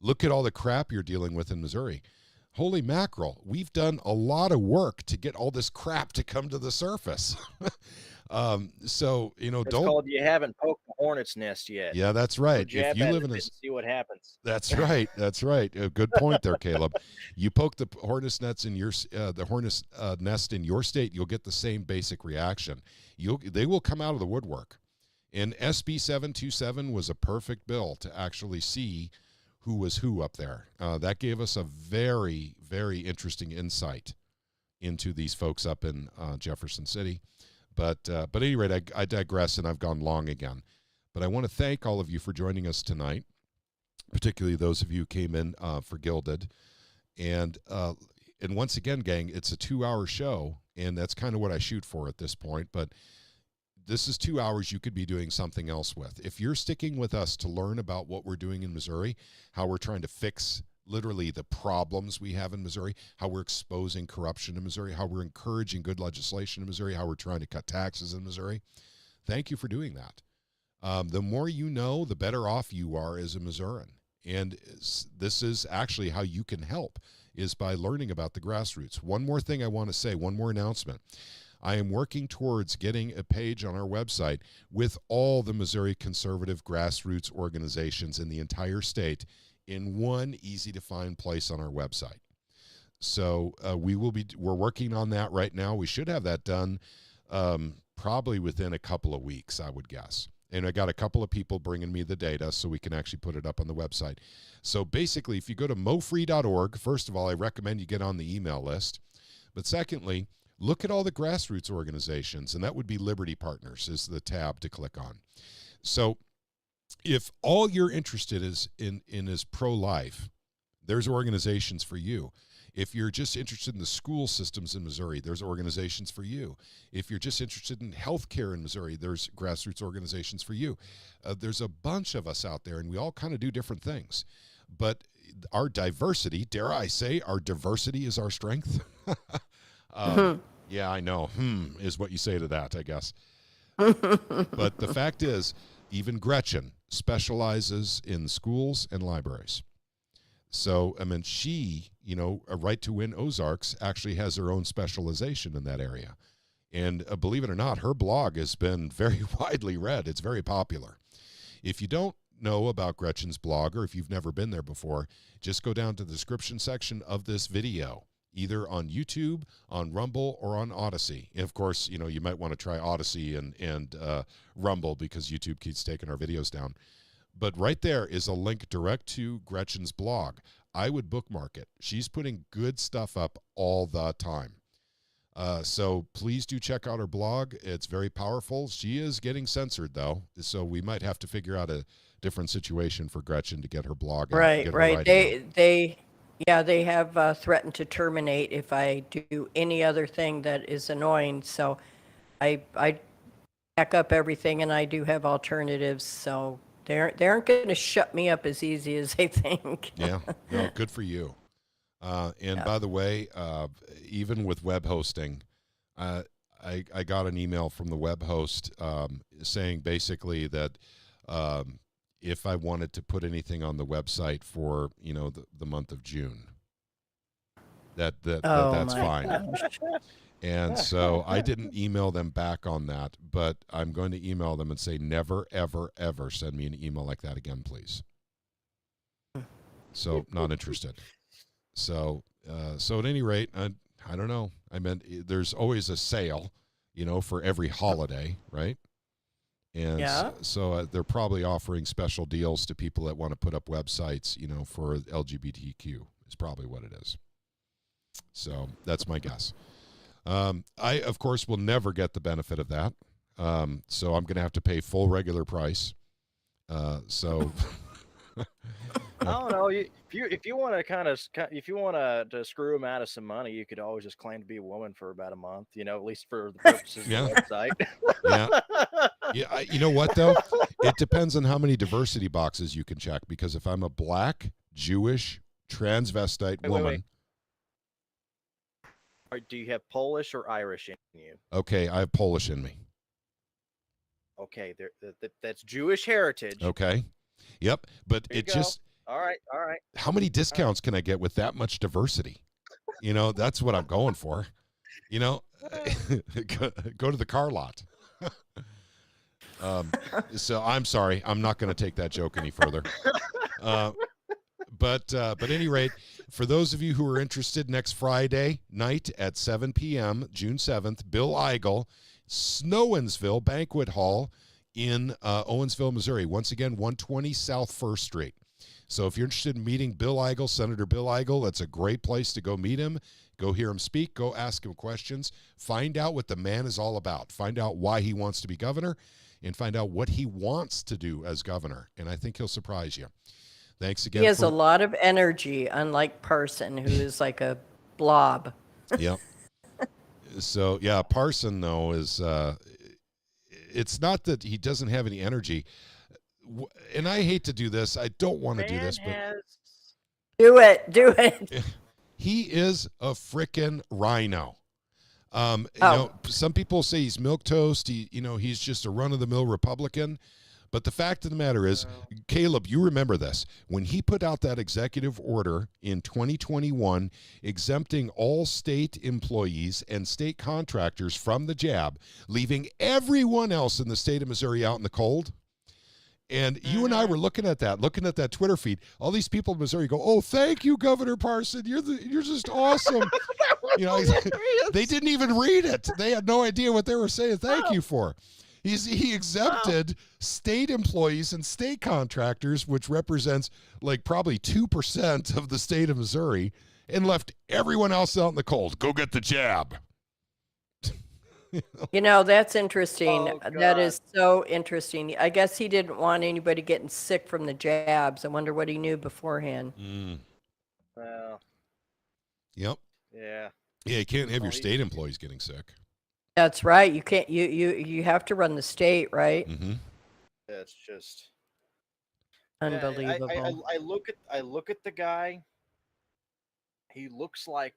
Look at all the crap you're dealing with in Missouri. Holy mackerel, we've done a lot of work to get all this crap to come to the surface. So, it's called you haven't poked the hornet's nest yet. Yeah, that's right. So if you live in a, see what happens. That's right. That's right. A good point there, Caleb. You poke the hornet's nest in your nest in your state, you'll get the same basic reaction. They will come out of the woodwork. And SB 727 was a perfect bill to actually see who was who up there. That gave us a very, very interesting insight into these folks up in Jefferson City. But at any rate, I digress, and I've gone long again. But I want to thank all of you for joining us tonight, particularly those of you who came in for Gilded. And once again, gang, it's a 2-hour show, and that's kind of what I shoot for at this point. But this is 2 hours you could be doing something else with. If you're sticking with us to learn about what we're doing in Missouri, how we're trying to fix literally the problems we have in Missouri, how we're exposing corruption in Missouri, how we're encouraging good legislation in Missouri, how we're trying to cut taxes in Missouri. Thank you for doing that. The more you know, the better off you are as a Missourian. And this is actually how you can help, is by learning about the grassroots. One more thing I want to say, one more announcement. I am working towards getting a page on our website with all the Missouri conservative grassroots organizations in the entire state in one easy-to-find place on our website. So we're working on that right now. We should have that done probably within a couple of weeks, I would guess. And I got a couple of people bringing me the data so we can actually put it up on the website. So basically, if you go to mofree.org, first of all, I recommend you get on the email list. But secondly, look at all the grassroots organizations, and that would be Liberty Partners is the tab to click on. So if all you're interested in is pro-life, there's organizations for you. If you're just interested in the school systems in Missouri, there's organizations for you. If you're just interested in healthcare in Missouri, there's grassroots organizations for you. There's a bunch of us out there, and we all kind of do different things. But our diversity, dare I say, our diversity is our strength. Yeah, I know. Is what you say to that, I guess. But the fact is, even Gretchen specializes in schools and libraries. So, I mean, she, Right to Win Ozarks actually has her own specialization in that area. And believe it or not, her blog has been very widely read. It's very popular. If you don't know about Gretchen's blog, or if you've never been there before, just go down to the description section of this video, either on YouTube, on Rumble, or on Odysee. And of course, you might want to try Odysee and Rumble, because YouTube keeps taking our videos down. But right there is a link direct to Gretchen's blog. I would bookmark it. She's putting good stuff up all the time. So please do check out her blog. It's very powerful. She is getting censored, though, so we might have to figure out a different situation for Gretchen to get her blog out. Right, get her right. writing out. They have threatened to terminate if I do any other thing that is annoying. So I back up everything, and I do have alternatives. So they aren't going to shut me up as easy as they think. Yeah, no, good for you. By the way, even with web hosting, I got an email from the web host saying basically that if I wanted to put anything on the website for the month of June, that's fine. And so I didn't email them back on that, but I'm going to email them and say, never, ever, ever send me an email like that again, please. So not interested. So at any rate, I don't know. I mean, there's always a sale, for every holiday, right? And so they're probably offering special deals to people that want to put up websites, for LGBTQ is probably what it is. So that's my guess. I, of course, will never get the benefit of that. So I'm going to have to pay full regular price. I don't know. If you want to screw them out of some money, you could always just claim to be a woman for about a month. At least for the purposes of the website. Yeah. You know what though? It depends on how many diversity boxes you can check. Because if I'm a Black, Jewish, transvestite woman. Wait. Or do you have Polish or Irish in you? Okay, I have Polish in me. Okay, that's Jewish heritage. Okay. Yep, but There you it go. just All right. how many discounts can I get with that much diversity? That's what I'm going for. Go to the car lot. So I'm sorry, I'm not going to take that joke any further. But at any rate, for those of you who are interested, next Friday night at 7 p.m., June 7th, Bill Eigel, Snowensville Banquet Hall in Owensville, Missouri. Once again, 120 South 1st Street. So if you're interested in meeting Bill Eigel, Senator Bill Eigel, that's a great place to go meet him. Go hear him speak. Go ask him questions. Find out what the man is all about. Find out why he wants to be governor, and find out what he wants to do as governor. And I think he'll surprise you. Thanks again. He has a lot of energy, unlike Parson, who is like a blob. Yep. So, yeah, Parson, though, is it's not that he doesn't have any energy. And I hate to do this. I don't want to do this, but do it. He is a frickin' rhino. Some people say he's milquetoast. He's just a run-of-the-mill Republican. But the fact of the matter is, Caleb, you remember this. When he put out that executive order in 2021 exempting all state employees and state contractors from the jab, leaving everyone else in the state of Missouri out in the cold. And you and I were looking at that Twitter feed. All these people in Missouri go, "Oh, thank you, Governor Parson. You're just awesome." They didn't even read it. They had no idea what they were saying thank you for. He exempted state employees and state contractors, which represents like probably 2% of the state of Missouri, and left everyone else out in the cold. Go get the jab. That's interesting. Oh, That God. is so interesting. I guess he didn't want anybody getting sick from the jabs. I wonder what he knew beforehand. Well, Yep. yeah. Yeah, you can't have your state employees getting sick. That's right. You can't. You have to run the state, right? Mm-hmm. That's just Unbelievable. I look at the guy. He looks like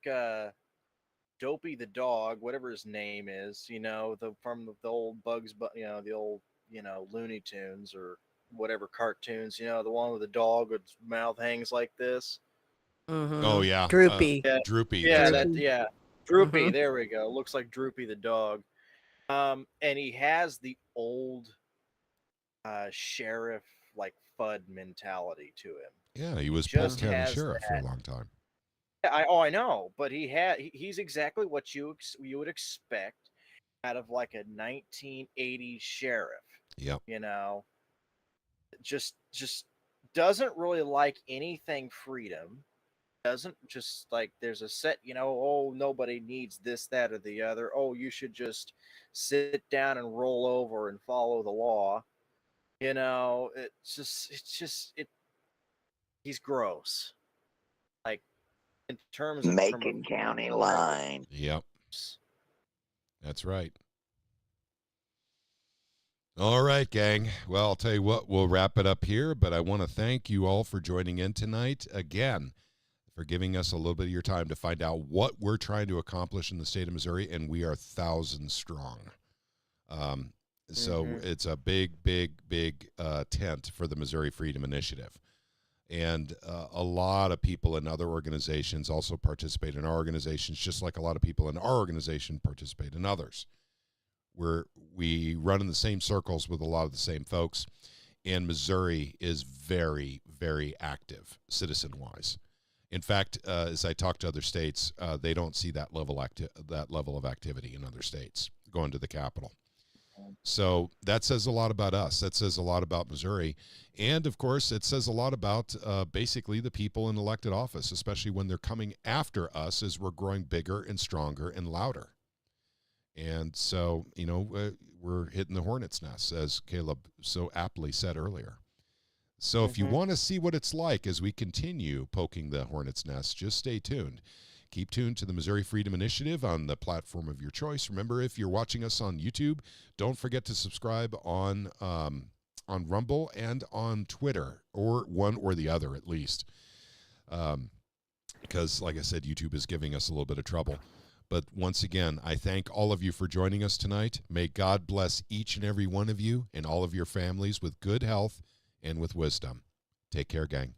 Dopey the dog, whatever his name is. From the old Bugs, but the old Looney Tunes or whatever cartoons, the one with the dog with its mouth hangs like this. Oh yeah, Droopy. Droopy. Yeah, That's it. Droopy. There we go. Looks like Droopy the dog. And he has the old sheriff like FUD mentality to him. Yeah, he was Just Polk County has Sheriff for that. a long time. I know, but he's exactly what you would expect out of like a 1980s sheriff. Yep. Just doesn't really like anything freedom. Doesn't just like there's a set, oh, nobody needs this, that, or the other. Oh, you should just sit down and roll over and follow the law. He's gross. Like in terms of Macon County line. Yep. That's right. All right, gang. Well, I'll tell you what, we'll wrap it up here, but I want to thank you all for joining in tonight. Again, for giving us a little bit of your time to find out what we're trying to accomplish in the state of Missouri, and we are thousands strong. So it's a big tent for the Missouri Freedom Initiative. And a lot of people in other organizations also participate in our organizations, just like a lot of people in our organization participate in others. We run in the same circles with a lot of the same folks, and Missouri is very, very active citizen-wise. In fact, as I talk to other states, they don't see that level of activity in other states going to the Capitol. So that says a lot about us. That says a lot about Missouri. And, of course, it says a lot about basically the people in elected office, especially when they're coming after us as we're growing bigger and stronger and louder. And so, we're hitting the hornet's nest, as Caleb so aptly said earlier. So if you want to see what it's like as we continue poking the hornet's nest, just stay tuned. Keep tuned to the Missouri Freedom Initiative on the platform of your choice. Remember, if you're watching us on YouTube, don't forget to subscribe on Rumble and on Twitter, or one or the other at least. Because, like I said, YouTube is giving us a little bit of trouble. But once again, I thank all of you for joining us tonight. May God bless each and every one of you and all of your families with good health and with wisdom. Take care, gang.